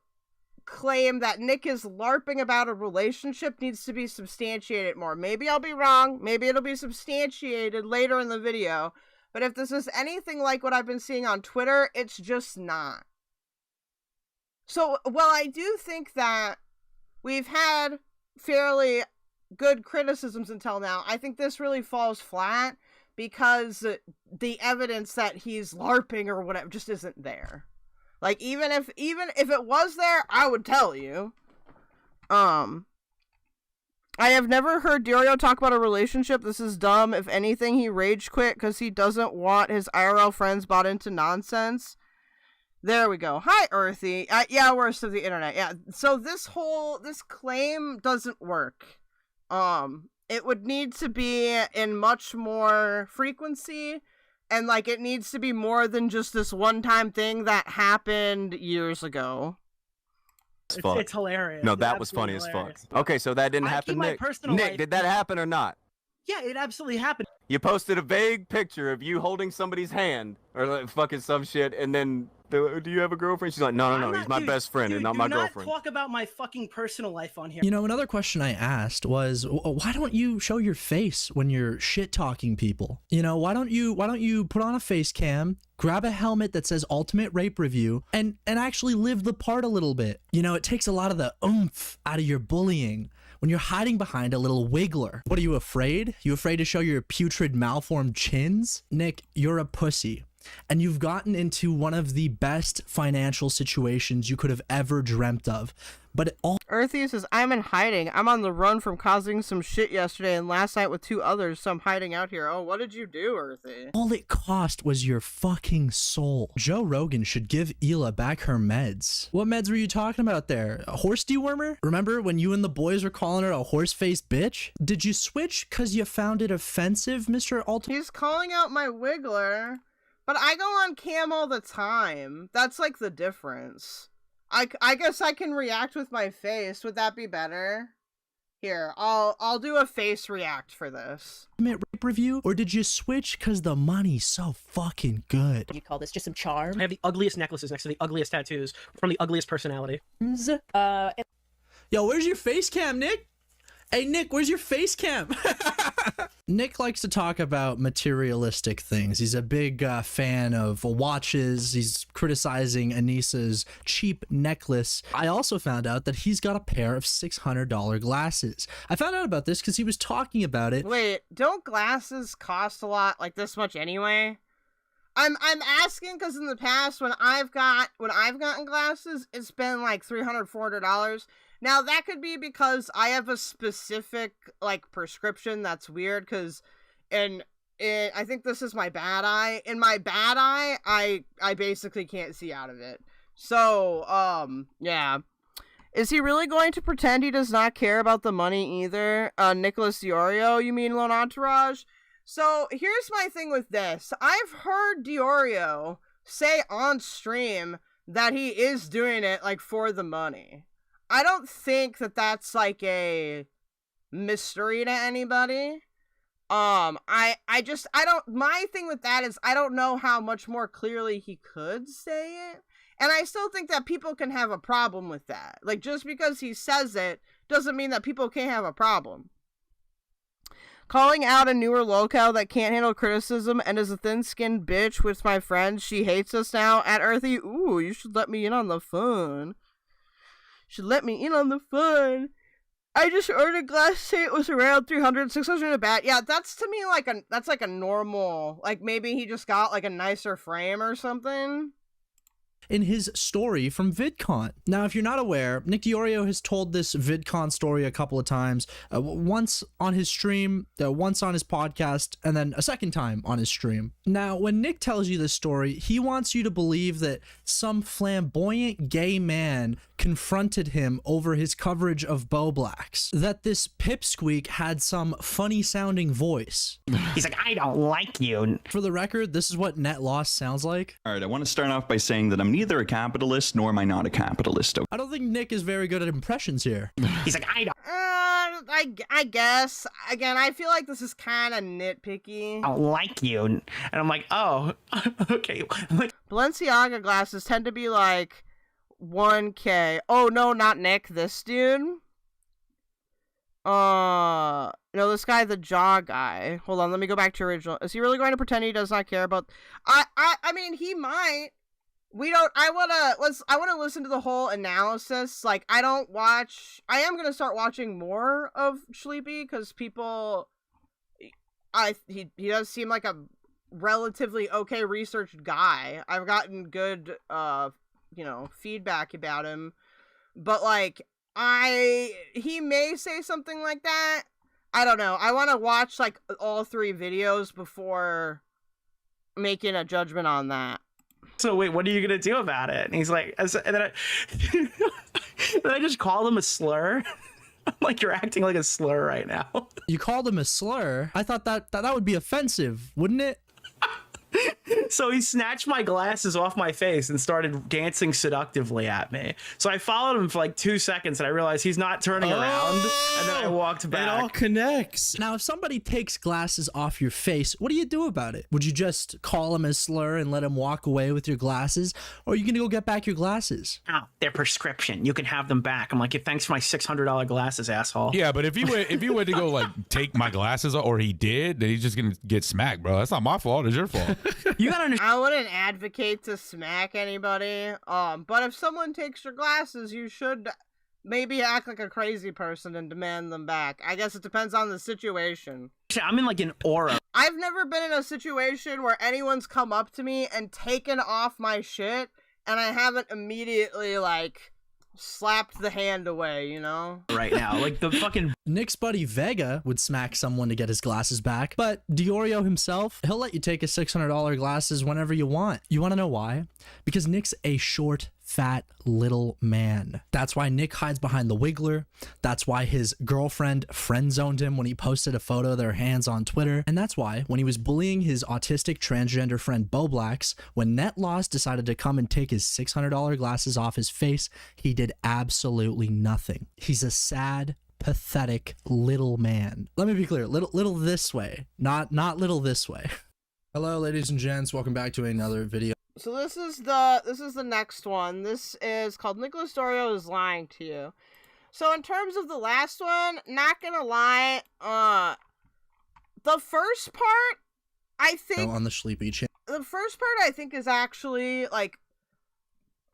claim that Nick is LARPing about a relationship needs to be substantiated more. Maybe I'll be wrong. Maybe it'll be substantiated later in the video. But if this is anything like what I've been seeing on Twitter, it's just not. So, while I do think that we've had fairly good criticisms until now, I think this really falls flat because the evidence that he's LARPing or whatever just isn't there. Like, even if it was there, I would tell you. I have never heard DeOrio talk about a relationship. This is dumb. If anything, he rage quit because he doesn't want his IRL friends bought into nonsense. There we go. Hi, Earthy. Yeah, Worst of the Internet. Yeah. So this claim doesn't work. It would need to be in much more frequency, And like it needs to be more than just this one-time thing that happened years ago. It's hilarious. No, It's that was funny absolutely as fuck. Okay, so that didn't happen, my Nick. personal Nick, life- did that happen or not? Yeah, it absolutely happened. You posted a vague picture of you holding somebody's hand or like fucking some shit, and then do you have a girlfriend? She's like, no, he's my best friend and not my girlfriend. Talk about my fucking personal life on here. You know, another question I asked was, why don't you show your face when you're shit talking people? You know, why don't you put on a face cam, grab a helmet that says Ultimate Rape Review, and actually live the part a little bit? You know, it takes a lot of the oomph out of your bullying when you're hiding behind a little wiggler. What are you afraid? You afraid to show your putrid malformed chins? Nick, you're a pussy. And you've gotten into one of the best financial situations you could have ever dreamt of. But it all— Earthy says, I'm in hiding. I'm on the run from causing some shit yesterday and last night with 2 others, so I'm hiding out here. Oh, what did you do, Earthy? all it cost was your fucking soul. Joe Rogan should give Hila back her meds. What meds were you talking about there? A horse dewormer? Remember when you and the boys were calling her a horse-faced bitch? Did you switch because you found it offensive, Mr. Ultimate? He's calling out my wiggler, but I go on cam all the time. That's like the difference. I guess I can react with my face. Would that be better? Here, I'll do a face react for this. Rape review, or did you switch because the money's so fucking good? You call this just some charm? I have the ugliest necklaces next to the ugliest tattoos from the ugliest personality. Yo, where's your face cam, Nick? Hey, Nick, where's your face cam? Nick likes to talk about materialistic things. He's a big fan of watches. He's criticizing Anissa's cheap necklace. I also found out that he's got a pair of $600 glasses. I found out about this because he was talking about it. Wait, don't glasses cost a lot, like this much anyway? I'm asking because in the past when I've gotten glasses, it's been like $300, $400. Now that could be because I have a specific like prescription that's weird because I think this is my bad eye. In my bad eye, I basically can't see out of it. So, yeah. Is he really going to pretend he does not care about the money either? Nicholas DeOrio, you mean Lone Entourage? So, here's my thing with this. I've heard DeOrio say on stream that he is doing it, like, for the money. I don't think that that's, like, a mystery to anybody. My thing with that is I don't know how much more clearly he could say it. And I still think that people can have a problem with that. Like, just because he says it doesn't mean that people can't have a problem. Calling out a newer locale that can't handle criticism and is a thin-skinned bitch with my friends. She hates us now at Earthy. Ooh, you should let me in on the fun. I just ordered glass say it was around 300, 600 a bat. Yeah, that's to me like a normal, like maybe he just got like a nicer frame or something. In his story from VidCon. Now, if you're not aware, Nick DeOrio has told this VidCon story a couple of times, once on his stream, once on his podcast, and then a second time on his stream. Now, when Nick tells you this story, he wants you to believe that some flamboyant gay man confronted him over his coverage of Bo Blacks, that this pipsqueak had some funny sounding voice. He's like, I don't like you. For the record, this is what net loss sounds like. All right, I want to start off by saying that I'm neither a capitalist nor am I not a capitalist. I don't think Nick is very good at impressions here. He's like, I don't. I guess. Again, I feel like this is kind of nitpicky. I don't like you. And I'm like, oh, okay. Like, Balenciaga glasses tend to be like 1K. Oh, no, not Nick. This dude. No, this guy, the jaw guy. Hold on, let me go back to original. Is he really going to pretend he does not care about... I mean, he might. I want to listen to the whole analysis. Like, I am going to start watching more of Chleepy because people... he does seem like a relatively okay researched guy. I've gotten good, feedback about him. But, like, he may say something like that. I don't know. I want to watch, like, all 3 videos before making a judgment on that. So wait, what are you gonna do about it? And he's like, and then I just called him a slur. I'm like, you're acting like a slur right now. You called him a slur? I thought that would be offensive, wouldn't it? So he snatched my glasses off my face and started dancing seductively at me. So I followed him for like 2 seconds and I realized he's not turning around. And then I walked back. It all connects. Now, if somebody takes glasses off your face, what do you do about it? Would you just call him a slur and let him walk away with your glasses? Or are you going to go get back your glasses? Oh, they're prescription. You can have them back. I'm like, yeah, thanks for my $600 glasses, asshole. Yeah, but if you went to go like take my glasses off, or he did, then he's just gonna get smacked, bro. That's not my fault. It's your fault. You gotta understand. I wouldn't advocate to smack anybody. But if someone takes your glasses, you should maybe act like a crazy person and demand them back. I guess it depends on the situation. I'm in like an aura. I've never been in a situation where anyone's come up to me and taken off my shit, and I haven't immediately like slapped the hand away, you know? Right now, like the fucking Nick's buddy Vega would smack someone to get his glasses back, but DeOrio himself, he'll let you take his $600 glasses whenever you want. You want to know why? Because Nick's a short, fat little man. That's why Nick hides behind the Kwiggler. That's why his girlfriend friend-zoned him when he posted a photo of their hands on Twitter. And that's why when he was bullying his autistic transgender friend Boblax, when Net Loss decided to come and take his $600 glasses off his face, he did absolutely nothing. He's a sad, pathetic little man. Let me be clear, little this way, not little this way. Hello, ladies and gents. Welcome back to another video. So this is the next one. This is called Nicholas DeOrio is Lying to You. So in terms of the last one, not gonna lie, the first part, I think on the Chleepy channel. The first part I think is actually like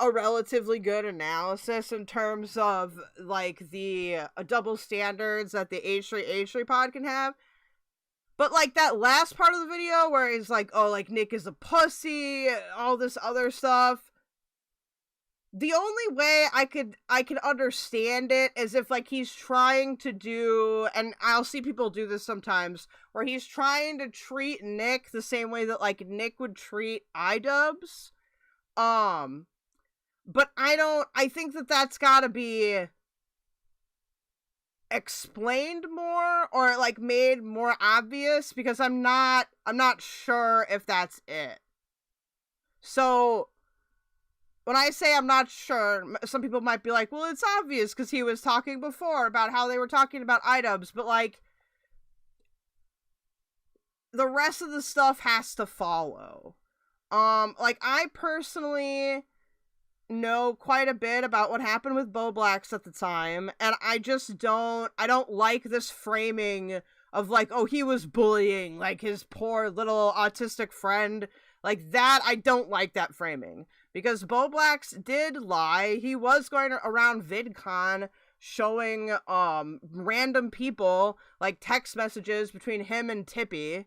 a relatively good analysis in terms of like the double standards that the H3 pod can have. But, like, that last part of the video where it's like, oh, like, Nick is a pussy, all this other stuff. The only way I could understand it is if, like, he's trying to do, and I'll see people do this sometimes, where he's trying to treat Nick the same way that, like, Nick would treat iDubbbz. But I think that that's gotta be explained more or like made more obvious, because I'm not sure if that's it. So when I say I'm not sure, some people might be like, well, it's obvious because he was talking before about how they were talking about iDubbbz, but like the rest of the stuff has to follow. Like I personally know quite a bit about what happened with Boblax at the time, and I don't like this framing of like, oh, he was bullying like his poor little autistic friend. Like that, I don't like that framing, because Boblax did lie. He was going around VidCon showing random people like text messages between him and Tippy,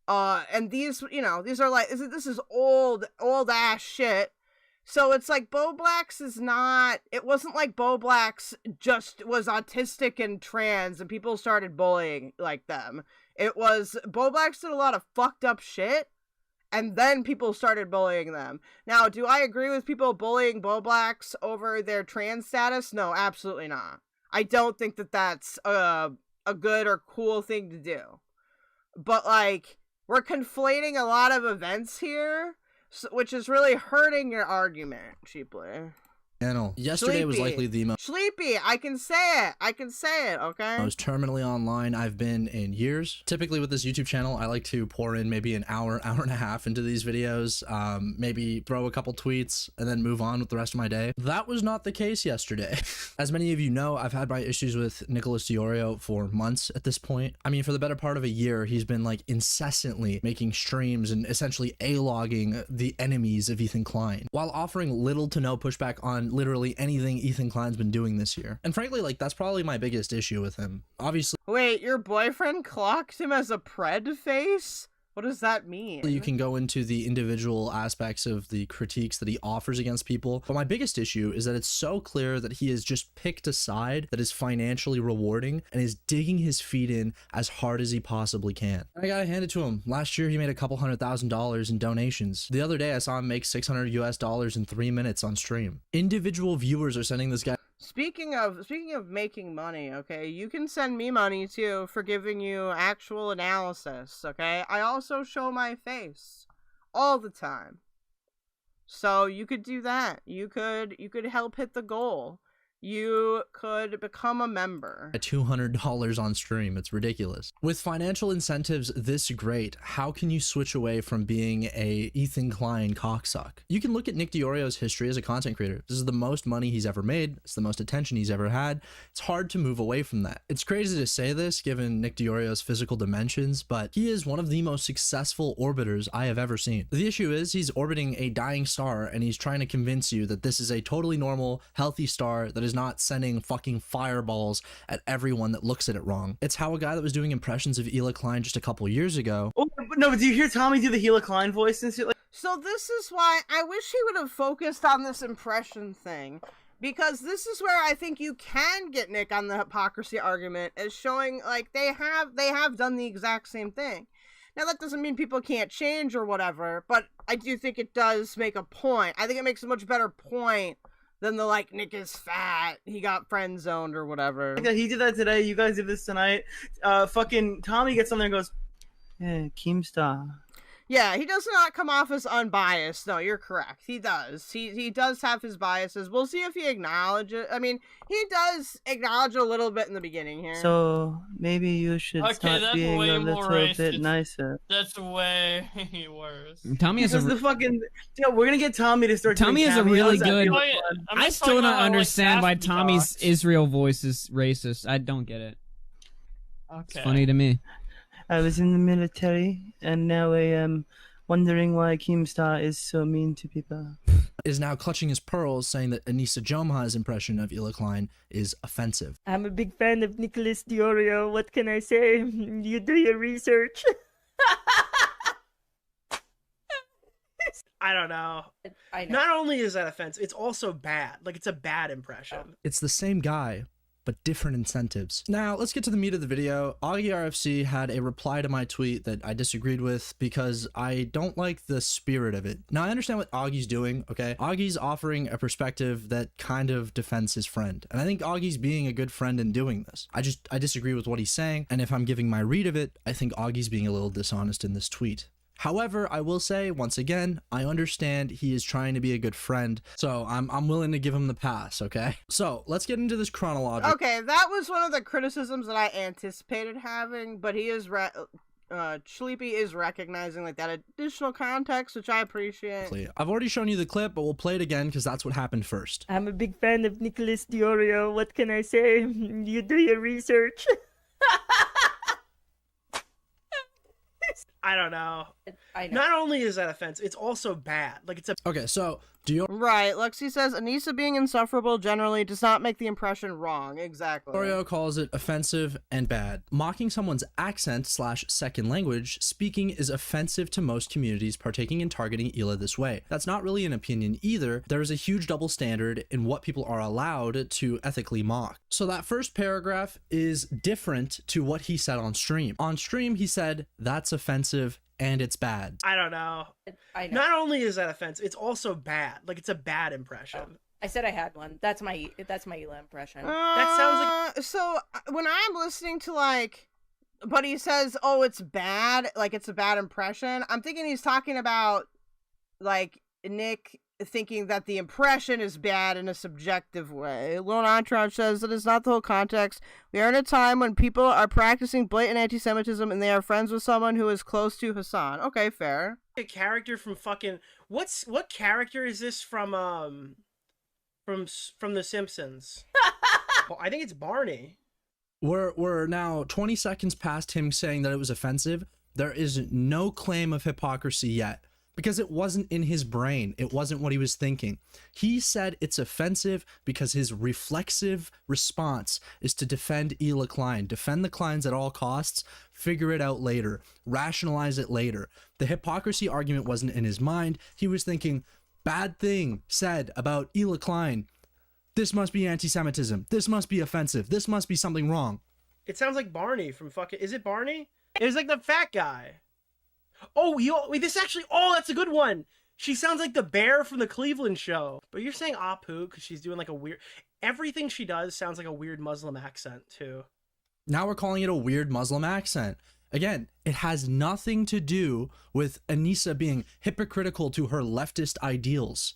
and these, you know, these are like, this is old ass shit. So it's like Boblax is not, it wasn't like Boblax just was autistic and trans and people started bullying like them. It was, Boblax did a lot of fucked up shit and then people started bullying them. Now, do I agree with people bullying Boblax over their trans status? No, absolutely not. I don't think that that's a good or cool thing to do. But like, we're conflating a lot of events here, which is really hurting your argument, cheaply. Yesterday was likely the most Chleepy, I can say it, okay? most terminally online I've been in years. Typically with this YouTube channel, I like to pour in maybe an hour and a half into these videos, maybe throw a couple tweets, and then move on with the rest of my day. That was not the case yesterday. As many of you know, I've had my issues with Nicholas DeOrio for months at this point. I mean, for the better part of a year, he's been like incessantly making streams and essentially A-logging the enemies of Ethan Klein, while offering little to no pushback on literally anything Ethan Klein's been doing this year. And frankly, like, that's probably my biggest issue with him. Obviously, wait, your boyfriend clocked him as a pred face? What does that mean? You can go into the individual aspects of the critiques that he offers against people, but my biggest issue is that it's so clear that he has just picked a side that is financially rewarding and is digging his feet in as hard as he possibly can. I gotta hand it to him. Last year, he made a couple $100,000 in donations. The other day, I saw him make $600 US in 3 minutes on stream. Individual viewers are sending this guy. Speaking of making money, okay, you can send me money too for giving you actual analysis, okay? I also show my face all the time. So you could do that. You could help hit the goal. You could become a member. At $200 on stream, it's ridiculous. With financial incentives this great, how can you switch away from being a Ethan Klein cocksuck? You can look at Nick DeOrio's history as a content creator. This is the most money he's ever made. It's the most attention he's ever had. It's hard to move away from that. It's crazy to say this given Nick DeOrio's physical dimensions, but he is one of the most successful orbiters I have ever seen. The issue is he's orbiting a dying star and he's trying to convince you that this is a totally normal, healthy star that is not sending fucking fireballs at everyone that looks at it wrong. It's how a guy that was doing impressions of Hila Klein just a couple years ago. Oh, but no, but do you hear Tommy do the Hila Klein voice and shit? Like, so this is why I wish he would have focused on this impression thing, because this is where I think you can get Nick on the hypocrisy argument, as showing like they have done the exact same thing. Now that doesn't mean people can't change or whatever, but I do think it does make a point. I think it makes a much better point than the like, Nick is fat, he got friend zoned or whatever. he did that today, you guys did this tonight. Fucking Tommy gets on there and goes, "Yeah, Keemstar." Yeah, he does not come off as unbiased. No, you're correct. He does. He does have his biases. We'll see if he acknowledges it. I mean, he does acknowledge it a little bit in the beginning here. So maybe you should start being a little bit nicer. That's way worse. Tommy is the fucking. Yo, we're gonna get Tommy to start. Tommy is a really good. I still don't understand why Sassy Tommy's Talks. Israel voice is racist. I don't get it. Okay. It's funny to me. I was in the military, and now I am wondering why Keemstar is so mean to people. Is now clutching his pearls, saying that Anissa Jomha's impression of Hila Klein is offensive. I'm a big fan of Nicholas DeOrio. What can I say? You do your research. I don't know. Not only is that offensive, it's also bad. Like, it's a bad impression. It's the same guy, but different incentives. Now, let's get to the meat of the video. Augie RFC had a reply to my tweet that I disagreed with because I don't like the spirit of it. Now, I understand what Augie's doing, okay? Augie's offering a perspective that kind of defends his friend. And I think Augie's being a good friend in doing this. I disagree with what he's saying. And if I'm giving my read of it, I think Augie's being a little dishonest in this tweet. However, I will say, once again, I understand he is trying to be a good friend, so I'm willing to give him the pass, okay? So, let's get into this chronological. Okay, that was one of the criticisms that I anticipated having, but he is, Chleepy is recognizing, like, that additional context, which I appreciate. I've already shown you the clip, but we'll play it again because that's what happened first. I'm a big fan of Nicholas DeOrio. What can I say? You do your research. I don't know. Not only is that offensive, it's also bad. Like, it's a. Okay, so do you. Right, Lexi says Anissa being insufferable generally does not make the impression wrong. Exactly. DeOrio calls it offensive and bad. Mocking someone's accent / second language speaking is offensive to most communities partaking in targeting Hila this way. That's not really an opinion either. There is a huge double standard in what people are allowed to ethically mock. So that first paragraph is different to what he said on stream. On stream, he said, that's offensive and it's bad. I don't know. Not only is that offensive, it's also bad. Like, it's a bad impression. I said I had one. That's my Hila impression. That sounds like. So when I'm listening to, like, but he says, oh, it's bad, like it's a bad impression, I'm thinking he's talking about, like, Nick thinking that the impression is bad in a subjective way. Lone Entourage says that it's not the whole context. We are in a time when people are practicing blatant anti-Semitism and they are friends with someone who is close to Hassan. Okay, fair. A character from fucking what character is this from The Simpsons? Well, I think it's Barney. We're now 20 seconds past him saying that it was offensive. There is no claim of hypocrisy yet. Because it wasn't in his brain. It wasn't what he was thinking. He said it's offensive because his reflexive response is to defend Hila Klein. Defend the Kleins at all costs. Figure it out later. Rationalize it later. The hypocrisy argument wasn't in his mind. He was thinking, bad thing said about Hila Klein. This must be anti-Semitism. This must be offensive. This must be something wrong. It sounds like Barney from fucking. Is it Barney? It was like the fat guy. Oh, wait, this actually, that's a good one. She sounds like the bear from the Cleveland show. But you're saying Apu because she's doing like a weird, everything she does sounds like a weird Muslim accent too. Now we're calling it a weird Muslim accent. Again, it has nothing to do with Anissa being hypocritical to her leftist ideals.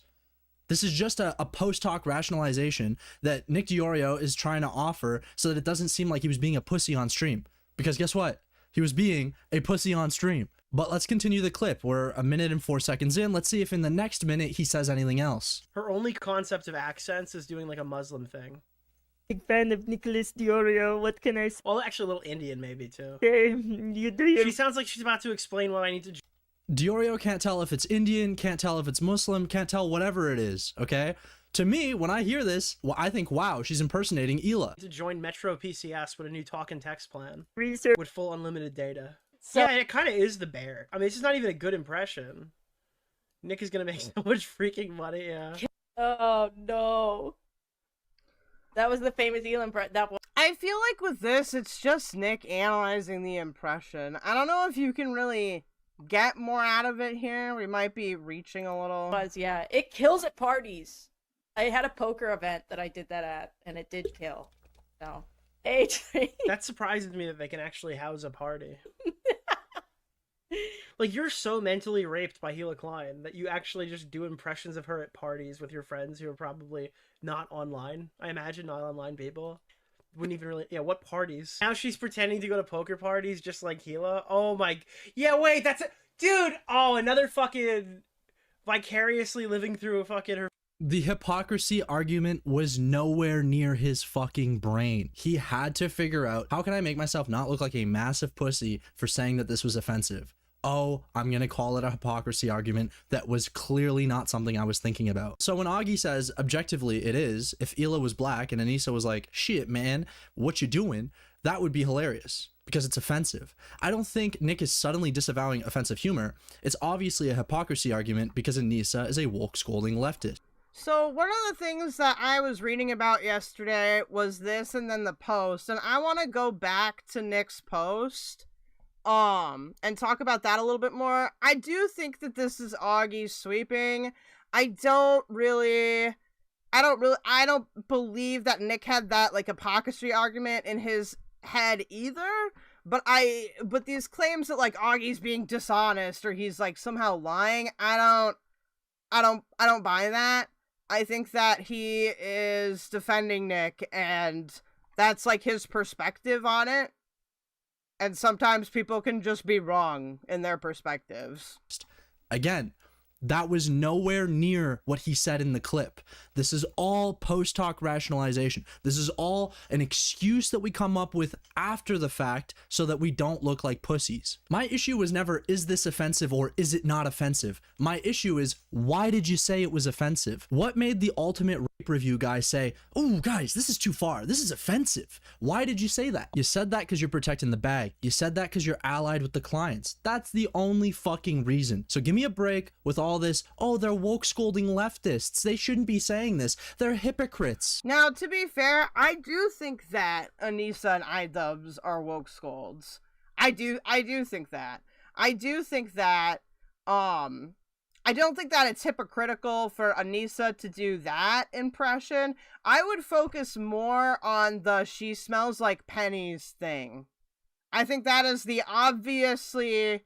This is just a post hoc rationalization that Nick DeOrio is trying to offer so that it doesn't seem like he was being a pussy on stream. Because guess what? He was being a pussy on stream. But let's continue the clip. We're 1 minute and 4 seconds in. Let's see if in the next minute he says anything else. Her only concept of accents is doing like a Muslim thing. Big fan of Nicholas DeOrio. What can I say? Well, actually a little Indian maybe too. Hey, you do your... She sounds like she's about to explain what I need to do. DeOrio can't tell if it's Indian, can't tell if it's Muslim, can't tell whatever it is, okay? To me, when I hear this, well, I think, wow, she's impersonating Ela. To join Metro PCS with a new talk and text plan. Research. With full unlimited data. Yeah, it kind of is the bear. I mean, this is not even a good impression. Nick is gonna make so much freaking money, yeah. Oh, no. That was the famous Elon that one. I feel like with this, it's just Nick analyzing the impression. I don't know if you can really get more out of it here. We might be reaching a little. Yeah, it kills at parties. I had a poker event that I did that at, and it did kill. So, that surprises me that they can actually house a party. Like, you're so mentally raped by Hila Klein that you actually just do impressions of her at parties with your friends who are probably not online. I imagine not online people. Wouldn't even really... Yeah, what parties? Now she's pretending to go to poker parties just like Hila. Oh my... Yeah, wait, that's... Dude! Oh, another fucking... Vicariously living through a fucking... her. The hypocrisy argument was nowhere near his fucking brain. He had to figure out, how can I make myself not look like a massive pussy for saying that this was offensive? Oh, I'm gonna call it a hypocrisy argument that was clearly not something I was thinking about. So when Augie says, objectively it is, if Ela was black and Anissa was like, shit man, what you doing? That would be hilarious because it's offensive. I don't think Nick is suddenly disavowing offensive humor. It's obviously a hypocrisy argument because Anissa is a woke scolding leftist. So one of the things that I was reading about yesterday was this and then the post, and I want to go back to Nick's post and talk about that a little bit more. I do think that this is Augie sweeping. I don't believe that Nick had that like hypocrisy argument in his head either, but these claims that like Augie's being dishonest or he's like somehow lying, I don't buy that. I think that he is defending Nick and that's like his perspective on it. And sometimes people can just be wrong in their perspectives. Again, that was nowhere near what he said in the clip. This is all post-hoc rationalization. This is all an excuse that we come up with after the fact so that we don't look like pussies. My issue was never, is this offensive or is it not offensive? My issue is, why did you say it was offensive? What made the ultimate rape review guy say, oh guys, this is too far. This is offensive. Why did you say that? You said that because you're protecting the bag. You said that because you're allied with the clients. That's the only fucking reason. So give me a break with all this, oh, they're woke scolding leftists. They shouldn't be saying this. They're hypocrites. Now, to be fair, I do think that Anissa and iDubbbz are woke scolds. I do think that. I do think that, I don't think that it's hypocritical for Anissa to do that impression. I would focus more on the she smells like pennies thing. I think that is the obviously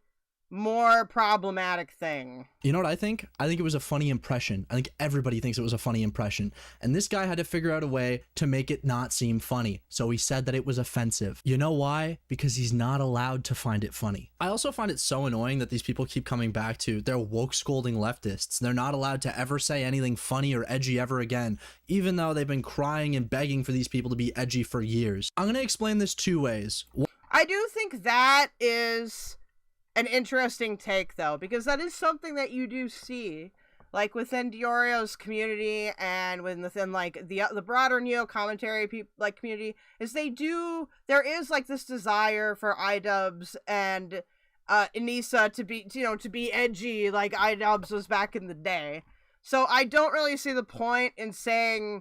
more problematic thing. You know what I think? I think it was a funny impression. I think everybody thinks it was a funny impression. And this guy had to figure out a way to make it not seem funny. So he said that it was offensive. You know why? Because he's not allowed to find it funny. I also find it so annoying that these people keep coming back to they're woke scolding leftists. They're not allowed to ever say anything funny or edgy ever again, even though they've been crying and begging for these people to be edgy for years. I'm going to explain this two ways. I do think that is an interesting take, though, because that is something that you do see, like within DeOrio's community and within like the broader neo commentary community, is there is like this desire for iDubbbz and Anissa to be edgy like iDubbbz was back in the day. So I don't really see the point in saying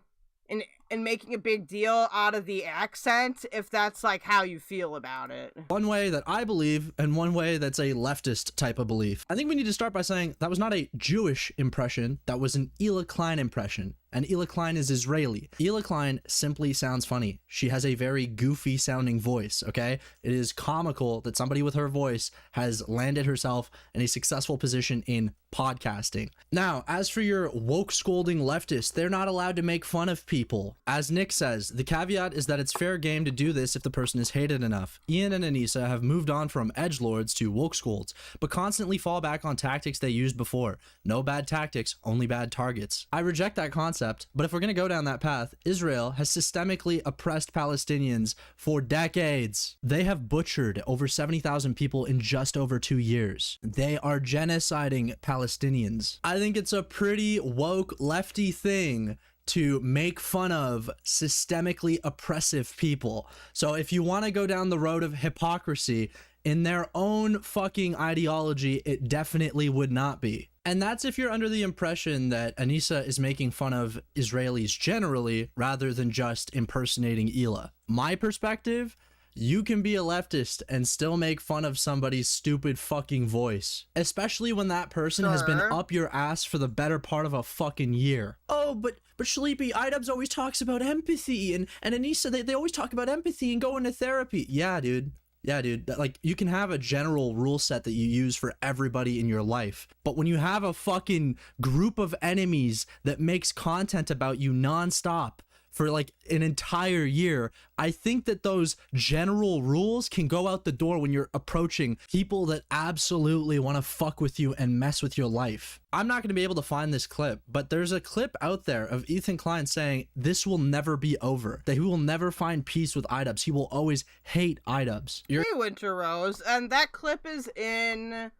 and making a big deal out of the accent if that's like how you feel about it. One way that I believe and one way that's a leftist type of belief. I think we need to start by saying that was not a Jewish impression, that was an Ela Klein impression. and Hila Klein is Israeli. Hila Klein simply sounds funny. She has a very goofy sounding voice, okay? It is comical that somebody with her voice has landed herself in a successful position in podcasting. Now, as for your woke scolding leftists, they're not allowed to make fun of people. As Nick says, the caveat is that it's fair game to do this if the person is hated enough. Ian and Anissa have moved on from edgelords to woke scolds, but constantly fall back on tactics they used before. No bad tactics, only bad targets. I reject that concept, but if we're gonna go down that path, Israel has systemically oppressed Palestinians for decades. They have butchered over 70,000 people in just over 2 years. They are genociding Palestinians. I think it's a pretty woke lefty thing to make fun of systemically oppressive people. So if you want to go down the road of hypocrisy in their own fucking ideology, it definitely would not be. And that's if you're under the impression that Anissa is making fun of Israelis generally rather than just impersonating Hila. My perspective, you can be a leftist and still make fun of somebody's stupid fucking voice, especially when that person has been up your ass for the better part of a fucking year. Oh, but Chleepy, IDubbbz always talks about empathy, and Anissa, they always talk about empathy and going to therapy. Yeah, dude. Yeah, dude, like, you can have a general rule set that you use for everybody in your life, but when you have a fucking group of enemies that makes content about you nonstop for like an entire year, I think that those general rules can go out the door when you're approaching people that absolutely want to fuck with you and mess with your life. I'm not going to be able to find this clip, but there's a clip out there of Ethan Klein saying this will never be over, that he will never find peace with IDubbbz. He will always hate IDubbbz. Hey, Winter Rose, and that clip is in...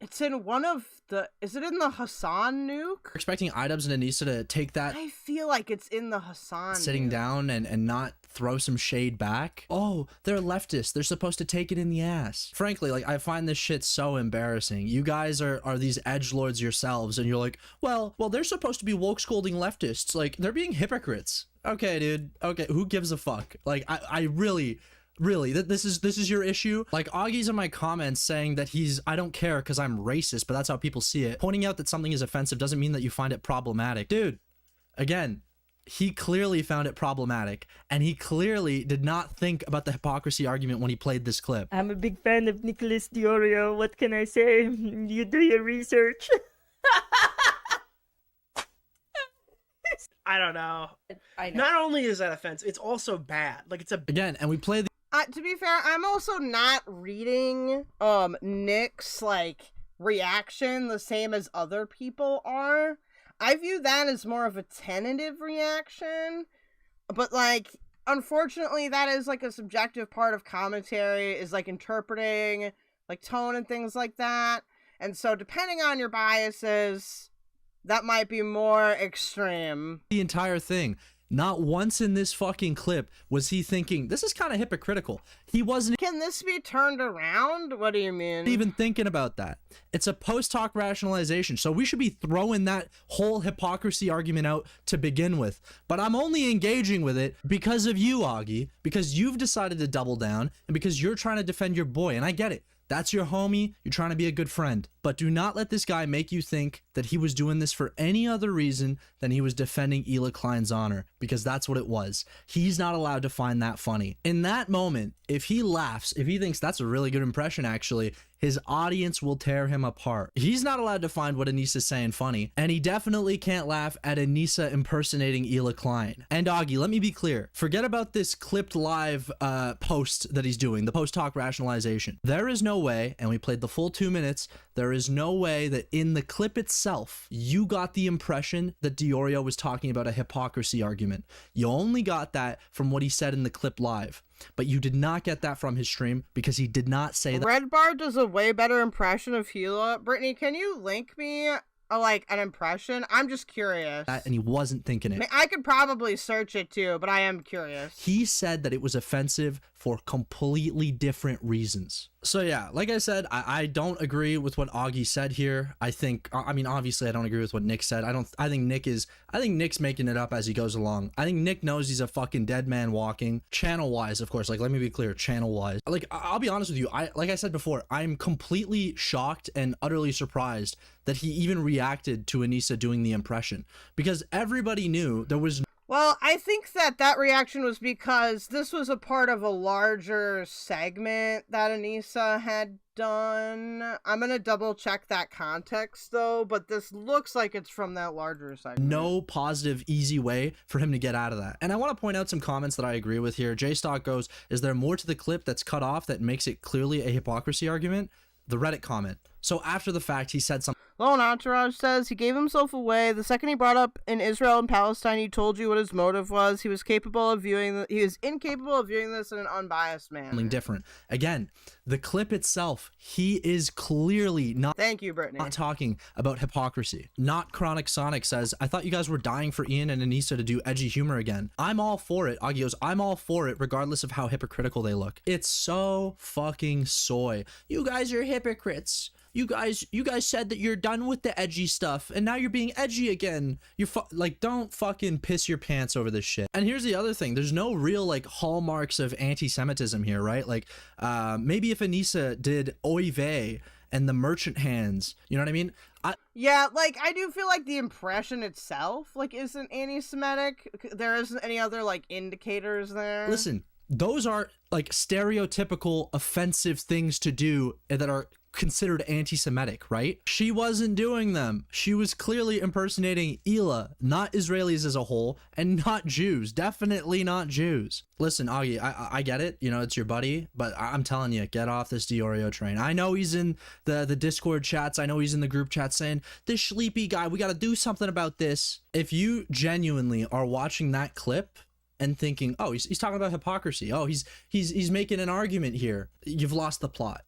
It's in one of the... Is it in the Hassan nuke? Expecting IDubbbz and Anissa to take that... I feel like it's in the Hassan sitting nuke. Down and not throw some shade back. Oh, they're leftists. They're supposed to take it in the ass. Frankly, like, I find this shit so embarrassing. You guys are these edgelords yourselves, and you're like, well, they're supposed to be woke scolding leftists. Like, they're being hypocrites. Okay, dude. Okay, who gives a fuck? Like, I really, this is your issue. Like, Augie's in my comments saying that I don't care because I'm racist, but that's how people see it. Pointing out that something is offensive doesn't mean that you find it problematic. Dude, again, he clearly found it problematic, and he clearly did not think about the hypocrisy argument when he played this clip. I'm a big fan of Nicholas DeOrio. What can I say? You do your research. I don't know. I know. Not only is that offensive, it's also bad. Like, it's a... Again, and we play the... To be fair, I'm also not reading Nick's like reaction the same as other people are. I view that as more of a tentative reaction, but like, unfortunately, that is like a subjective part of commentary, is like interpreting like tone and things like that. And so depending on your biases, that might be more extreme. The entire thing. Not once in this fucking clip was he thinking, this is kind of hypocritical. He wasn't... Can this be turned around? What do you mean? Even thinking about that. It's a post-hoc rationalization, so we should be throwing that whole hypocrisy argument out to begin with. But I'm only engaging with it because of you, Augie, because you've decided to double down, and because you're trying to defend your boy, and I get it. That's your homie, you're trying to be a good friend. But do not let this guy make you think that he was doing this for any other reason than he was defending Hila Klein's honor, because that's what it was. He's not allowed to find that funny. In that moment, if he laughs, if he thinks that's a really good impression actually, his audience will tear him apart. He's not allowed to find what Anissa's saying funny, and he definitely can't laugh at Anissa impersonating Hila Klein. And Augie, let me be clear. Forget about this clipped live post that he's doing, the post-hoc rationalization. There is no way, and we played the full 2 minutes, there is no way that in the clip itself, you got the impression that DeOrio was talking about a hypocrisy argument. You only got that from what he said in the clip live. But you did not get that from his stream because he did not say that. Redbar does a way better impression of Hila. Brittany, can you link me like an impression? I'm just curious. And he wasn't thinking it. I could probably search it too, but I am curious. He said that it was offensive for completely different reasons. So yeah, like I said, I don't agree with what Augie said here. I think, I mean, obviously I don't agree with what Nick said. I think Nick's making it up as he goes along. I think Nick knows he's a fucking dead man walking. Channel wise, of course, like, let me be clear, channel wise. Like, I'll be honest with you. Like I said before, I'm completely shocked and utterly surprised that he even reacted to Anissa doing the impression, because everybody knew there was. Well, I think that reaction was because this was a part of a larger segment that Anissa had done. I'm gonna double check that context though, but this looks like it's from that larger segment. No positive, easy way for him to get out of that. And I want to point out some comments that I agree with here. J-Stock goes, is there more to the clip that's cut off that makes it clearly a hypocrisy argument? The Reddit comment. So after the fact, he said something. Lone Entourage says he gave himself away. The second he brought up in Israel and Palestine, he told you what his motive was. He was incapable of viewing this in an unbiased manner. Something different. Again, the clip itself, he is clearly not. Thank you, Brittany. Not talking about hypocrisy. Not Chronic Sonic says, I thought you guys were dying for Ian and Anissa to do edgy humor again. I'm all for it. Augie goes, I'm all for it, regardless of how hypocritical they look. It's so fucking soy. You guys are hypocrites. You guys said that you're done with the edgy stuff, and now you're being edgy again. You're like, don't fucking piss your pants over this shit. And here's the other thing: there's no real like hallmarks of anti-Semitism here, right? Like, maybe if Anissa did oy vey and the merchant hands, you know what I mean? Yeah, like, I do feel like the impression itself, like, isn't anti-Semitic. There isn't any other like indicators there. Listen, those are like stereotypical offensive things to do that are considered anti-Semitic, right? She wasn't doing them. She was clearly impersonating Ela, not Israelis as a whole, and not Jews. Definitely not Jews. Listen, Augie, I get it. You know, it's your buddy, but I'm telling you, get off this DeOrio train. I know he's in the Discord chats. I know he's in the group chat saying, this Chleepy guy, we got to do something about this. If you genuinely are watching that clip and thinking, oh, he's talking about hypocrisy. Oh, he's making an argument here. You've lost the plot.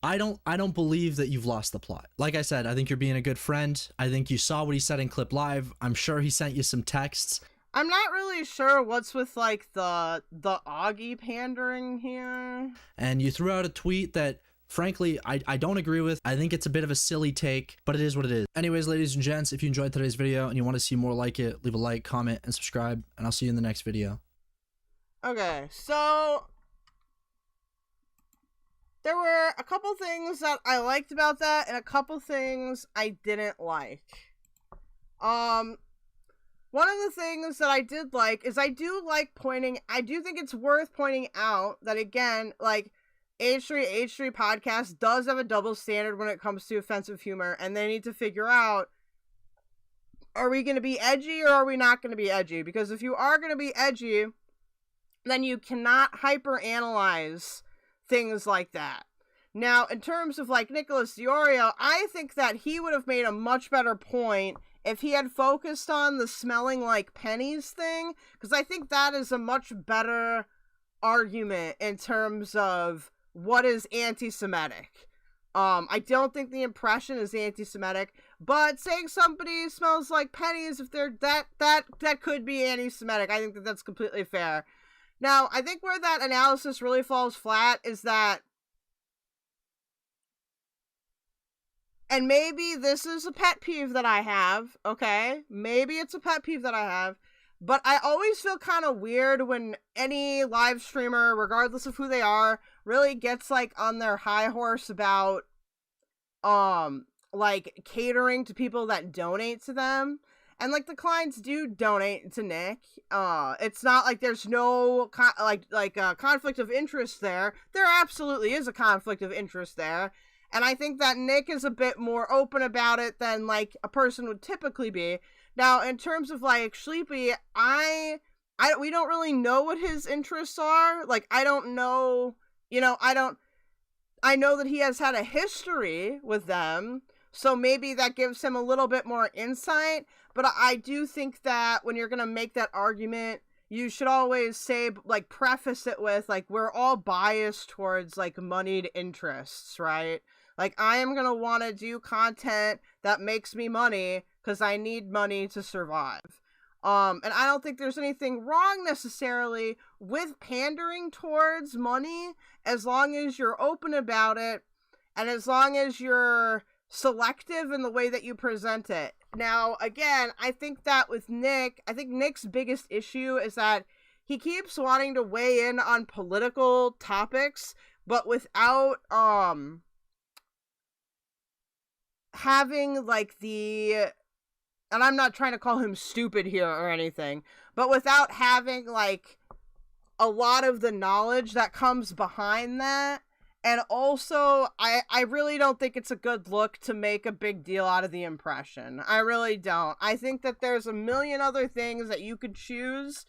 I don't believe that you've lost the plot. Like I said, I think you're being a good friend. I think you saw what he said in Clip Live. I'm sure he sent you some texts. I'm not really sure what's with like the Augie pandering here. And you threw out a tweet that, frankly, I don't agree with. I think it's a bit of a silly take, but it is what it is. Anyways, ladies and gents, if you enjoyed today's video and you want to see more like it, leave a like, comment, and subscribe, and I'll see you in the next video. Okay, so there were a couple things that I liked about that and a couple things I didn't like. One of the things that I did like is I do think it's worth pointing out that, again, like, H3 podcast does have a double standard when it comes to offensive humor, and they need to figure out, are we going to be edgy or are we not going to be edgy? Because if you are going to be edgy, then you cannot hyper-analyze things like that. Now, in terms of like Nicholas DeOrio, I think that he would have made a much better point if he had focused on the smelling like pennies thing, because I think that is a much better argument in terms of what is anti-Semitic. I don't think the impression is anti-Semitic, but saying somebody smells like pennies, if they're that could be anti-Semitic. I think that that's completely fair. Now, I think where that analysis really falls flat is that, and maybe this is a pet peeve that I have, okay? Maybe it's a pet peeve that I have, but I always feel kind of weird when any live streamer, regardless of who they are, really gets like on their high horse about, like catering to people that donate to them. And, like, the clients do donate to Nick. It's not like there's no, conflict of interest there. There absolutely is a conflict of interest there. And I think that Nick is a bit more open about it than, like, a person would typically be. Now, in terms of, like, Chleepy, we don't really know what his interests are. Like, I don't know, I know that he has had a history with them. So maybe that gives him a little bit more insight. But I do think that when you're going to make that argument, you should always say, like, preface it with, like, we're all biased towards, like, moneyed interests, right? Like, I am going to want to do content that makes me money because I need money to survive. And I don't think there's anything wrong necessarily with pandering towards money, as long as you're open about it and as long as you're selective in the way that you present it. Now, again, I think that with Nick, I think Nick's biggest issue is that he keeps wanting to weigh in on political topics, but without having like and I'm not trying to call him stupid here or anything, but without having like a lot of the knowledge that comes behind that. And also, I really don't think it's a good look to make a big deal out of the impression. I really don't. I think that there's a million other things that you could choose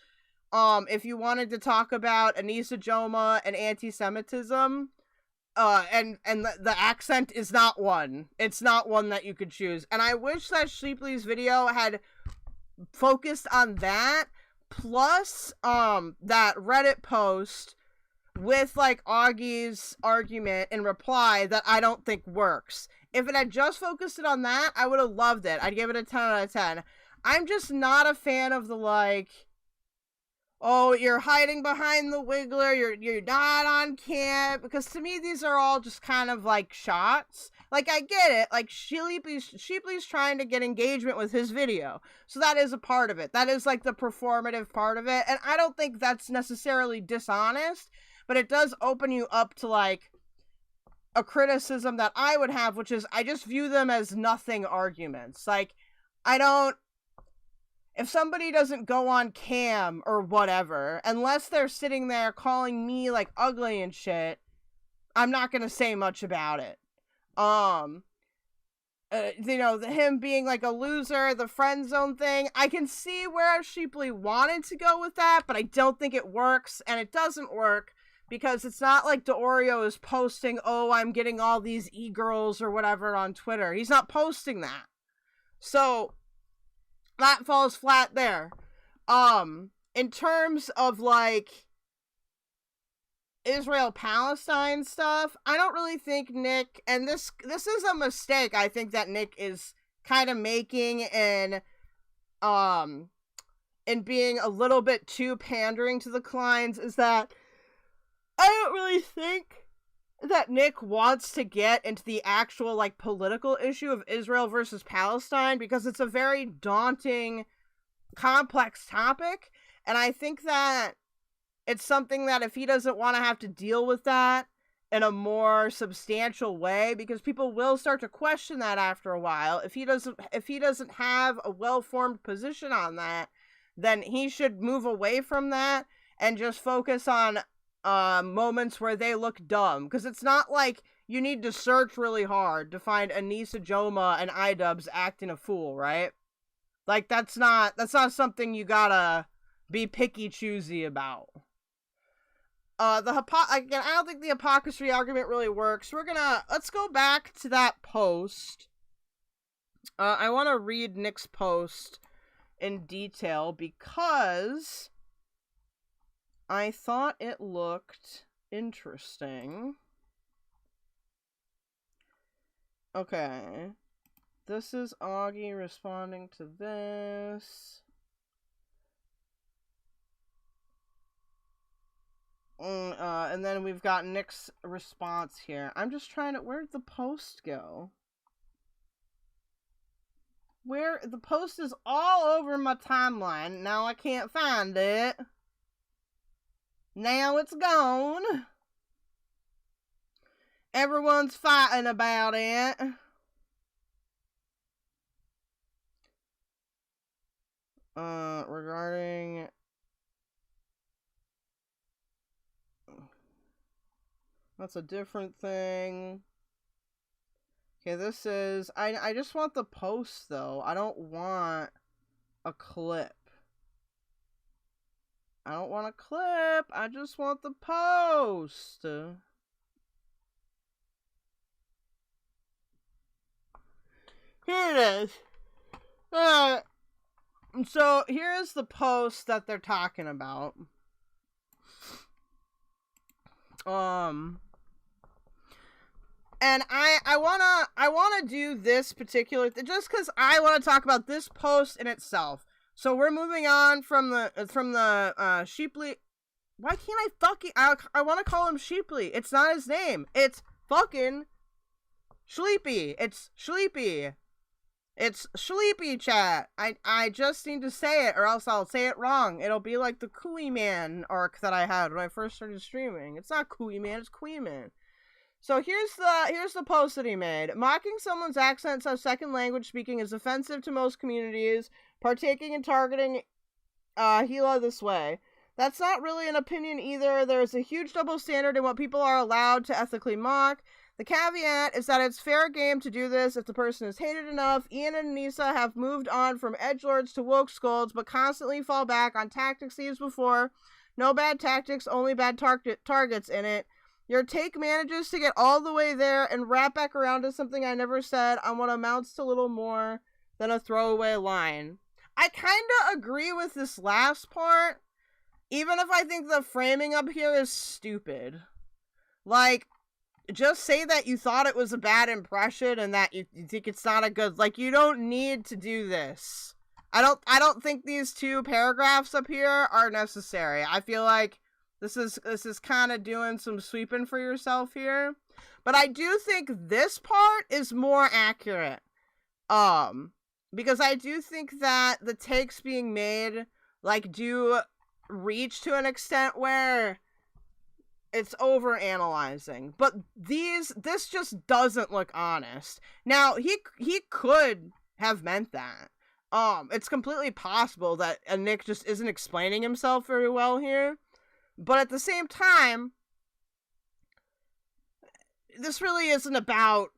if you wanted to talk about Anissa Joma and anti-Semitism. And the accent is not one. It's not one that you could choose. And I wish that Chleepy's video had focused on that, plus that Reddit post with like Auggie's argument in reply that I don't think works. If it had just focused it on that, I would have loved it. I'd give it a 10 out of 10. I'm just not a fan of the like, oh, you're hiding behind the Kwiggler, you're not on cam, because to me these are all just kind of like shots. Like, I get it, like Chleepy's trying to get engagement with his video, so that is a part of it. That is like the performative part of it, and I don't think that's necessarily dishonest, but it does open you up to like a criticism that I would have, which is I just view them as nothing arguments. Like, if somebody doesn't go on cam or whatever, unless they're sitting there calling me like ugly and shit, I'm not gonna say much about it. You know, him being like a loser, the friend zone thing, I can see where Sheeply wanted to go with that, but I don't think it works, and it doesn't work because it's not like DeOrio is posting, oh, I'm getting all these e-girls or whatever on Twitter. He's not posting that. So that falls flat there. In terms of like Israel-Palestine stuff, I don't really think Nick, and this is a mistake I think that Nick is kind of making in being a little bit too pandering to the clients, is that I don't really think that Nick wants to get into the actual like political issue of Israel versus Palestine, because it's a very daunting, complex topic, and I think that it's something that if he doesn't want to have to deal with that in a more substantial way, because people will start to question that after a while, if he doesn't have a well-formed position on that, then he should move away from that and just focus on moments where they look dumb, because it's not like you need to search really hard to find Anissa Joma and iDubbbz acting a fool, right? Like, that's not something you gotta be picky choosy about. Again, I don't think the hypocrisy argument really works. Let's go back to that post. I want to read Nick's post in detail because I thought it looked interesting. Okay. This is Augie responding to this. And then we've got Nick's response here. I'm just trying to... Where'd the post go? The post is all over my timeline. Now I can't find it. Now it's gone. Everyone's fighting about it. Regarding... That's a different thing. Okay, this is... I just want the post, though. I don't want a clip. I don't want a clip. I just want the post. Here it is. So, here's the post that they're talking about. And I wanna do this particular just because I want to talk about this post in itself. So we're moving on from the Sheeply. Why can't I fucking... I want to call him Sheeply. It's not his name. It's fucking Chleepy. It's Chleepy. It's Chleepy, chat. I just need to say it, or else I'll say it wrong. It'll be like the Cooey Man arc that I had when I first started streaming. It's not Cooey Man, it's Cooey Man. So here's the post that he made. Mocking someone's accents of second language speaking is offensive to most communities. Partaking and targeting Gila this way. That's not really an opinion either. There's a huge double standard in what people are allowed to ethically mock. The caveat is that it's fair game to do this if the person is hated enough. Ian and Nisa have moved on from edgelords to woke scolds, but constantly fall back on tactics used before. No bad tactics, only bad targets in it. Your take manages to get all the way there and wrap back around to something I never said on what amounts to little more than a throwaway line. I kinda agree with this last part, even if I think the framing up here is stupid. Like, just say that you thought it was a bad impression and that you think it's not a good... Like, you don't need to do this. I don't think these 2 paragraphs up here are necessary. I feel like this is kind of doing some sweeping for yourself here. But I do think this part is more accurate. Because I do think that the takes being made, like, do reach to an extent where it's over analyzing, but this just doesn't look honest. Now he could have meant that. It's completely possible that Nick just isn't explaining himself very well here, but at the same time, this really isn't about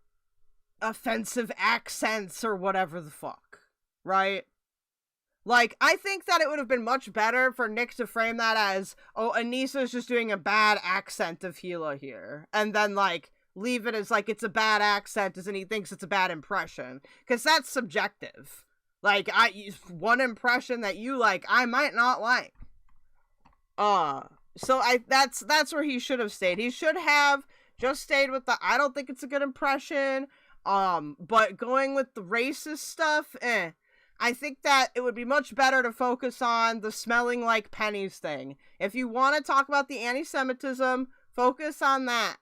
offensive accents or whatever the fuck, right? Like, I think that it would have been much better for Nick to frame that as, oh, Anissa's just doing a bad accent of Gila here. And then, like, leave it as, like, it's a bad accent and he thinks it's a bad impression. Because that's subjective. Like, one impression that you like, I might not like. So that's where he should have stayed. He should have just stayed with the, I don't think it's a good impression. But going with the racist stuff, I think that it would be much better to focus on the smelling like pennies thing. If you want to talk about the anti-Semitism, focus on that.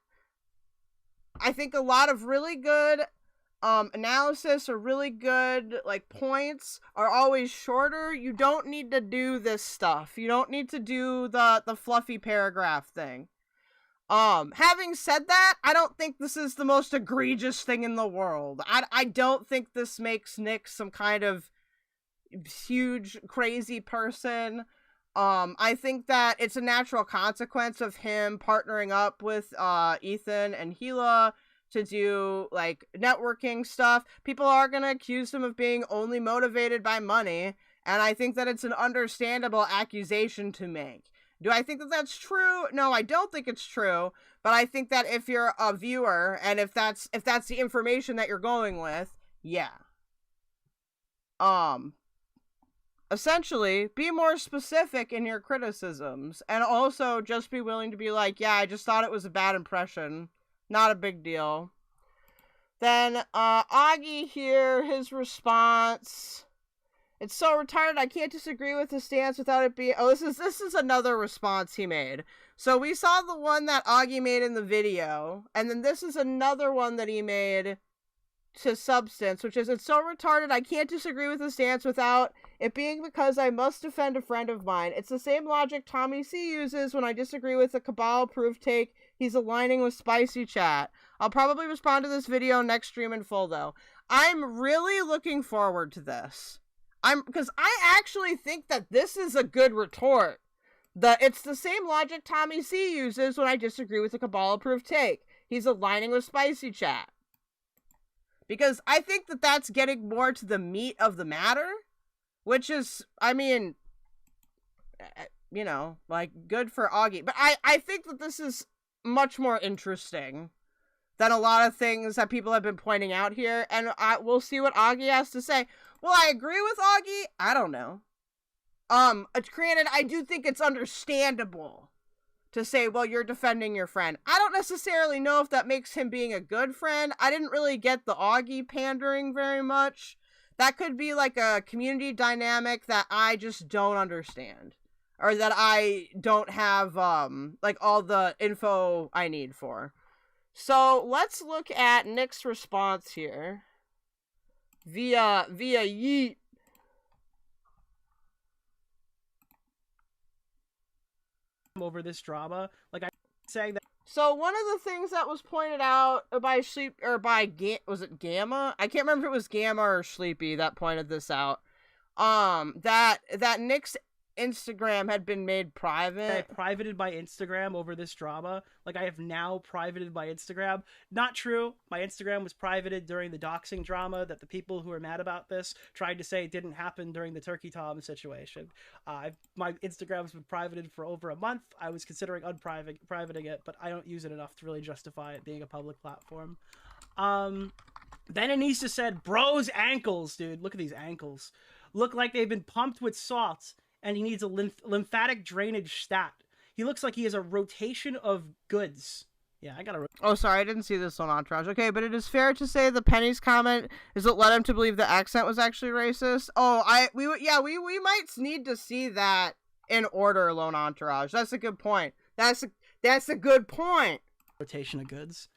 I think a lot of really good analysis or really good like points are always shorter. You don't need to do this stuff. You don't need to do the fluffy paragraph thing. Having said that, I don't think this is the most egregious thing in the world. I don't think this makes Nick some kind of huge crazy person. I think that it's a natural consequence of him partnering up with Ethan and Gila to do like networking stuff. People are gonna accuse him of being only motivated by money, and I think that it's an understandable accusation to make. Do I think that that's true? No, I don't think it's true, but I think that if you're a viewer and if that's the information that you're going with, yeah. Essentially, be more specific in your criticisms, and also just be willing to be like, yeah, I just thought it was a bad impression. Not a big deal. Then, Augie here, his response. It's so retarded, I can't disagree with his stance without it being... Oh, this is another response he made. So we saw the one that Augie made in the video, and then this is another one that he made to Substance, which is, it's so retarded, I can't disagree with his stance without it being because I must defend a friend of mine. It's the same logic Tommy C uses when I disagree with a Cabal-proof take he's aligning with Spicy Chat. I'll probably respond to this video next stream in full, though. I'm really looking forward to this. Because I actually think that this is a good retort. It's the same logic Tommy C uses when I disagree with a Cabal-proof take. He's aligning with Spicy Chat. Because I think that that's getting more to the meat of the matter, which is, I mean, you know, like, good for Augie. But I think that this is much more interesting than a lot of things that people have been pointing out here, and we'll see what Augie has to say. Will I agree with Augie? I don't know. Granted, I do think it's understandable to say, well, you're defending your friend. I don't necessarily know if that makes him being a good friend. I didn't really get the Augie pandering very much. That could be like a community dynamic that I just don't understand. Or that I don't have, like, all the info I need for. So, let's look at Nick's response here. Via Yeet. Over this drama, like I'm saying that. So one of the things that was pointed out by was it Gamma? I can't remember if it was Gamma or Chleepy that pointed this out. That Nick's Instagram had been made private. I privated my Instagram over this drama. Like, I have now privated my Instagram. Not true. My Instagram was privated during the doxing drama that the people who are mad about this tried to say didn't happen during the Turkey Tom situation. My Instagram's been privated for over a month. I was considering unprivating it, but I don't use it enough to really justify it being a public platform. Then Anissa said, bro's ankles, dude. Look at these ankles. Look like they've been pumped with salt. And he needs a lymphatic drainage stat. He looks like he has a rotation of goods. Yeah, I got a... Oh, sorry, I didn't see this on Entourage. Okay, but it is fair to say the Penny's comment is what led him to believe the accent was actually racist. Oh, we might need to see that in order, Lone Entourage. That's a good point. That's a good point. Rotation of goods.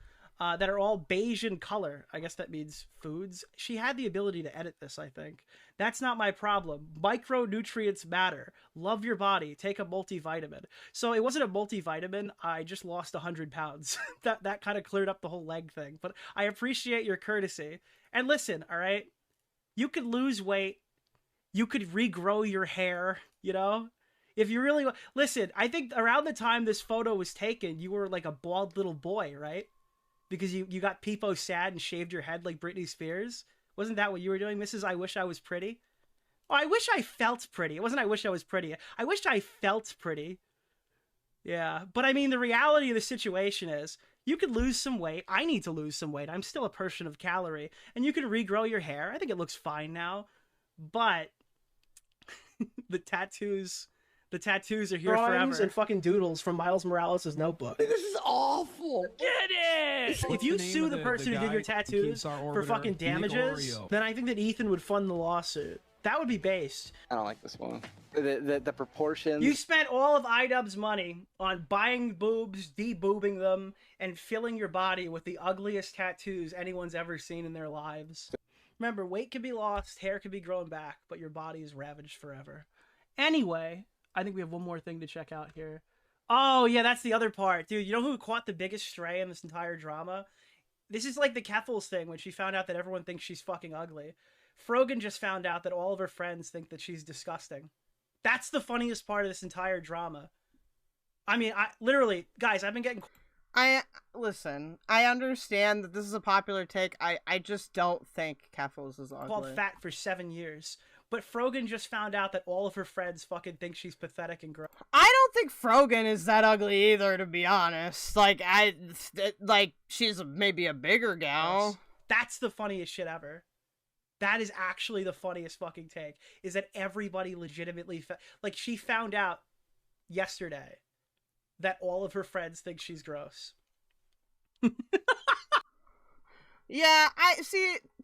That are all beige in color. I guess that means foods. She had the ability to edit this, I think. That's not my problem. Micronutrients matter. Love your body. Take a multivitamin. So it wasn't a multivitamin. I just lost 100 pounds. that kind of cleared up the whole leg thing. But I appreciate your courtesy. And listen, all right? You could lose weight. You could regrow your hair, you know? If you really... Listen, I think around the time this photo was taken, you were like a bald little boy, right? Because you got peepo sad and shaved your head like Britney Spears. Wasn't that what you were doing, Mrs. I Wish I Was Pretty? Oh, I wish I felt pretty. It wasn't I wish I was pretty. I wish I felt pretty. Yeah, but I mean, the reality of the situation is you could lose some weight. I need to lose some weight. I'm still a person of calorie. And you can regrow your hair. I think it looks fine now. But the tattoos... The tattoos are here forever. And fucking doodles from Miles Morales' notebook. This is awful. Get it! If you sue the person who did your tattoos for fucking damages, then I think that Ethan would fund the lawsuit. That would be based. I don't like this one. The proportions. You spent all of iDubbbz's money on buying boobs, de-boobing them, and filling your body with the ugliest tattoos anyone's ever seen in their lives. Remember, weight can be lost, hair can be grown back, but your body is ravaged forever. Anyway... I think we have one more thing to check out here. Oh, yeah, that's the other part. Dude, you know who caught the biggest stray in this entire drama? This is like the Ffg'S thing when she found out that everyone thinks she's fucking ugly. Frogan just found out that all of her friends think that she's disgusting. That's the funniest part of this entire drama. I mean, literally, guys, I've been getting... Listen, I understand that this is a popular take. I just don't think Ffg'S is ugly. Called fat for 7 years. But Frogan just found out that all of her friends fucking think she's pathetic and gross. I don't think Frogan is that ugly either, to be honest. Like, she's maybe a bigger gal. That's the funniest shit ever. That is actually the funniest fucking take. Is that everybody legitimately... Like, she found out yesterday that all of her friends think she's gross. Yeah,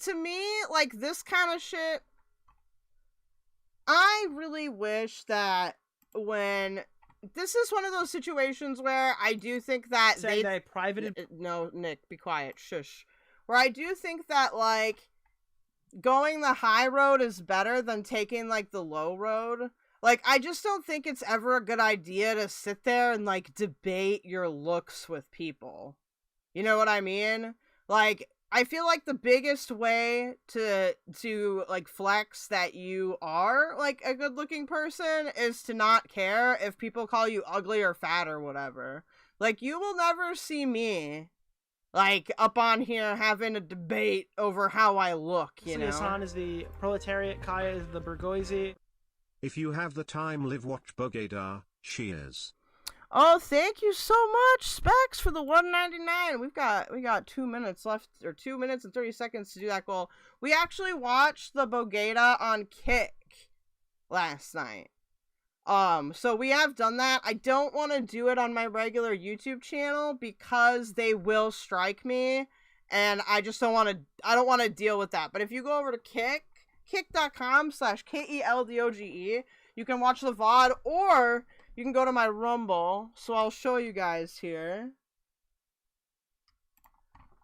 to me, like, this kind of shit... I really wish that when... This is one of those situations where I do think that I privated... No, Nick, be quiet. Shush. Where I do think that, like, going the high road is better than taking, like, the low road. Like, I just don't think it's ever a good idea to sit there and, like, debate your looks with people. You know what I mean? Like... I feel like the biggest way to like flex that you are like a good looking person is to not care if people call you ugly or fat or whatever. Like, you will never see me like up on here having a debate over how I look, you know. Hassan is the proletariat, Kaya is the bourgeoisie. If you have the time, live watch Bogeda. Cheers. Oh, thank you so much, Specs, for the $1.99. We got 2 minutes left, or 2 minutes and 30 seconds to do that goal. We actually watched the Bogeda on Kick last night. So we have done that. I don't want to do it on my regular YouTube channel because they will strike me, and I just don't want to deal with that. But if you go over to Kick, kick.com/KELDOGE. You can watch the VOD, or you can go to my Rumble. So I'll show you guys here.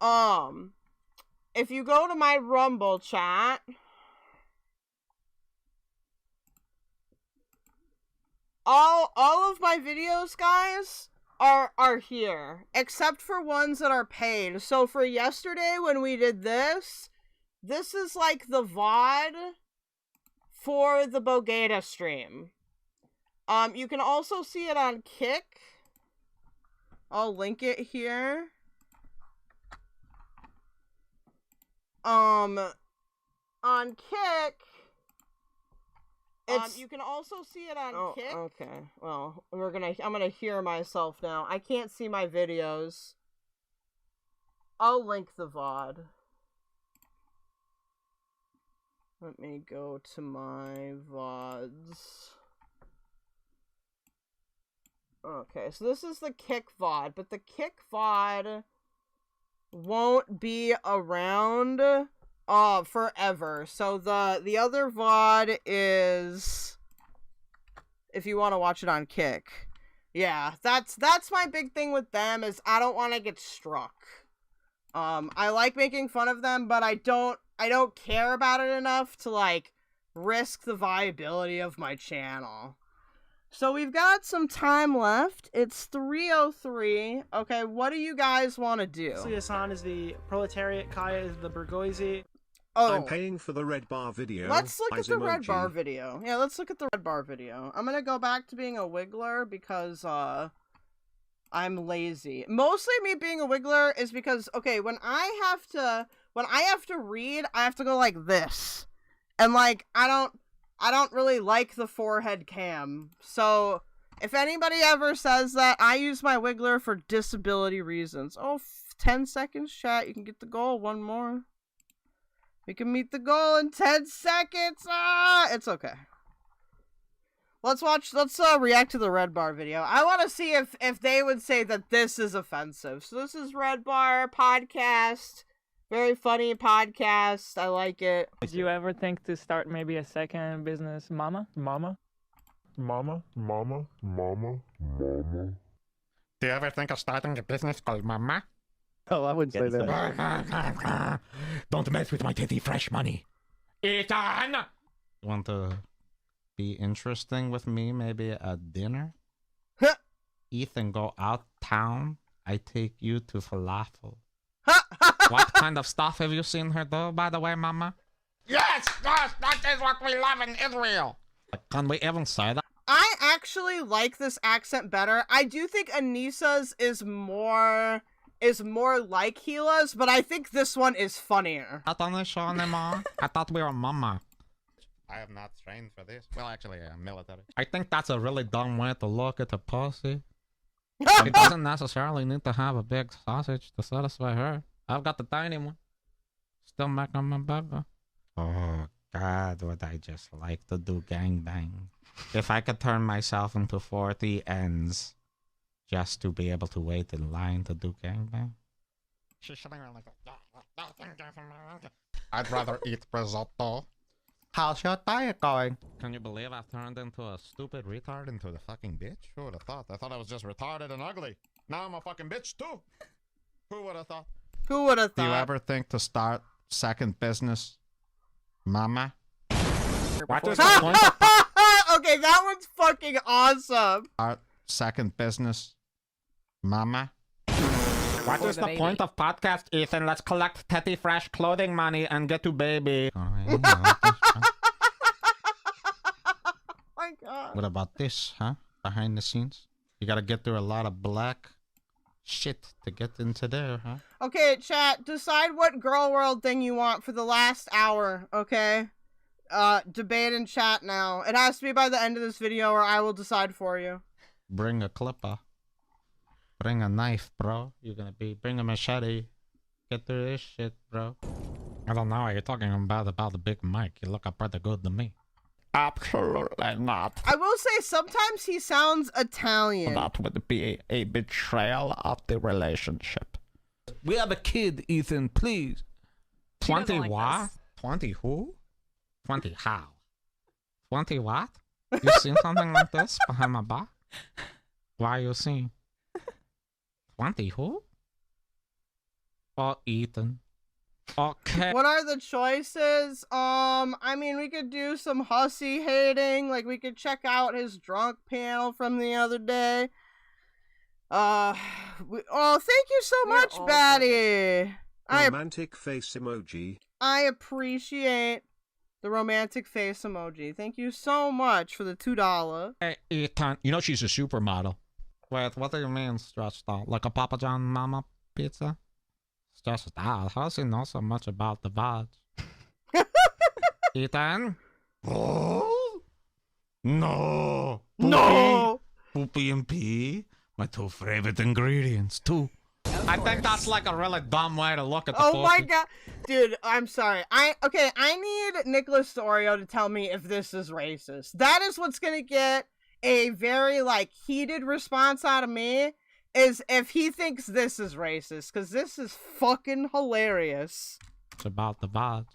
If you go to my Rumble chat, all of my videos, guys, are here, except for ones that are paid. So for yesterday when we did this is like the VOD for the Bogeta stream. You can also see it on Kick. I'll link it here. On Kick, you can also see it on Kick. Okay. Well, I'm gonna hear myself now. I can't see my videos. I'll link the VOD. Let me go to my VODs. Okay, so this is the Kick VOD, but the Kick VOD won't be around forever. So the other VOD is, if you want to watch it on Kick. Yeah, that's my big thing with them, is I don't want to get struck. I like making fun of them, but I don't care about it enough to like risk the viability of my channel. So we've got some time left. It's 3:03. Okay, what do you guys want to do? Hassan is the proletariat, Kaya is the bourgeoisie. Oh, I'm paying for the Redbar video. Let's look at the Redbar video. Yeah, let's look at the Redbar video. I'm gonna go back to being a Kwiggler because I'm lazy. Mostly me being a Kwiggler is because, okay, when I have to read, I have to go like this. And like I don't really like the forehead cam. So if anybody ever says that, I use my Kwiggler for disability reasons. Oh, 10 seconds, chat. You can get the goal. One more. We can meet the goal in 10 seconds. Ah, it's okay. Let's react to the Redbar video. I want to see if they would say that this is offensive. So this is Redbar podcast. Very funny podcast. I like it. Did you ever think to start maybe a second business, Mama? Do you ever think of starting a business called Mama? Oh, I wouldn't say that. Don't mess with my titty fresh money. Ethan! You want to be interesting with me maybe at dinner? Ethan, go out town. I take you to falafel. What kind of stuff have you seen her do, by the way, Mama? Yes, that is what we love in Israel. Can we even say that? I actually like this accent better. I do think Anissa's is more like Gila's, but I think this one is funnier. I thought we were Mama. I have not trained for this. Well, actually, I'm military. I think that's a really dumb way to look at a pussy. It doesn't necessarily need to have a big sausage to satisfy her. I've got the tiny one. Still making my burger. Oh, God, would I just like to do gangbang. If I could turn myself into 40 ends just to be able to wait in line to do gangbang. She's sitting around like that. I'd rather eat risotto. How's your diet going? Can you believe I've turned into a stupid retard into the fucking bitch? Who would have thought? I thought I was just retarded and ugly. Now I'm a fucking bitch too. Who would have thought? Who would have thought? Do you ever think to start second business, Mama? What is the point of okay, that one's fucking awesome. start second business, Mama? What is the point of podcast, Ethan? Let's collect Teddy Fresh clothing money and get to baby. Oh my God. What about this, huh? Behind the scenes? You gotta get through a lot of black shit to get into there, huh? Okay, chat, decide what girl world thing you want for the last hour, okay? Debate in chat now. It has to be by the end of this video or I will decide for you. Bring a clipper. Bring a knife, bro. Bring a machete. Get through this shit, bro. I don't know what you're talking about the big mic. You look pretty good to me. Absolutely not. I will say sometimes he sounds Italian. That would be a betrayal of the relationship. We have a kid, Ethan, please. 20 like what? this. 20 who? 20 how? 20 what? You seen something like this behind my back? Why you seeing? 20 who? Oh, Ethan. Okay. What are the choices? I mean, we could do some hussy hating. Like, we could check out his drunk panel from the other day. Oh, thank you so much, Batty. Romantic face emoji. I appreciate the romantic face emoji. Thank you so much for the $2. Hey, Ethan, you know she's a supermodel. Wait, what do you mean stretched out? Like a Papa John Mama pizza? Stretched out? How does he know so much about the veg? Ethan? Oh? No! No! Poopy and pee? My two favorite ingredients, too. I think that's like a really dumb way to look at the Oh my pussy. god. Dude, I'm sorry. I need Nicholas DeOrio to tell me if this is racist. That is what's gonna get a very, like, heated response out of me, is if he thinks this is racist, because this is fucking hilarious. It's about the veg.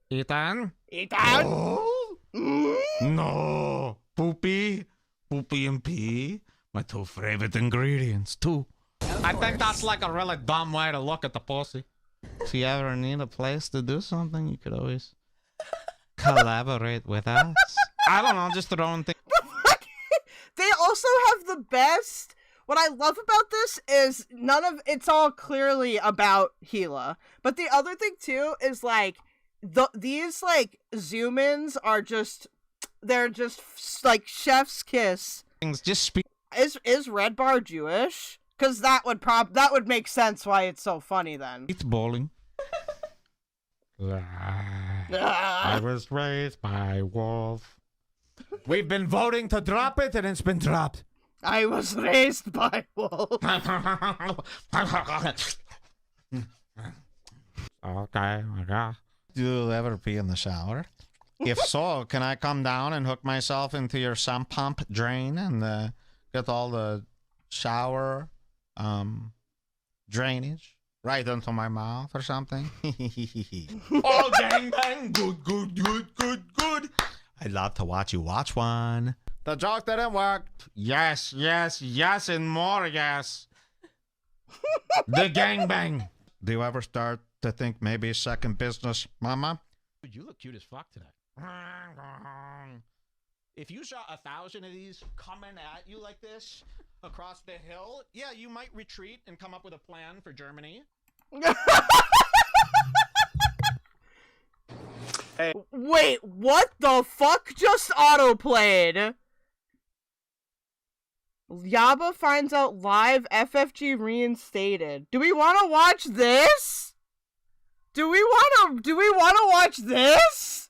Ethan? Ethan? Oh? No! Poopy and pee? My two favorite ingredients, too. I think that's like a really dumb way to look at the pussy. If you ever need a place to do something, you could always collaborate with us. I don't know, just throwing things. They also have the best. What I love about this is it's all clearly about Gila. But the other thing too is like these like zoom ins are they're just like chef's kiss. Just speak. Is Redbar Jewish? Because that would make sense why it's so funny then. It's bowling. I was raised by wolf. We've been voting to drop it, and it's been dropped. I was raised by wolf. Okay. Do you ever pee in the shower? If so, can I come down and hook myself into your sump pump drain and get all the shower drainage right into my mouth or something? Oh, gang bang! Good. I'd love to watch you watch one. The joke didn't work. Yes, and more yes. The gangbang. Do you ever start to think maybe second business, mama? Dude, you look cute as fuck today. If you saw 1,000 of these coming at you like this across the hill, yeah, you might retreat and come up with a plan for Germany. Hey. Wait, what the fuck just autoplayed? Yaba finds out live FFG reinstated. Do we want to watch this? Do we want to watch this?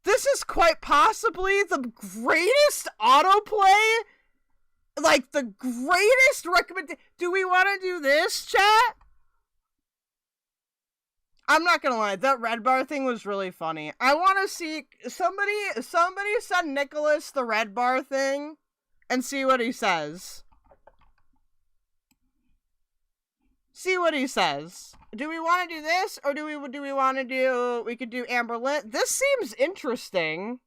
This is quite possibly the greatest autoplay, like the greatest recommendation. Do we want to do this, chat? I'm not gonna lie, that Redbar thing was really funny. I want to see somebody send Nicholas the Redbar thing and see what he says. See what he says. Do we want to do this, or do we want to do? We could do Amber Lint. This seems interesting.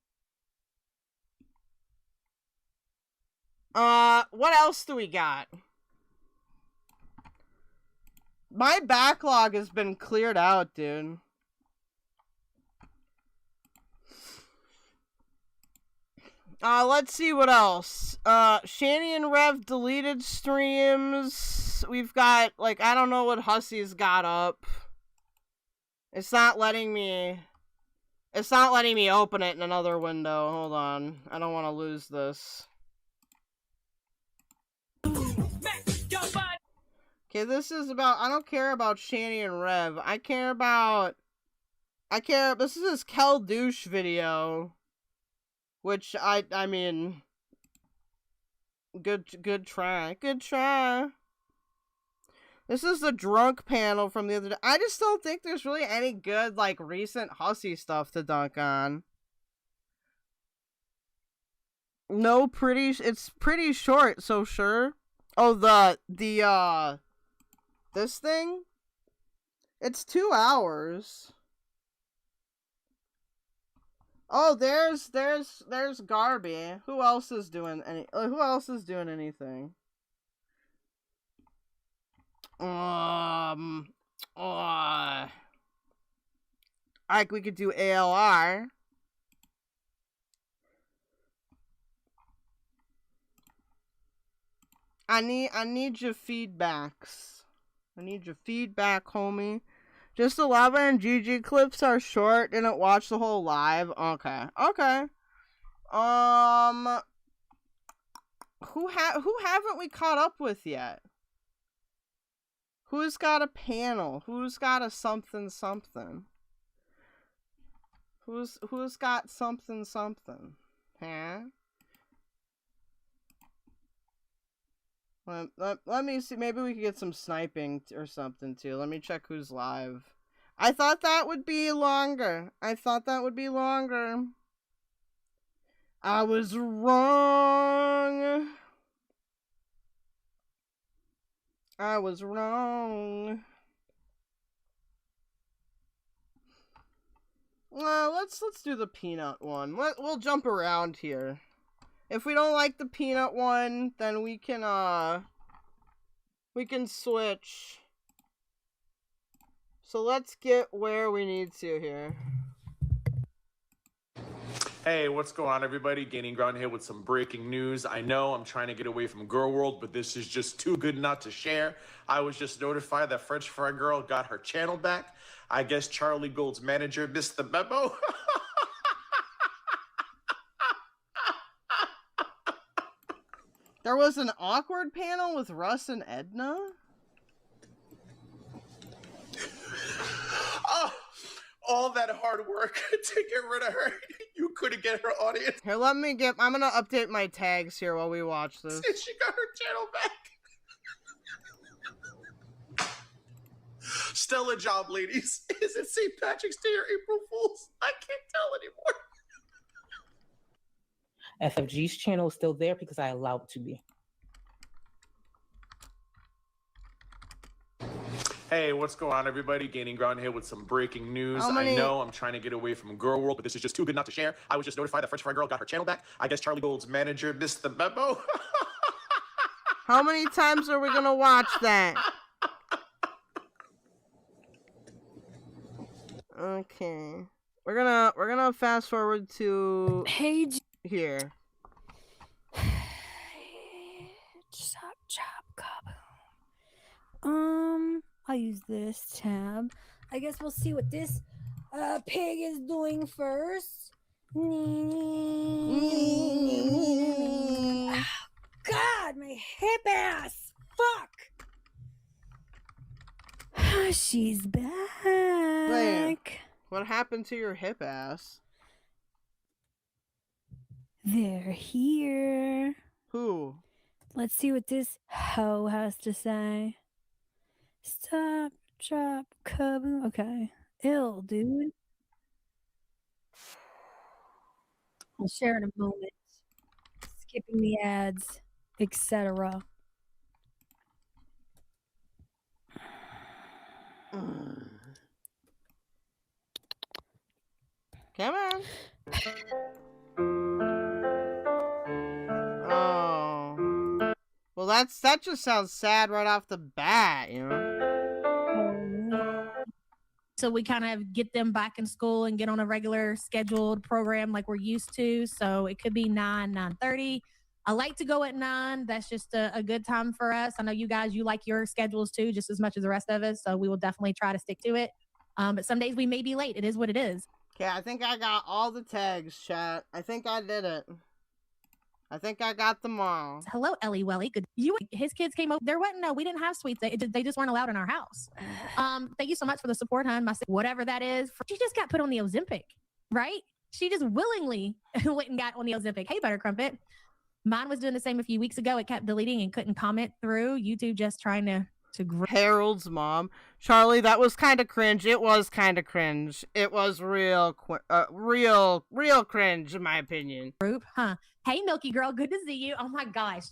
What else do we got? My backlog has been cleared out, dude. Let's see what else. Shani and Rev deleted streams. We've got, like, I don't know what Hussy's got up. It's not letting me open it in another window. Hold on. I don't want to lose this. Okay, this is about, I don't care about Shani and Rev. This is his keldoge video. Which, I mean, good try. Good try. This is the drunk panel from the other day. I just don't think there's really any good, like, recent Hussy stuff to dunk on. No, it's pretty short, so sure. Oh, this thing? It's 2 hours. Oh, there's Garby. Who else is doing anything? Like we could do ALR. I need your feedbacks. I need your feedback, homie. Just the Lava and GG clips are short. Didn't watch the whole live. Okay. Okay. Who haven't we caught up with yet? Who's got a panel? Who's got a something? Who's got something? Huh? Let me see. Maybe we could get some sniping or something too. Let me check who's live. I thought that would be longer. I was wrong. Let's do the peanut one. We'll jump around here. If we don't like the peanut one, then we can switch. So let's get where we need to here. Hey, what's going on, everybody? Gaining ground here with some breaking news. I know I'm trying to get away from Girl World, but this is just too good not to share. I was just notified that FrenchFriedGorl got her channel back. I guess Charlie Gold's manager missed the memo. There was an awkward panel with Russ and Edna? Oh, all that hard work to get rid of her. You couldn't get her audience. Here, I'm gonna update my tags here while we watch this. She got her channel back. Stellar job, ladies. Is it St. Patrick's Day or April Fool's? I can't tell anymore. Ffg's channel is still there because I allowed it to be. Hey, what's going on, everybody? Gaining ground here with some breaking news. I know I'm trying to get away from Girl World, but this is just too good not to share. I was just notified that FrenchFriedGorl got her channel back. I guess Charlie Gold's manager missed the memo. How many times are we gonna watch that? Okay. We're gonna fast forward to here. Chop, I'll use this tab. I guess we'll see what this pig is doing first. Oh, God, my hip ass! Fuck! She's back. Wait, what happened to your hip ass? They're here. Who? Let's see what this hoe has to say. Stop, drop, kaboom. Okay. Ill, dude. I'll share in a moment. Skipping the ads, etc. Come on. Oh. Well, that just sounds sad right off the bat, you know? So we kind of get them back in school and get on a regular scheduled program like we're used to. So it could be 9:30. I like to go at 9. That's just a good time for us. I know you guys, you like your schedules too, just as much as the rest of us. So we will definitely try to stick to it. But some days we may be late. It is what it is. Okay, I think I got all the tags, chat. I think I did it. I think I got them all. Hello, Ellie Welly. Good. His kids came over. There wasn't we didn't have sweets. They just weren't allowed in our house. Thank you so much for the support, hon. Whatever that is. She just got put on the Ozempic, right? She just willingly went and got on the Ozempic. Hey, Butter Crumpet. Mine was doing the same a few weeks ago. It kept deleting and couldn't comment through. YouTube just trying to Harold's mom. Charlie, that was kind of cringe. It was kind of cringe. It was real cringe, in my opinion. Group, huh? Hey, Milky Girl. Good to see you. Oh, my gosh.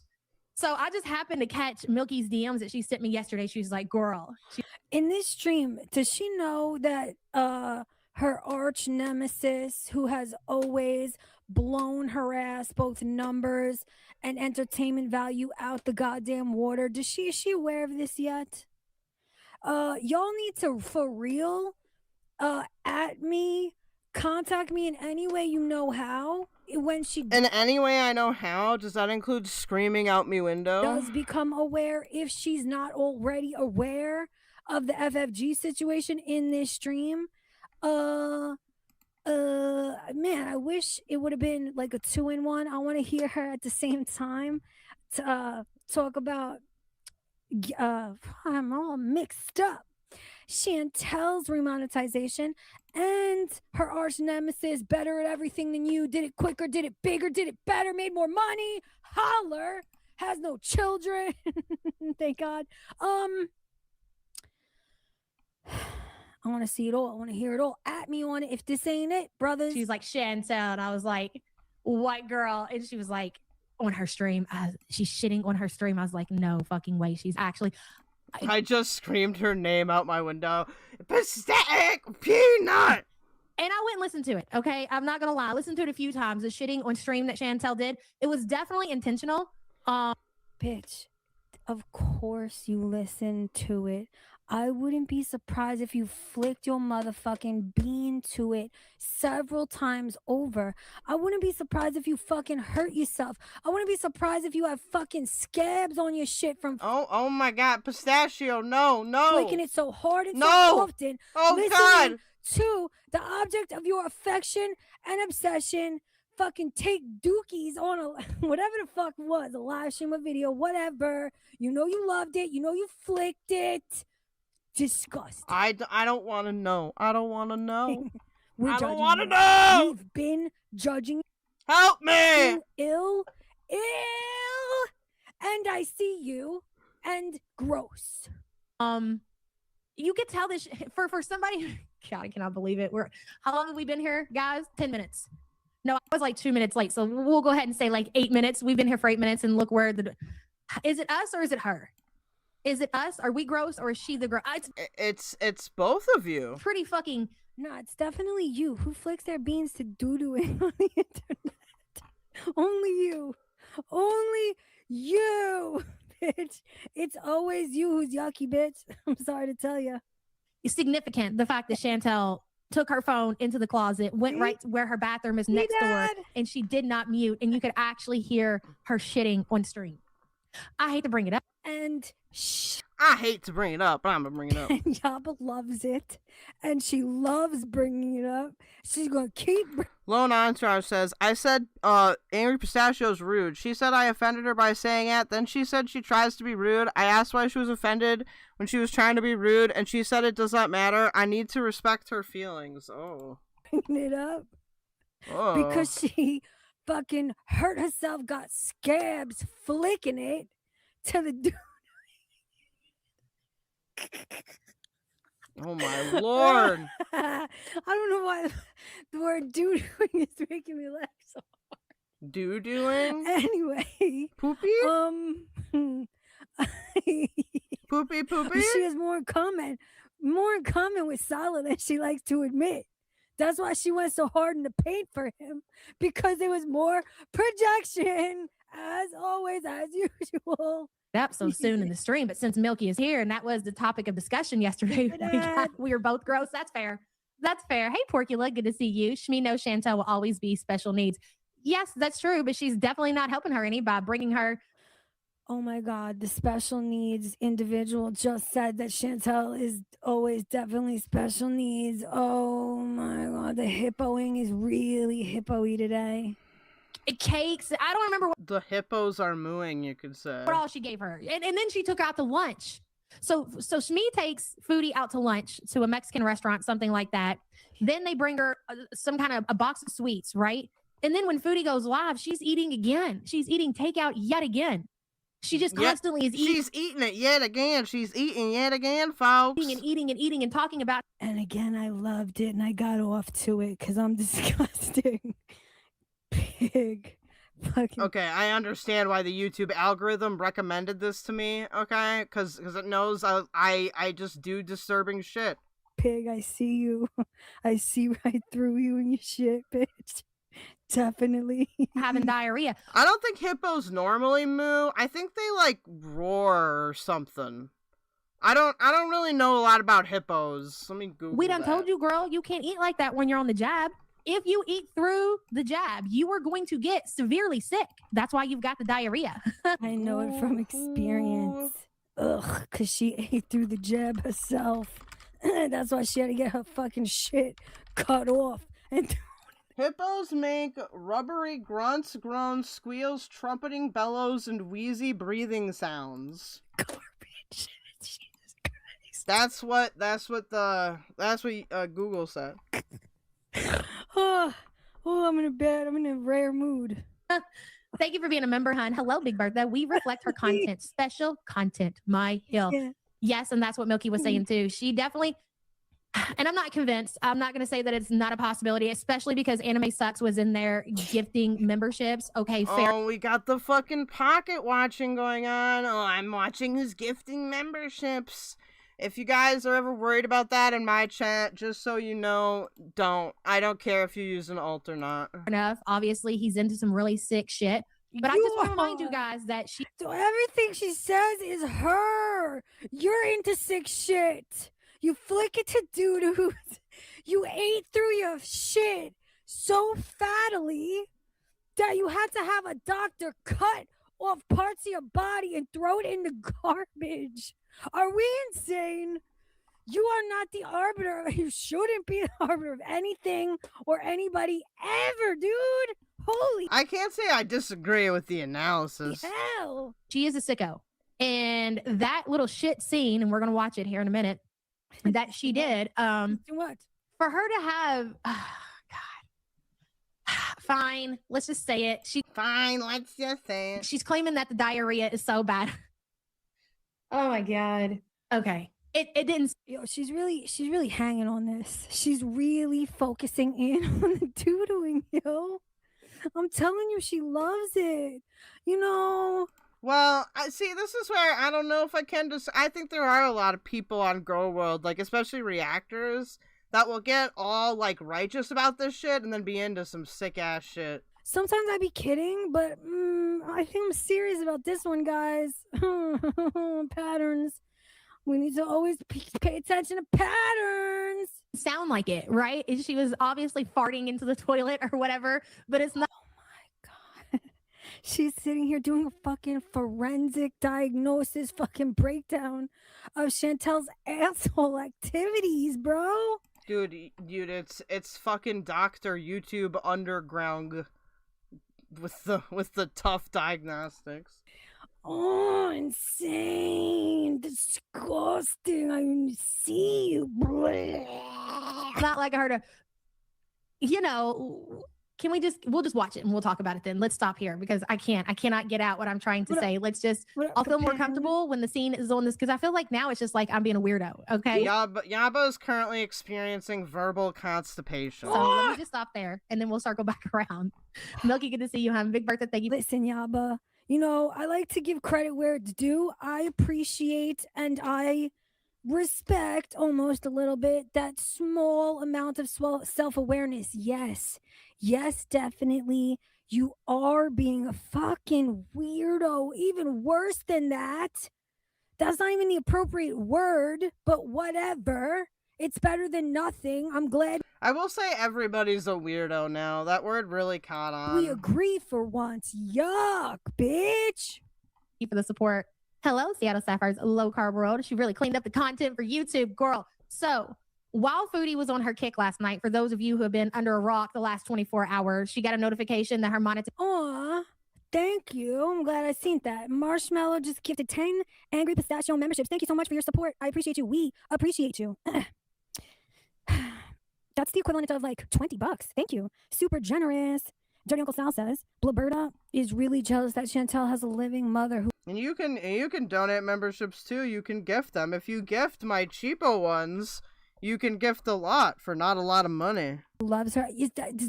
So I just happened to catch Milky's DMs that she sent me yesterday. She was like, girl. In this stream, does she know that her arch nemesis, who has always blown her ass, both numbers and entertainment value, out the goddamn water, is she aware of this yet? Y'all need to, for real, at me, contact me in any way you know how. When she in any way I know how, does that include screaming out me window? does become aware, if she's not already aware of the FFG situation in this stream, man, I wish it would have been like a 2-in-1. I want to hear her at the same time to talk about. I'm all mixed up. Chantel's remonetization and her arch nemesis, better at everything than you, did it quicker, did it bigger, did it better, made more money, holler, has no children. Thank God. I want to see it all. I want to hear it all. At me on it if this ain't it, brothers. She's like, Chantel. And I was like, white girl. And she was like, on her stream, she's shitting on her stream. I was like, no fucking way. She's actually. I just screamed her name out my window. Pathetic peanut. And I went and listened to it. Okay, I'm not gonna lie. I listened to it a few times. The shitting on stream that Chantel did. It was definitely intentional. Bitch, of course you listened to it. I wouldn't be surprised if you flicked your motherfucking bean to it several times over. I wouldn't be surprised if you fucking hurt yourself. I wouldn't be surprised if you have fucking scabs on your shit from oh my God, Pistachio, no. flicking it so hard and No. so often. Oh, listening God. to the object of your affection and obsession fucking take dookies on a whatever the fuck was, a live stream, a video, whatever. You know you loved it. You know you flicked it. Disgusting. I don't want to know. I don't want to know. I don't want to know. We've been judging. Help me. You ill, and I see you, and gross. You could tell this for somebody. God, I cannot believe it. How long have we been here, guys? 10 minutes. No, I was like 2 minutes late, so we'll go ahead and say like 8 minutes. We've been here for 8 minutes, and look where is it us or is it her? Is it us? Are we gross or is she the gross? It's both of you. Pretty fucking. Nah, it's definitely you. Who flicks their beans to doo-dooing on the internet? Only you. Only you, bitch. It's always you who's yucky, bitch. I'm sorry to tell you. It's significant, the fact that Chantel took her phone into the closet, went right to where her bathroom is next door, and she did not mute, and you could actually hear her shitting on stream. I hate to bring it up. And I hate to bring it up, but I'm gonna bring it up. And Yaba loves it, and she loves bringing it up. She's gonna keep. Lone Entourage says, I said Angry Pistachio's rude. She said I offended her by saying it. Then she said she tries to be rude. I asked why she was offended when she was trying to be rude, and she said it does not matter. I need to respect her feelings. Oh. Bringing it up. Oh. Because she fucking hurt herself, got scabs flicking it to the dude. Oh my lord. I don't know why the word doo-dooing is making me laugh so hard. Doo-dooing? Anyway. Poopy? Poopy? She has more in common with Salah than she likes to admit. That's why she went so hard in the paint for him, because there was more projection, as always, as usual. Up so soon in the stream, but since Milky is here and that was the topic of discussion yesterday, we were both gross. That's fair. That's fair. Hey, Porcula, good to see you. Shmi knows Chantel will always be special needs. Yes, that's true, but she's definitely not helping her any by bringing her. Oh my God, the special needs individual just said that Chantel is always definitely special needs. Oh my God, the hippoing is really hippo-y today. Cakes. I don't remember what the hippos are mooing, you could say. What all she gave her. And then she took her out to lunch. So Shmi takes Foodie out to lunch to a Mexican restaurant, something like that. Then they bring her some kind of a box of sweets, right? And then when Foodie goes live, she's eating again. She's eating takeout yet again. She just constantly is eating. She's eating it yet again. She's eating yet again, folks. Eating and talking about. And again, I loved it and I got off to it because I'm disgusting. Fucking Okay, I understand why the YouTube algorithm recommended this to me, okay? Because it knows I just do disturbing shit. pig, I see you. I see right through you and your shit, bitch. Definitely. Having diarrhea. I don't think hippos normally moo. I think they like roar or something. I don't really know a lot about hippos. Let me Google We done that. told you, girl, you can't eat like that when you're on the jab. If you eat through the jab, you are going to get severely sick. That's why you've got the diarrhea. I know it from experience. Ugh, because she ate through the jab herself. That's why she had to get her fucking shit cut off. And Hippos make rubbery grunts, groans, squeals, trumpeting bellows, and wheezy breathing sounds. Garbage. Jesus Christ. That's what Google said. Oh, I'm in a bed. I'm in a rare mood. Thank you for being a member, hun. Hello, Big Bertha. We reflect her content. Special content, my hill. Yeah. Yes, and that's what Milky was saying too. She definitely, and I'm not convinced. I'm not going to say that it's not a possibility, especially because Anime Sucks was in there gifting memberships. Okay, fair. Oh, we got the fucking pocket watching going on. Oh, I'm watching who's gifting memberships. If you guys are ever worried about that in my chat, just so you know, don't. I don't care if you use an alt or not. Enough. Obviously, he's into some really sick shit. But I just want to remind you guys that she. So everything she says is her. You're into sick shit. You flick it to doo-doos. You ate through your shit so fattily that you had to have a doctor cut off parts of your body and throw it in the garbage. Are we insane? You are not the arbiter. You shouldn't be the arbiter of anything or anybody ever, dude. Holy. I can't say I disagree with the analysis. Hell. She is a sicko. And that little shit scene, and we're going to watch it here in a minute, that she did, what? For her to have, God, fine, let's just say it. Fine, let's just say it. She's claiming that the diarrhea is so bad. Oh my God. Okay. It didn't. Yo, she's really hanging on this. She's really focusing in on the doodling, yo. I'm telling you, she loves it. You know. Well, I see. This is where I don't know if I can just. I think there are a lot of people on Girl World, like especially reactors, that will get all like righteous about this shit and then be into some sick ass shit. Sometimes I be kidding, but I think I'm serious about this one, guys. Patterns. We need to always pay attention to patterns. Sound like it, right? She was obviously farting into the toilet or whatever, but it's not. Oh my God. She's sitting here doing a fucking forensic diagnosis, fucking breakdown of Chantel's asshole activities, bro. Dude, it's fucking Dr. YouTube Underground with the tough diagnostics. Oh, insane. Disgusting. I see you. It's not like I heard we'll just watch it and we'll talk about it then. Let's stop here because I cannot get out what I'm trying to say. I'll feel more comfortable when the scene is on this because I feel like now it's just like I'm being a weirdo. Okay. Yaba is currently experiencing verbal constipation. So let me just stop there and then we'll circle back around. Milky, good to see you, hon. Big birthday. Thank you. Listen, Yaba. You know, I like to give credit where it's due. I appreciate and I respect almost a little bit that small amount of self-awareness. Yes, definitely. You are being a fucking weirdo. Even worse than that. That's not even the appropriate word, but whatever. It's better than nothing. I'm glad. I will say everybody's a weirdo now. That word really caught on. We agree for once. Yuck, bitch. Thank you for the support. Hello, Seattle Sapphire's low carb world. She really cleaned up the content for YouTube, girl. So while Foodie was on her kick last night, for those of you who have been under a rock the last 24 hours, she got a notification that her monetization. Aw, thank you. I'm glad I seen that. Marshmallow just gifted 10 Angry Pistachio memberships. Thank you so much for your support. I appreciate you. We appreciate you. That's the equivalent of like $20. Thank you. Super generous. Dirty Uncle Sal says, Blaberta is really jealous that Chantel has a living mother who. And you can donate memberships too. You can gift them. If you gift my cheapo ones, you can gift a lot for not a lot of money. Loves her.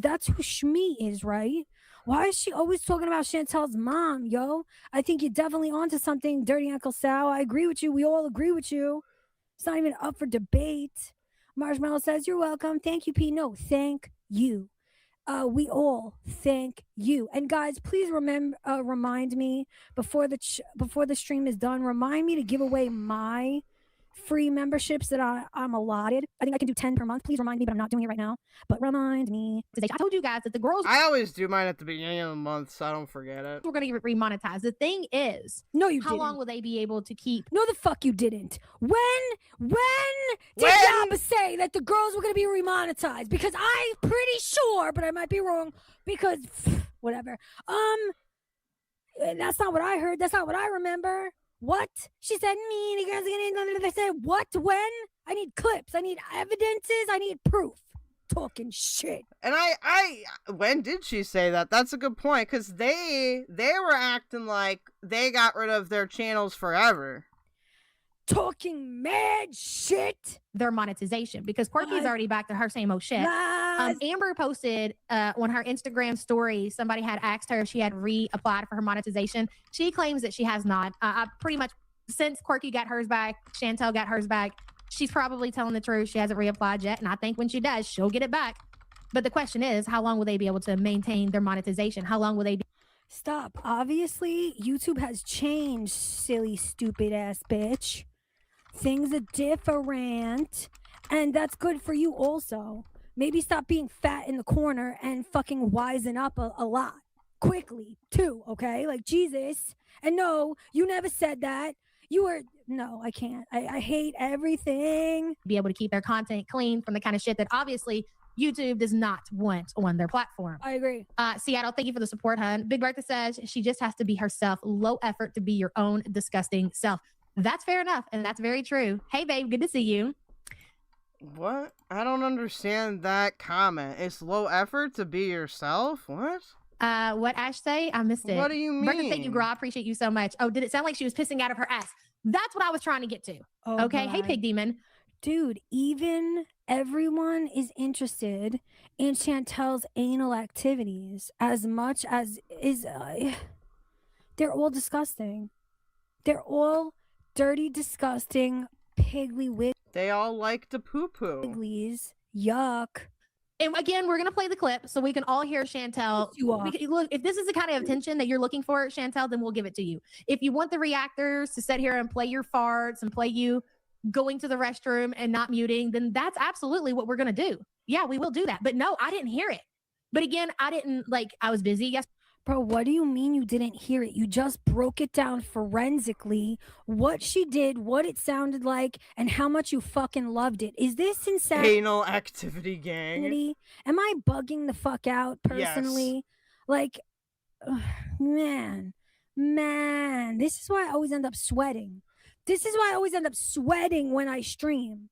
That's who Shmi is, right? Why is she always talking about Chantel's mom, yo? I think you're definitely onto something, Dirty Uncle Sal. I agree with you. We all agree with you. It's not even up for debate. Marshmallow says, you're welcome. Thank you, P. No, thank you. We all thank you. And guys, please remind me before the stream is done, remind me to give away my free memberships that I'm allotted. I think I can do 10 per month. Please remind me, but I'm not doing it right now. But remind me. I told you guys that the girls... I always do mine at the beginning of the month, so I don't forget it. We're going to get remonetized. The thing is... No, you how didn't. long will they be able to keep... No, the fuck you didn't. When did Yaba say that the girls were going to be remonetized? Because I'm pretty sure, but I might be wrong, because... whatever. That's not what I heard. That's not what I remember. What? She said, me, girls getting... They said, what? When? I need clips. I need evidences. I need proof. Talking shit. And I when did she say that? That's a good point, because they were acting like they got rid of their channels forever. Talking mad shit. Their monetization, because Quirky's already back to her same old shit. Amber posted on her Instagram story, somebody had asked her if she had reapplied for her monetization. She claims that she has not. Pretty much since Quirky got hers back, Chantel got hers back, she's probably telling the truth. She hasn't reapplied yet, and I think when she does, she'll get it back. But the question is, how long will they be able to maintain their monetization? How long will they be? Stop. Obviously, YouTube has changed, silly, stupid ass bitch. Things are different, and that's good for you also. Maybe stop being fat in the corner and fucking wisen up a lot quickly too, okay? Like, Jesus. And no, you never said that. You were... No, I can't. I hate everything. Be able to keep their content clean from the kind of shit that obviously YouTube does not want on their platform. I agree. Seattle, thank you for the support, hun. Big Bertha says she just has to be herself. Low effort to be your own disgusting self. That's fair enough, and that's very true. Hey, babe, good to see you. What? I don't understand that comment. It's low effort to be yourself? What? What Ash say? I missed it. What do you mean? Bertha, thank you, girl. I appreciate you so much. Oh, did it sound like she was pissing out of her ass? That's what I was trying to get to. Oh, okay. God. Hey, Pig Demon. Dude, even everyone is interested in Chantel's anal activities as much as is... they're all disgusting. They're all dirty, disgusting, piggly wig. They all like to poo-poo. Pigglies. Yuck. And again, we're going to play the clip so we can all hear Chantel. Look, if this is the kind of attention that you're looking for, Chantel, then we'll give it to you. If you want the reactors to sit here and play your farts and play you going to the restroom and not muting, then that's absolutely what we're going to do. Yeah, we will do that. But no, I didn't hear it. But again, I was busy. Yes. Bro, what do you mean you didn't hear it? You just broke it down forensically, what she did, what it sounded like, and how much you fucking loved it. Is this insanity? Anal activity gang. Am I bugging the fuck out personally? Yes. Like, man, this is why I always end up sweating. This is why I always end up sweating when I stream.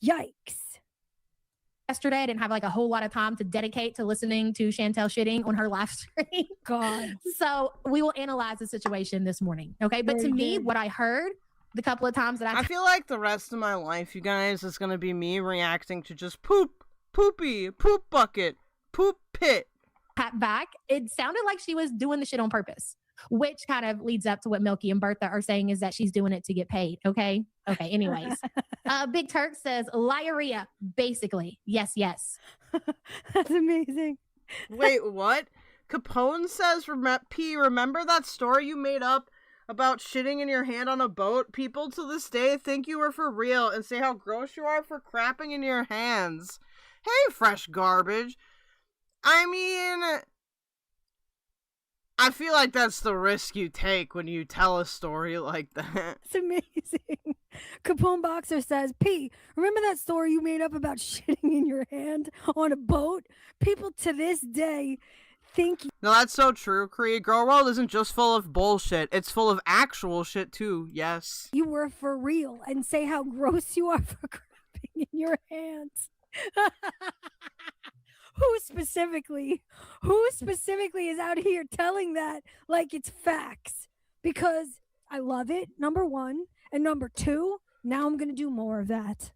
Yikes. Yesterday, I didn't have like a whole lot of time to dedicate to listening to Chantel shitting on her live stream. God. So we will analyze the situation this morning. Okay. But to me, what I heard the couple of times that I feel like the rest of my life, you guys, is going to be me reacting to just poop, poopy, poop bucket, poop pit. Back, it sounded like she was doing the shit on purpose, which kind of leads up to what Milky and Bertha are saying is that she's doing it to get paid. Okay. Anyways, Big Turk says diarrhea, basically. Yes. That's amazing. Wait, what? Capone says, remember that story you made up about shitting in your hand on a boat? People to this day think you were for real and say how gross you are for crapping in your hands. Hey, fresh garbage. I mean, I feel like that's the risk you take when you tell a story like that. It's amazing. Capone Boxer says, P, remember that story you made up about shitting in your hand on a boat? People to this day think... No, that's so true, Creed. Girl World isn't just full of bullshit. It's full of actual shit, too. Yes. You were for real and say how gross you are for crapping in your hands. Who specifically is out here telling that like it's facts? Because I love it, number one. And number two, now I'm going to do more of that.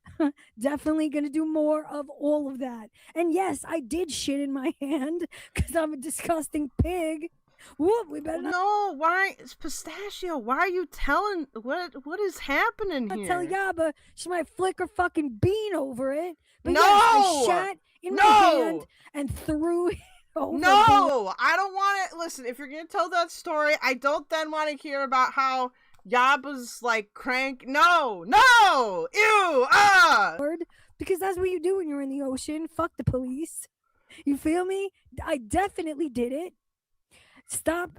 Definitely gonna do more of all of that. And yes, I did shit in my hand because I'm a disgusting pig. Whoop, we better not. No, why, it's Pistachio? Why are you telling what is happening here? I tell Yaba she might flick her fucking bean over it. But No! yes, I shat in my hand and threw it over. No, I don't want to listen. If you're gonna tell that story, I don't then want to hear about how Yaba's like crank. No, ew, because that's what you do when you're in the ocean. Fuck the police. You feel me? I definitely did it. Stop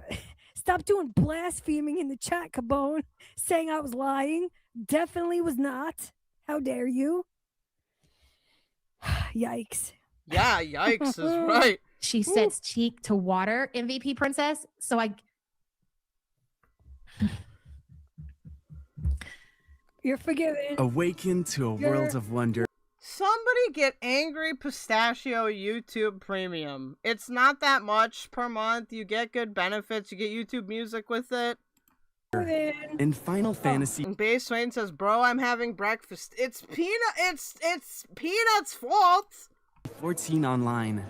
doing blaspheming in the chat, Cabone, saying I was lying. Definitely was not. How dare you? Yikes. Yeah, yikes is right. She sets cheek to water, MVP princess. So You're forgiven. Awaken to a world of wonder. Somebody get Angry Pistachio YouTube Premium. It's not that much per month. You get good benefits. You get YouTube music with it. In Final Fantasy. And Base Swain says, "Bro, I'm having breakfast." It's Peanut's fault. 14 online.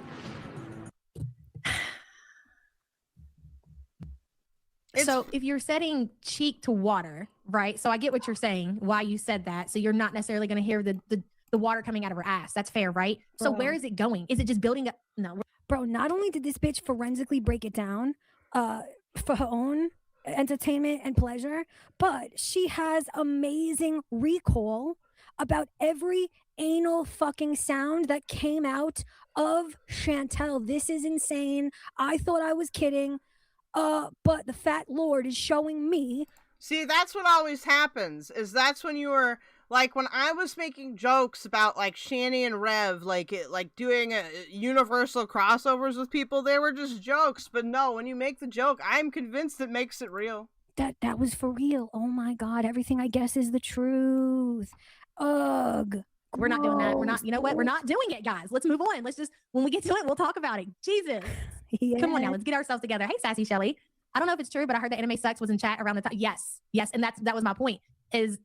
So if you're setting cheek to water, right? So I get what you're saying, why you said that. So you're not necessarily going to hear the water coming out of her ass. That's fair, right? So where is it going? Is it just building up? No. Bro, not only did this bitch forensically break it down for her own entertainment and pleasure, but she has amazing recall about every anal fucking sound that came out of Chantel. This is insane. I thought I was kidding. But the fat lord is showing me. See, that's what always happens, is that's when you were, like, when I was making jokes about, like, Shani and Rev, like doing universal crossovers with people, they were just jokes. But no, when you make the joke, I'm convinced it makes it real. That was for real. Oh my god, everything I guess is the truth. Ugh. We're not doing that. We're not, you know what? We're not doing it, guys. Let's move on. Let's just, when we get to it, we'll talk about it. Jesus. Yeah. Come on now, let's get ourselves together. Hey, Sassy Shelly. I don't know if it's true, but I heard that Anime Sucks was in chat around the time. Yes. And that was my point, is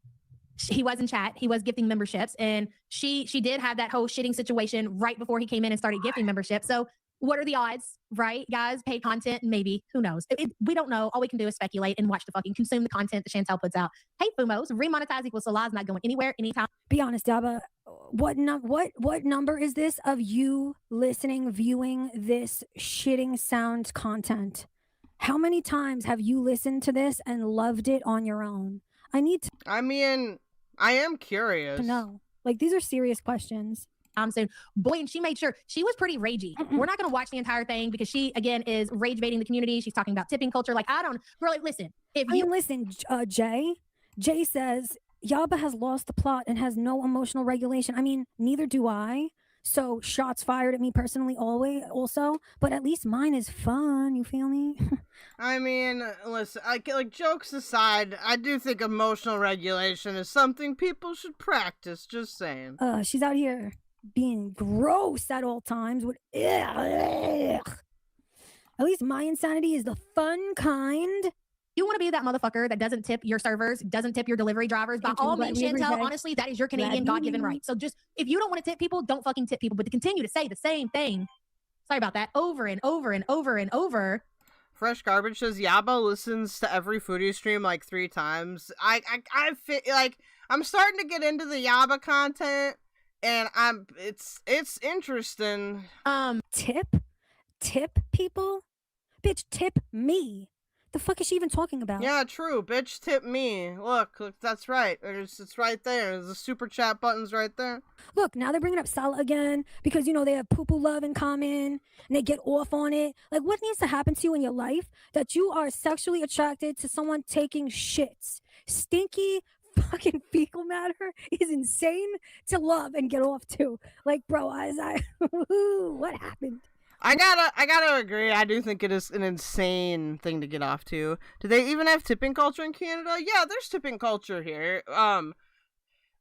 he was in chat. He was gifting memberships, and she did have that whole shitting situation right before he came in and started gifting memberships. So what are the odds, right, guys? Paid content, maybe. Who knows? We don't know. All we can do is speculate and watch the fucking consume the content that Chantel puts out. Hey, Fumos, Remonetized equals Solaz not going anywhere, anytime. Be honest, Yaba. What number is this of you listening, viewing this shitting sound content? How many times have you listened to this and loved it on your own? I mean, I am curious. No, like, these are serious questions. Soon. Boy, and she made sure she was pretty ragey. We're not going to watch the entire thing because she, again, is rage baiting the community. She's talking about tipping culture. Like, girl, listen. Listen, Jay says Yaba has lost the plot and has no emotional regulation. I mean, neither do I. So shots fired at me personally also, but at least mine is fun. You feel me? I mean, listen, like jokes aside, I do think emotional regulation is something people should practice. Just saying. She's out here being gross at all times. At least my insanity is the fun kind. You want to be that motherfucker that doesn't tip your servers, doesn't tip your delivery drivers. By all means, Chantel, honestly, that is your Canadian God-given right. So just, if you don't want to tip people, don't fucking tip people. But to continue to say the same thing, sorry about that, over and over and over and over. Fresh Garbage says Yaba listens to every foodie stream like 3 times. I feel like I'm starting to get into the Yaba content, and it's interesting. Tip people? Bitch, tip me. The fuck is she even talking about? Yeah, true. Bitch, tip me. Look, that's right. It's right there. The super chat button's right there. Look, now they're bringing up Sala again because, they have poo-poo love in common and they get off on it. Like, what needs to happen to you in your life that you are sexually attracted to someone taking shits? Stinky fucking fecal matter is insane to love and get off to. Like, bro, what happened? I gotta agree. I do think it is an insane thing to get off to. Do they even have tipping culture in Canada? Yeah, there's tipping culture here.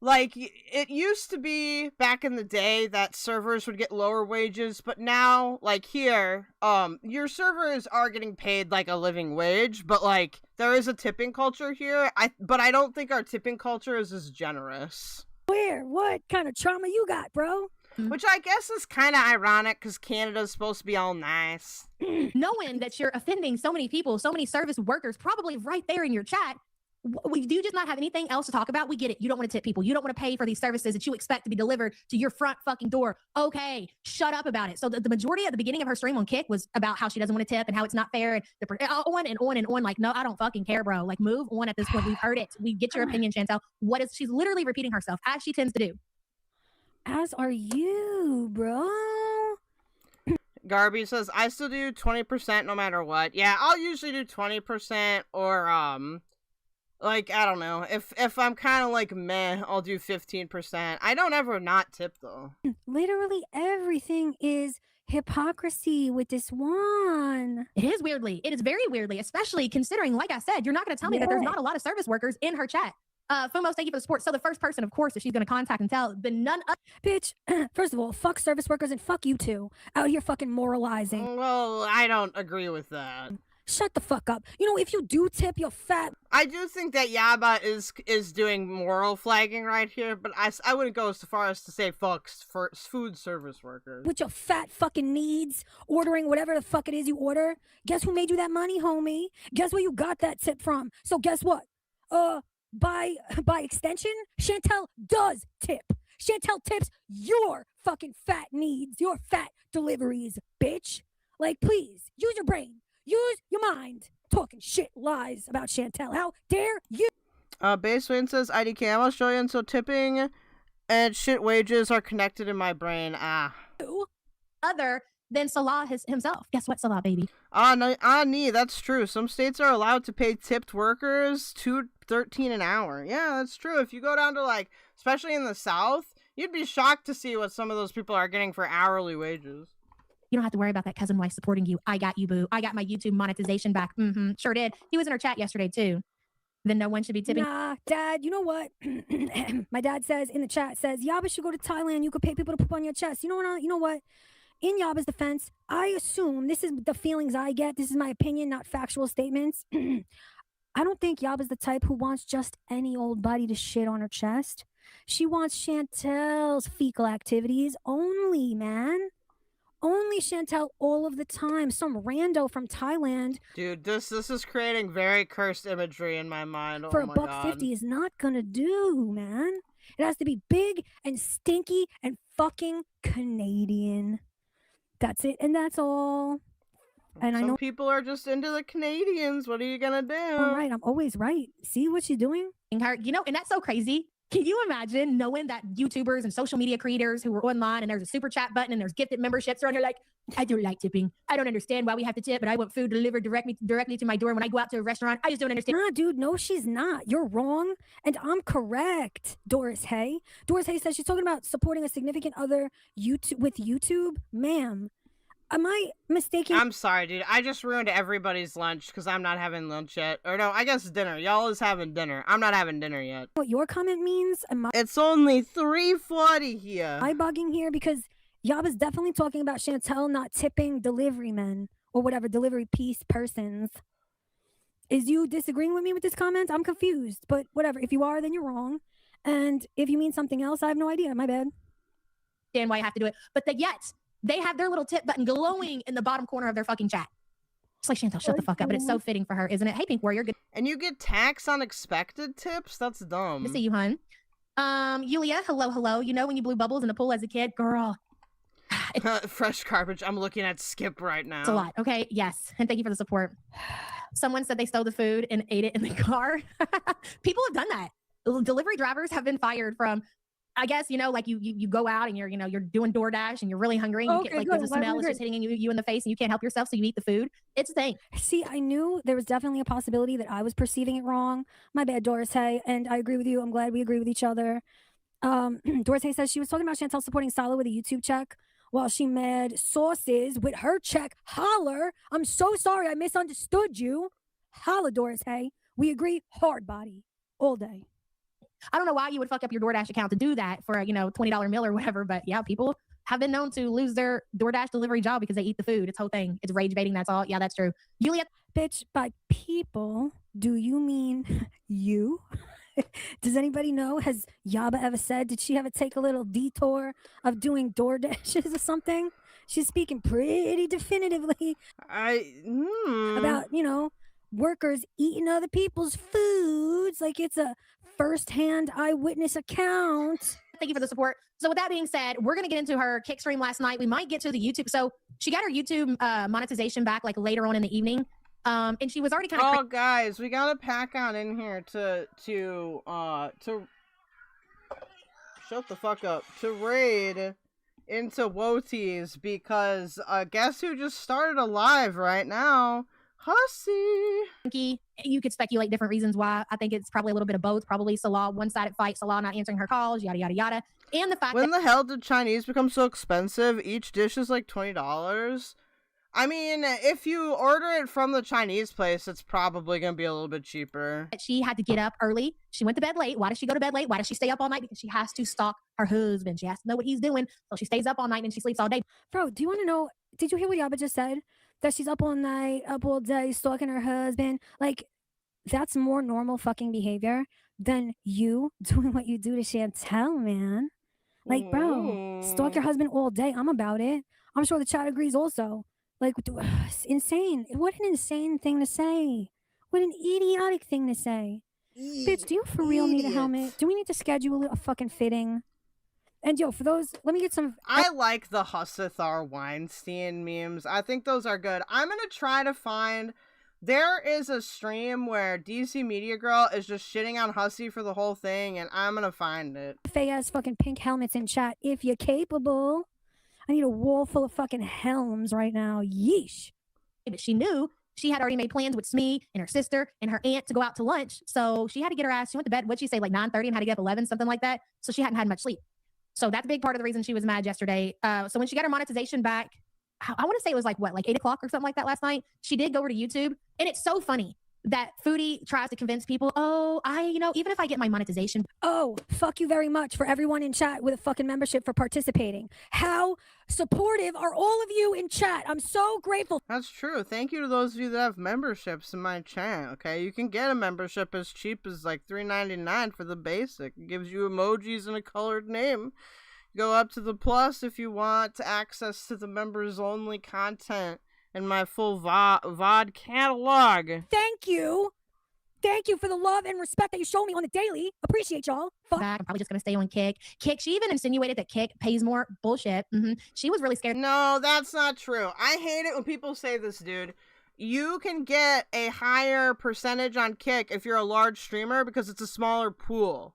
Like, it used to be back in the day that servers would get lower wages, but now, like here, your servers are getting paid like a living wage, but like there is a tipping culture here. But I don't think our tipping culture is as generous. Where? What kind of trauma you got, bro? Which I guess is kind of ironic because Canada's supposed to be all nice. Knowing that you're offending so many people, so many service workers, probably right there in your chat. We do just not have anything else to talk about. We get it. You don't want to tip people. You don't want to pay for these services that you expect to be delivered to your front fucking door. Okay, shut up about it. So the majority at the beginning of her stream on Kick was about how she doesn't want to tip and how it's not fair and on and on and on. Like, no, I don't fucking care, bro. Like, move on at this point. We've heard it. We get your opinion, Chantel. She's literally repeating herself as she tends to do. As are you, bro. Garby says, I still do 20% no matter what. Yeah, I'll usually do 20% or, like, I don't know. If I'm kind of like meh, I'll do 15%. I don't ever not tip, though. Literally everything is hypocrisy with this one. It is weirdly. It is very weirdly, especially considering, like I said, you're not going to tell me that there's not a lot of service workers in her chat. Fumos, thank you for the support. So the first person, of course, that she's going to contact and tell, the none of... Bitch, first of all, fuck service workers and fuck you too. Out here fucking moralizing. Well, I don't agree with that. Shut the fuck up. You know, if you do tip, you're fat. I do think that Yaba is doing moral flagging right here, but I wouldn't go so far as to say fuck for food service workers. With your fat fucking needs, ordering whatever the fuck it is you order. Guess who made you that money, homie? Guess where you got that tip from? So guess what? By extension, Chantel does tip. Chantel tips your fucking fat needs, your fat deliveries, bitch. Like, please, use your brain. Use your mind. Talking shit lies about Chantel. How dare you? Basewin says, IDK, I'm Australian, so tipping and shit wages are connected in my brain. Other than Salah himself. Guess what, Salah, baby? Nee, that's true. Some states are allowed to pay tipped workers $2.13 an hour. Yeah, that's true. If you go down to, like, especially in the South, you'd be shocked to see what some of those people are getting for hourly wages. You don't have to worry about that cousin wife supporting you. I got you, boo. I got my YouTube monetization back. Sure did. He was in her chat yesterday, too. Then no one should be tipping. Nah, Dad, you know what? My dad says in the chat, says, Yaba should go to Thailand. You could pay people to poop on your chest. You know what? In Yaba's defense, I assume, this is the feelings I get. This is my opinion, not factual statements. I don't think Yaba's the type who wants just any old buddy to shit on her chest. She wants Chantel's fecal activities only, man. Only Chantel all of the time. Some rando from Thailand. Dude, this is creating very cursed imagery in my mind. For $1.50 is not gonna do, man. It has to be big and stinky and fucking Canadian. That's it, and that's all. And I know people are just into the Canadians. What are you gonna do? All right, I'm always right. See what she's doing? You know, and that's so crazy. Can you imagine knowing that YouTubers and social media creators who are online and there's a super chat button and there's gifted memberships are under like, I don't like tipping. I don't understand why we have to tip, but I want food delivered directly to my door when I go out to a restaurant. I just don't understand. Nah, dude, no, she's not. You're wrong, and I'm correct. Doris Hay says she's talking about supporting a significant other with YouTube. Ma'am, am I mistaken? I'm sorry, dude. I just ruined everybody's lunch because I'm not having lunch yet. Or no, I guess dinner. Y'all is having dinner. I'm not having dinner yet. What your comment means? It's only 3:40 here. Am I bugging here? Because Yaba's definitely talking about Chantel not tipping delivery men or whatever, delivery piece persons. Is you disagreeing with me with this comment? I'm confused, but whatever. If you are, then you're wrong. And if you mean something else, I have no idea. My bad. Understand why you have to do it. But yet, they have their little tip button glowing in the bottom corner of their fucking chat. It's like, Chantel, shut the fuck up. But it's so fitting for her, isn't it? Hey, Pink Warrior. Good. And you get tax on expected tips? That's dumb. Good to see you, hun. Yulia, hello. You know when you blew bubbles in the pool as a kid? Girl. Fresh garbage. I'm looking at Skip right now. It's a lot. Okay, yes. And thank you for the support. Someone said they stole the food and ate it in the car. People have done that. Delivery drivers have been fired from, I guess, you know, like you go out and you're doing DoorDash and you're really hungry and you get, like, the smell is just hitting you in the face and you can't help yourself, so you eat the food. It's a thing. See, I knew there was definitely a possibility that I was perceiving it wrong. My bad, Doris Hay, and I agree with you. I'm glad we agree with each other. Doris Hay says she was talking about Chantel supporting Sala with a YouTube check while she mad sauces with her check. Holler. I'm so sorry I misunderstood you. Holla, Doris Hay. We agree, hard body all day. I don't know why you would fuck up your DoorDash account to do that for a, $20 meal or whatever. But yeah, people have been known to lose their DoorDash delivery job because they eat the food. It's whole thing. It's rage baiting. That's all. Yeah, that's true. Juliet. Bitch, by people, do you mean you? Does anybody know? Has Yaba ever said, did she ever take a little detour of doing door dashes or something? She's speaking pretty definitively about, you know, workers eating other people's foods like it's a first-hand eyewitness account. Thank you for the support. So with that being said, we're going to get into her kick stream last night. We might get to the YouTube. So she got her YouTube monetization back like later on in the evening. And she was already kind of... Oh, guys, we got a pack on in here to shut the fuck up. To raid into Woties because guess who just started a live right now? Hussy. You could speculate different reasons why. I think it's probably a little bit of both. Probably Salah, one-sided fight, Salah not answering her calls, yada, yada, yada. And the fact when the hell did Chinese become so expensive? Each dish is like $20. I mean, if you order it from the Chinese place, it's probably going to be a little bit cheaper. She had to get up early. She went to bed late. Why does she go to bed late? Why does she stay up all night? Because she has to stalk her husband. She has to know what he's doing. So she stays up all night and she sleeps all day. Bro, do you want to know, did you hear what Yaba just said? That she's up all night, up all day, stalking her husband. Like, that's more normal fucking behavior than you doing what you do to Chantel, man. Like, bro, stalk your husband all day. I'm about it. I'm sure the chat agrees also. Like, it's insane. What an insane thing to say. What an idiotic thing to say. Bitch, do you for real need a helmet? Do we need to schedule a fucking fitting? And yo, for those, let me get some... I like the Hussithar Weinstein memes. I think those are good. I'm gonna try to find... There is a stream where DC Media Girl is just shitting on Hussy for the whole thing, and I'm gonna find it. Fake-ass fucking pink helmets in chat if you're capable. I need a wall full of fucking helms right now. Yeesh. But she knew she had already made plans with Smee and her sister and her aunt to go out to lunch. So she had to get her ass. She went to bed, what'd she say, like 9:30 and had to get up 11, something like that. So she hadn't had much sleep. So that's a big part of the reason she was mad yesterday. So when she got her monetization back, I want to say it was like, what, like 8 o'clock or something like that last night. She did go over to YouTube. And it's so funny that Foodie tries to convince people, oh, even if I get my monetization. Oh, fuck you very much for everyone in chat with a fucking membership for participating. How supportive are all of you in chat? I'm so grateful. That's true. Thank you to those of you that have memberships in my chat, okay? You can get a membership as cheap as like $3.99 for the basic. It gives you emojis and a colored name. Go up to the plus if you want access to the members only content and my full VOD catalog. Thank you. Thank you for the love and respect that you show me on the daily. Appreciate y'all. Fuck. I'm probably just going to stay on Kick. Kick, she even insinuated that Kick pays more. Bullshit. She was really scared. No, that's not true. I hate it when people say this, dude. You can get a higher percentage on Kick if you're a large streamer because it's a smaller pool.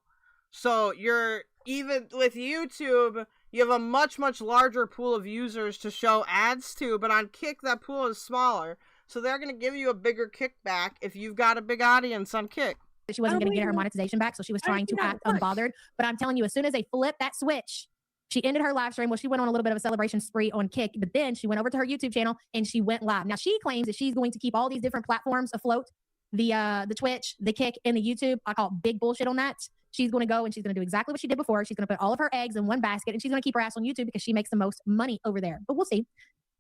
So you're, even with YouTube, you have a much, much larger pool of users to show ads to, but on Kick, that pool is smaller. So they're going to give you a bigger kickback if you've got a big audience on Kick. She wasn't going to get her monetization back, so she was trying to act unbothered. But I'm telling you, as soon as they flipped that switch, she ended her live stream. Well, she went on a little bit of a celebration spree on Kick, but then she went over to her YouTube channel and she went live. Now, she claims that she's going to keep all these different platforms afloat, the Twitch, the Kick, and the YouTube. I call big bullshit on that. She's going to go and she's going to do exactly what she did before. She's going to put all of her eggs in one basket and she's going to keep her ass on YouTube because she makes the most money over there. But we'll see.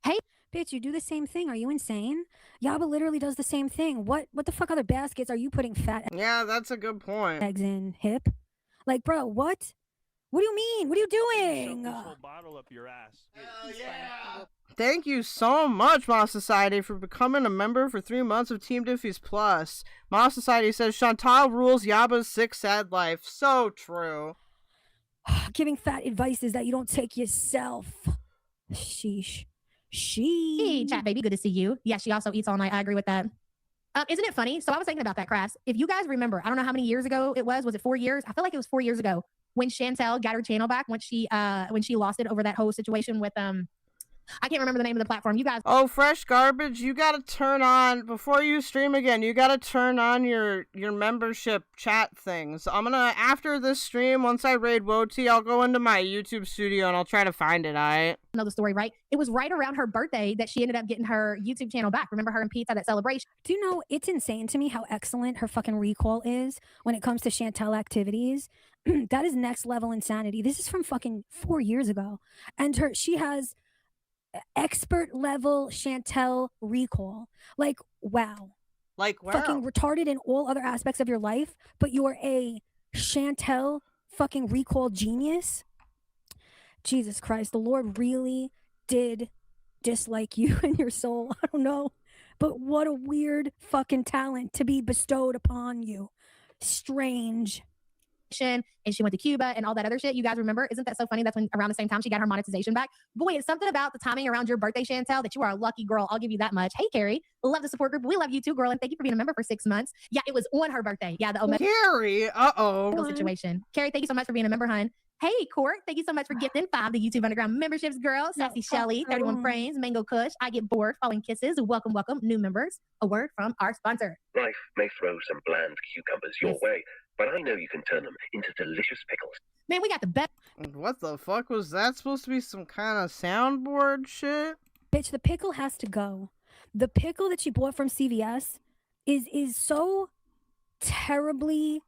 Hey, bitch, you do the same thing. Are you insane? Yaba literally does the same thing. What the fuck other baskets are you putting fat Yeah, that's a good point. eggs in, hip? Like, bro, what? What do you mean? What are you doing? Bottle up your ass. Thank you so much, Moss Society, for becoming a member for 3 months of Team Diffys Plus. Moss Society says, Chantal rules Yaba's sick, sad life. So true. Giving fat advice is that you don't take yourself. Sheesh. Hey, chat baby, good to see you. Yeah, she also eats all night. I agree with that. Isn't it funny? So I was thinking about that, Crass. If you guys remember, I don't know how many years ago it was. Was it 4 years? I feel like it was 4 years ago when Chantel got her channel back when she lost it over that whole situation with I can't remember the name of the platform. You guys. Oh, Fresh Garbage, you gotta turn on, before you stream again, you gotta turn on your membership chat things. I'm gonna, after this stream, once I raid Woti, I'll go into my YouTube studio and I'll try to find it, alright? Know the story, right? It was right around her birthday that she ended up getting her YouTube channel back. Remember her and Pete had that celebration? Do you know, it's insane to me how excellent her fucking recall is when it comes to Chantel activities. That is next level insanity. This is from fucking 4 years ago. And she has expert level Chantel recall. Like, wow. Like, wow. Fucking retarded in all other aspects of your life, but you're a Chantel fucking recall genius. Jesus Christ, the Lord really did dislike you and your soul. I don't know. But what a weird fucking talent to be bestowed upon you. Strange. And she went to Cuba and all that other shit. You guys remember? Isn't that so funny? That's when around the same time she got her monetization back. Boy, it's something about the timing around your birthday, Chantel, that you are a lucky girl. I'll give you that much. Hey, Carrie, love the support group. We love you too, girl. And thank you for being a member for 6 months. Yeah, it was on her birthday. Yeah, the Omega Carrie, situation. Carrie, thank you so much for being a member, hun. Hey, Court, thank you so much for gifting 5 the YouTube Underground memberships, girl. Sassy Shelly, 31 frames, Mango Kush, I Get Bored, Falling Kisses. Welcome, welcome, new members. A word from our sponsor. Life may throw some bland cucumbers your way, but I know you can turn them into delicious pickles. Man, we got the best. What the fuck was that supposed to be? Some kind of soundboard shit? Bitch, the pickle has to go. The pickle that you bought from CVS is so terribly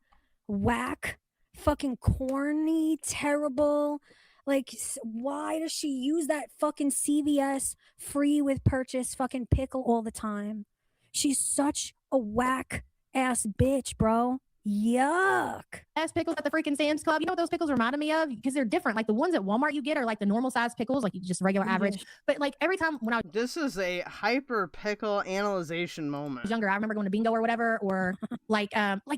whack, fucking corny, terrible. Like, why does she use that fucking CVS free with purchase fucking pickle all the time? She's such a whack ass bitch, bro. Yuck. Best pickles at the freaking Sam's Club. You know what those pickles reminded me of? Because they're different. Like the ones at Walmart you get are like the normal size pickles, like just regular average. But like every time when I was This is a hyper pickle analyzation moment. younger, I remember going to bingo or whatever, or like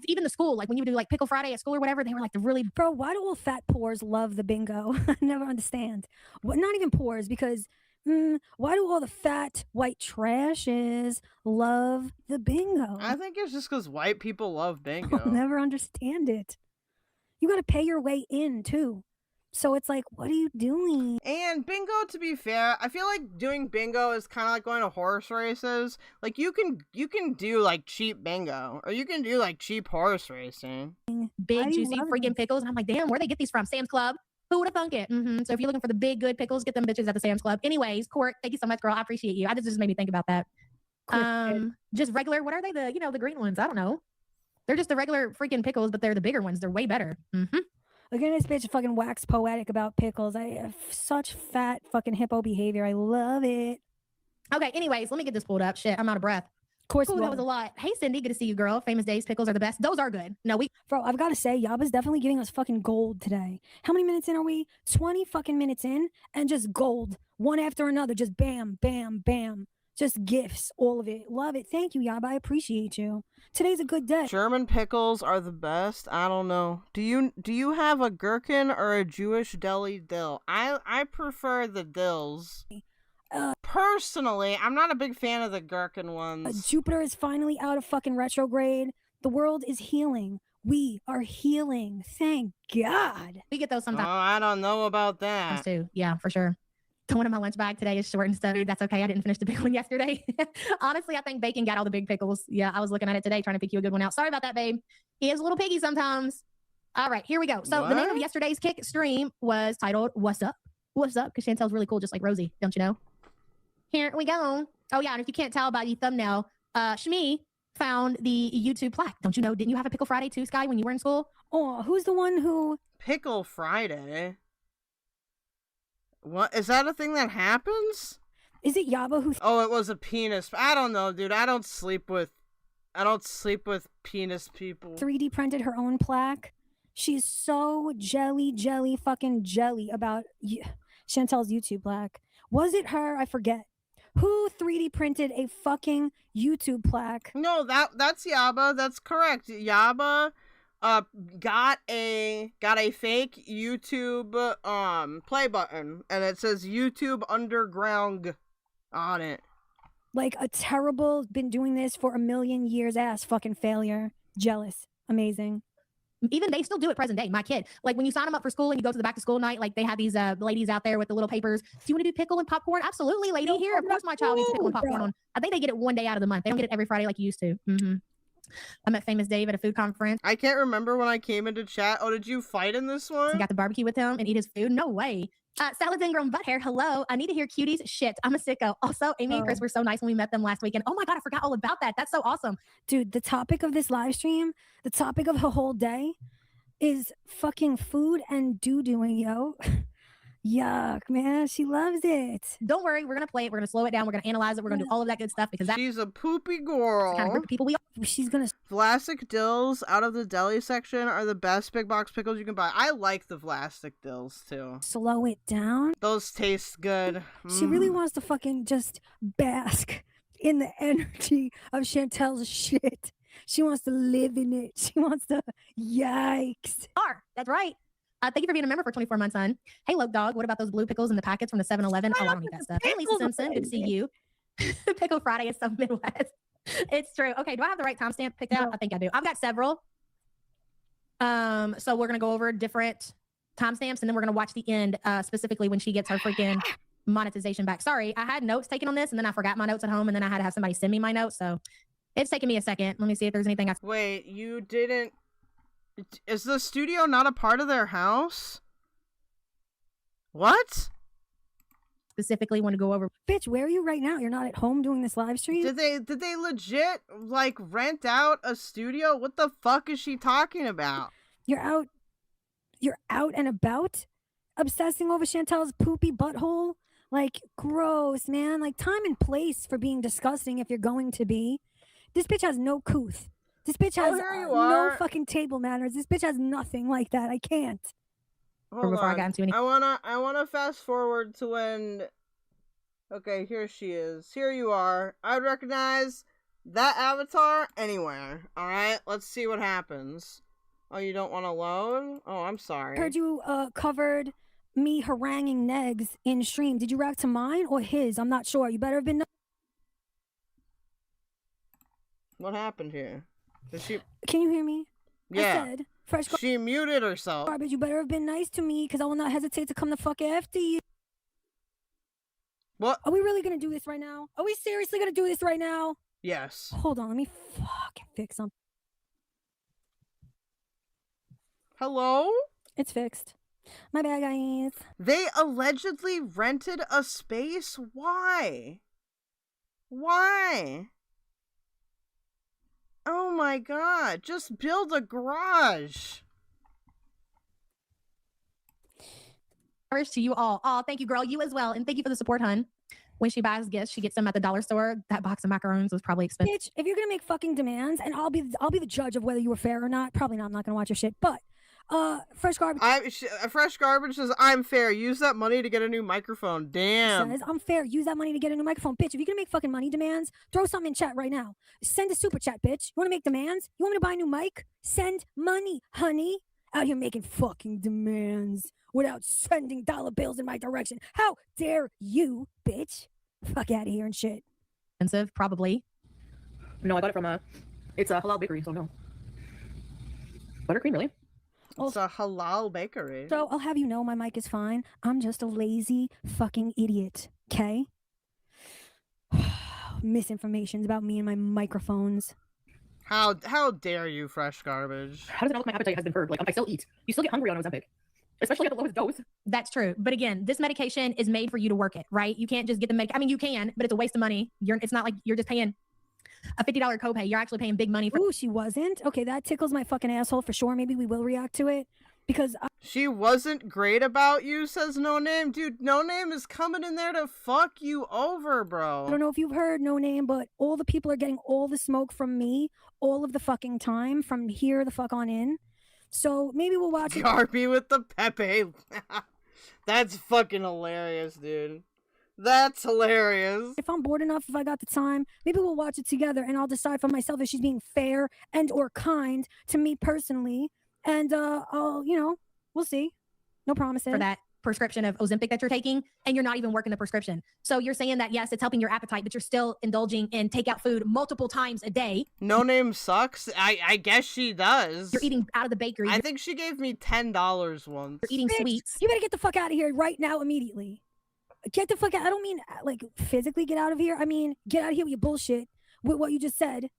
even the school, like when you would do like Pickle Friday at school or whatever, they were like the really Bro, why do all fat pores love the bingo? I never understand. What? Not even pores, because why do all the fat white trashes love the bingo? I think it's just because white people love bingo. I'll never understand it. You gotta pay your way in too. So it's like, what are you doing? And bingo, to be fair, I feel like doing bingo is kind of like going to horse races. Like you can do like cheap bingo, or you can do like cheap horse racing. big, juicy freaking pickles. And I'm like, damn, where they get these from? Sam's Club. Who would have thunk it? So if you're looking for the big, good pickles, get them bitches at the Sam's Club. Anyways, Court, thank you so much, girl. I appreciate you. Just made me think about that. Just regular, what are they? The green ones. I don't know. They're just the regular freaking pickles, but they're the bigger ones. They're way better. Again, this bitch fucking wax poetic about pickles. I have such fat fucking hippo behavior. I love it. Okay, anyways, let me get this pulled up. Shit, I'm out of breath. Of course, cool, that was a lot. Hey, Cindy, good to see you, girl. Famous Days pickles are the best. Those are good. No, Bro, I've got to say, Yaba's definitely giving us fucking gold today. How many minutes in are we? 20 fucking minutes in, and just gold. One after another, just bam, bam, bam. Just gifts, all of it. Love it. Thank you, Yaba. I appreciate you. Today's a good day. German pickles are the best. I don't know. Do you have a gherkin or a Jewish deli dill? I prefer the dills. Personally, I'm not a big fan of the gherkin ones. Jupiter is finally out of fucking retrograde. The world is healing. We are healing. Thank God. We get those sometimes. Oh, I don't know about that. Too. Yeah, for sure. The one in my lunch bag today is short and stubby. That's okay. I didn't finish the big one yesterday. Honestly, I think Bacon got all the big pickles. Yeah, I was looking at it today trying to pick you a good one out. Sorry about that, babe. He is a little piggy sometimes. All right, here we go. So the name of yesterday's kick stream was titled What's Up? What's Up? Because Chantel's really cool, just like Rosie. Don't you know? Here we go. Oh, yeah, and if you can't tell by the thumbnail, Shmi found the YouTube plaque. Don't you know? Didn't you have a Pickle Friday too, Sky, when you were in school? Oh, who's the one who... Pickle Friday? What? Is that a thing that happens? Is it Yaba who... Oh, it was a penis. I don't know, dude. I don't sleep with penis people. 3D printed her own plaque. She's so jelly fucking jelly about Chantel's YouTube plaque. Was it her? I forget. Who 3D printed a fucking YouTube plaque? No, that's Yaba. That's correct. Yaba got a fake YouTube play button, and it says YouTube Underground on it. Like a terrible, been doing this for a million years ass fucking failure. Jealous. Amazing. Even they still do it present day. My kid, like when you sign them up for school and you go to the back to school night, like they have these ladies out there with the little papers. Do you want to do pickle and popcorn? Absolutely, lady. No, here, of course, my child eats pickle and popcorn on. I think they get it one day out of the month. They don't get it every Friday like you used to. I met Famous Dave at a food conference. I can't remember when I came into chat. Oh, did you fight in this one? Got the barbecue with him and eat his food? No way. Salads and grown butt hair. Hello. I need to hear cuties. Shit, I'm a sicko. Also, Amy and Chris were so nice when we met them last weekend. Oh my God, I forgot all about that. That's so awesome. Dude, the topic of this live stream, the topic of the whole day is fucking food and doo-dooing, yo. Yuck, man. She loves it. Don't worry, we're gonna play it. We're gonna slow it down. We're gonna analyze it. We're gonna do all of that good stuff because She's a poopy girl. the kind of group of people we are. She's gonna. Vlasic dills out of the deli section are the best big box pickles you can buy. I like the Vlasic dills too. Slow it down. Those taste good. She really wants to fucking just bask in the energy of Chantel's shit. She wants to live in it. She wants to. Yikes. That's right. Thank you for being a member for 24 months, hon. Hey, Loke Dog, what about those blue pickles in the packets from the 7-Eleven? Oh, I don't need that stuff. Hey, Lisa Simpson, good to see you. Pickle Friday is so Midwest. It's true. Okay, do I have the right timestamp picked out? I think I do. I've got several. So we're going to go over different timestamps, and then we're going to watch the end, specifically when she gets her freaking monetization back. Sorry, I had notes taken on this, and then I forgot my notes at home, and then I had to have somebody send me my notes, so it's taking me a second. Let me see if there's anything I... Wait, you didn't... Is the studio not a part of their house? What? Specifically want to go over... Bitch, where are you right now? You're not at home doing this live stream? Did they legit, like, rent out a studio? What the fuck is she talking about? You're out and about? Obsessing over Chantel's poopy butthole? Like, gross, man. Like, time and place for being disgusting if you're going to be. This bitch has no couth. This bitch has no fucking table manners. This bitch has nothing like that. I can't. Hold before on. I got into any... I wanna fast forward to when... Okay, here she is. Here you are. I would recognize that avatar anywhere. Alright, let's see what happens. Oh, you don't want to load? Oh, I'm sorry. I heard you covered me haranguing Negs in stream. Did you react to mine or his? I'm not sure. You better have been... What happened here? Did she... Can you hear me? Yeah. I said, fresh she muted herself. Garbage, you better have been nice to me because I will not hesitate to come the fuck after you. What? Are we really going to do this right now? Are we seriously going to do this right now? Yes. Hold on, let me fucking fix something. Hello? It's fixed. My bad, guys. They allegedly rented a space? Why? Why? Oh my god, just build a garage. To you all. Oh, thank you, girl. You as well. And thank you for the support, hun. When she buys gifts, she gets them at the dollar store. That box of macarons was probably expensive. Bitch, if you're gonna make fucking demands, and I'll be the judge of whether you were fair or not. Probably not. I'm not gonna watch your shit. But fresh garbage. Fresh garbage says I'm fair. Use that money to get a new microphone. Damn. Says I'm fair. Use that money to get a new microphone, bitch. If you're gonna make fucking money demands, throw something in chat right now. Send a super chat, bitch. You wanna make demands? You want me to buy a new mic? Send money, honey. Out here making fucking demands without sending dollar bills in my direction. How dare you, bitch? Fuck out of here and shit. Expensive, probably. No, I got it from it's a halal bakery, so no. Buttercream, really? It's a halal bakery. So I'll have you know my mic is fine. I'm just a lazy fucking idiot, okay? Misinformation's about me and my microphones. How dare you, fresh garbage? How does it not look my appetite has been curbed? Like, I still eat. You still get hungry on Ozempic. Especially at the lowest dose. That's true. But again, this medication is made for you to work it, right? You can't just get the medication. I mean, you can, but it's a waste of money. It's not like you're just paying a $50 copay. You're actually paying big money for... Ooh, she wasn't? Okay, that tickles my fucking asshole for sure. Maybe we will react to it. Because... She wasn't great about you, says No Name. Dude, No Name is coming in there to fuck you over, bro. I don't know if you've heard No Name, but all the people are getting all the smoke from me all of the fucking time from here the fuck on in. So maybe we'll watch it. Garby with the Pepe. That's fucking hilarious, dude. That's hilarious. If I'm bored enough, if I got the time, maybe we'll watch it together and I'll decide for myself if she's being fair and or kind to me personally. And I'll, we'll see. No promises. For that prescription of Ozempic that you're taking, and you're not even working the prescription. So you're saying that, yes, it's helping your appetite, but you're still indulging in takeout food multiple times a day. No Name sucks. I guess she does. You're eating out of the bakery. I think she gave me $10 once. You're eating Bitch, sweets. You better get the fuck out of here right now immediately. Get the fuck out. I don't mean like physically get out of here. I mean get out of here with your bullshit with what you just said.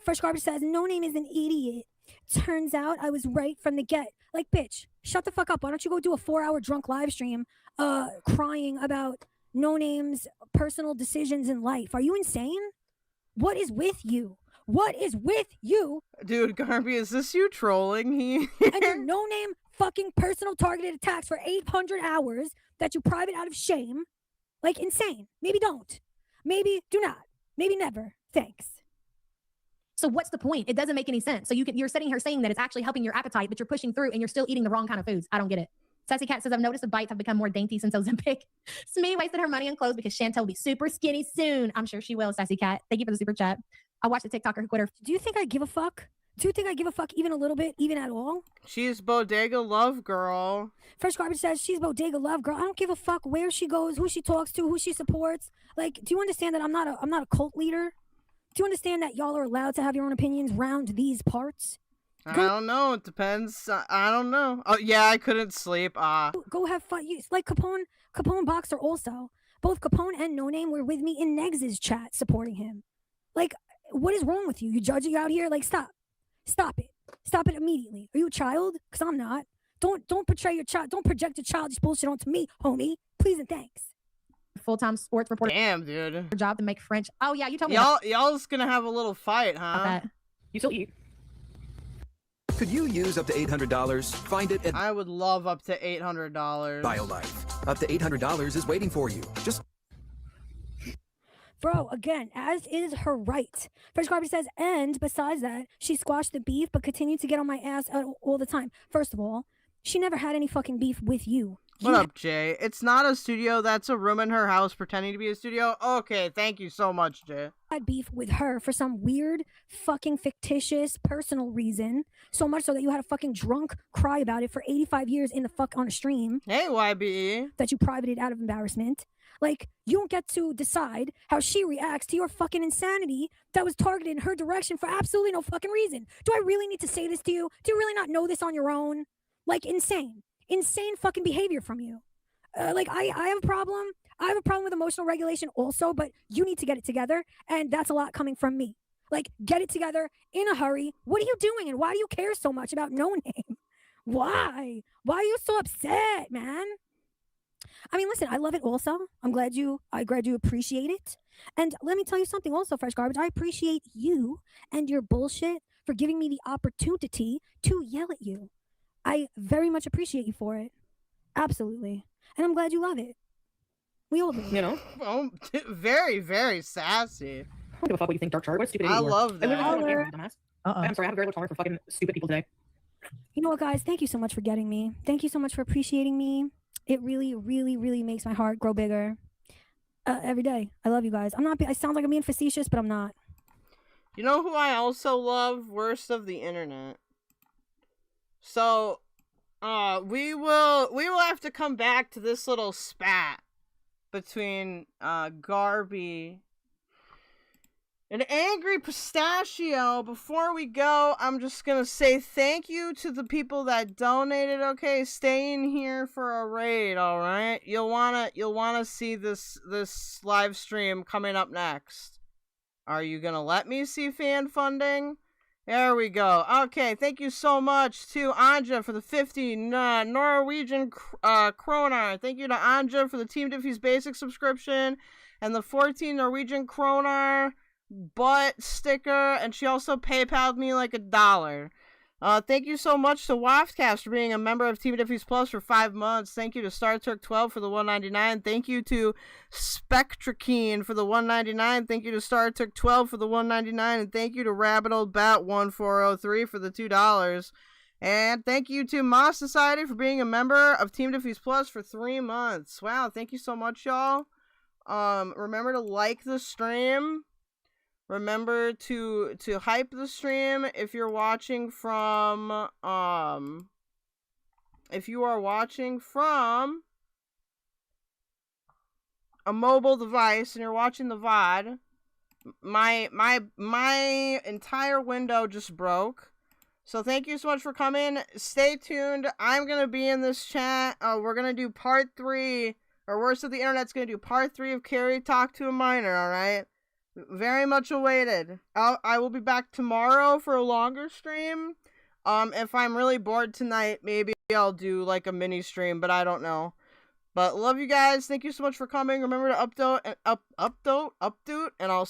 Fresh Garbage says No Name is an idiot. Turns out I was right from the get. Like, bitch, shut the fuck up. Why don't you go do a 4-hour drunk live stream crying about No Name's personal decisions in life? Are you insane? What is with you? What is with you? Dude, Garby, is this you trolling? And your No Name fucking personal targeted attacks for 800 hours that you private out of shame. Like, insane. Maybe don't. Maybe do not. Maybe never. Thanks. So what's the point? It doesn't make any sense. So you're sitting here saying that it's actually helping your appetite, but you're pushing through and you're still eating the wrong kind of foods. I don't get it. Sassy Cat says, I've noticed the bites have become more dainty since Ozempic. Smee wasted her money on clothes because Chantel will be super skinny soon. I'm sure she will, Sassy Cat. Thank you for the super chat. I watched the TikToker who quit her. Do you think I give a fuck? Do you think I give a fuck even a little bit, even at all? She's bodega love girl. Fresh Garbage says she's bodega love girl. I don't give a fuck where she goes, who she talks to, who she supports. Like, do you understand that I'm not a cult leader? Do you understand that y'all are allowed to have your own opinions round these parts? I don't know. It depends. I don't know. Oh yeah, I couldn't sleep. Go have fun. Like Capone Boxer also. Both Capone and No Name were with me in Negs' chat supporting him. Like, what is wrong with you? You judging out here? Like, stop. Stop it. Stop it immediately. Are you a child? Because I'm not. Don't portray your child. Don't project your childish bullshit onto me, homie. Please and thanks. Full-time sports reporter. Damn, dude. Job to make French. Oh yeah, you told me. Y'all's gonna have a little fight, huh? You still eat. Could you use up to $800? Find it at I would love up to $800. BioLife. Up to $800 is waiting for you. Just Bro, again, as is her right. Fresh Garbage says, and besides that, she squashed the beef but continued to get on my ass all the time. First of all, she never had any fucking beef with you. What up, Jay? It's not a studio. That's a room in her house pretending to be a studio. Okay, thank you so much, Jay. Had beef with her for some weird, fucking fictitious personal reason. So much so that you had a fucking drunk cry about it for 85 years in the fuck on a stream. Hey, YBE. That you privated out of embarrassment. Like, you don't get to decide how she reacts to your fucking insanity that was targeted in her direction for absolutely no fucking reason. Do I really need to say this to you? Do you really not know this on your own? Like, insane. Insane fucking behavior from you. Like, I have a problem. I have a problem with emotional regulation also, but you need to get it together, and that's a lot coming from me. Like, get it together in a hurry. What are you doing, and why do you care so much about No Name? Why? Why are you so upset, man? I mean, listen, I love it also. I'm glad you appreciate it. And let me tell you something also, Fresh Garbage. I appreciate you and your bullshit for giving me the opportunity to yell at you. I very much appreciate you for it. Absolutely. And I'm glad you love it. We all do. You know? Oh, very, very sassy. I don't give a fuck what you think, Dark Chart. What a stupid idiot I you are. love that. I'm sorry, I have a very low tolerance for fucking stupid people today. You know what, guys? Thank you so much for getting me. Thank you so much for appreciating me. It really, really, really makes my heart grow bigger. Every day. I love you guys. I sound like I'm being facetious, but I'm not. You know who I also love? Worst of the internet. So, we will have to come back to this little spat between Garby and Angry Pistachio. Before we go, I'm just gonna say thank you to the people that donated. Okay, stay in here for a raid. All right, you'll wanna see this live stream coming up next. Are you gonna let me see fan funding? There we go. Okay, thank you so much to Anja for the 50 Norwegian kroner. Thank you to Anja for the Team Diffys basic subscription and the 14 Norwegian kroner butt sticker, and she also PayPal'd me like $1. Thank you so much to Waftcast for being a member of Team Diffys Plus for 5 months. Thank you to Star Turk 12 for the $1.99. Thank you to Spectrakeen for the $1.99. Thank you to Star Turk 12 for the $1.99. And thank you to Rabbit Old Bat 1403 for the $2. And thank you to Moss Society for being a member of Team Diffys Plus for 3 months. Wow, thank you so much, y'all. Remember to like the stream. Remember to hype the stream if you're watching from a mobile device and you're watching the VOD. My entire window just broke. So thank you so much for coming. Stay tuned. I'm gonna be in this chat. We're gonna do part 3, or Worst of the Internet's gonna do part 3 of Carrie Talk to a Minor, alright? Very much awaited. I will be back tomorrow for a longer stream. If I'm really bored tonight, maybe I'll do like a mini stream, but I don't know. But love you guys. Thank you so much for coming. Remember to upvote, and I'll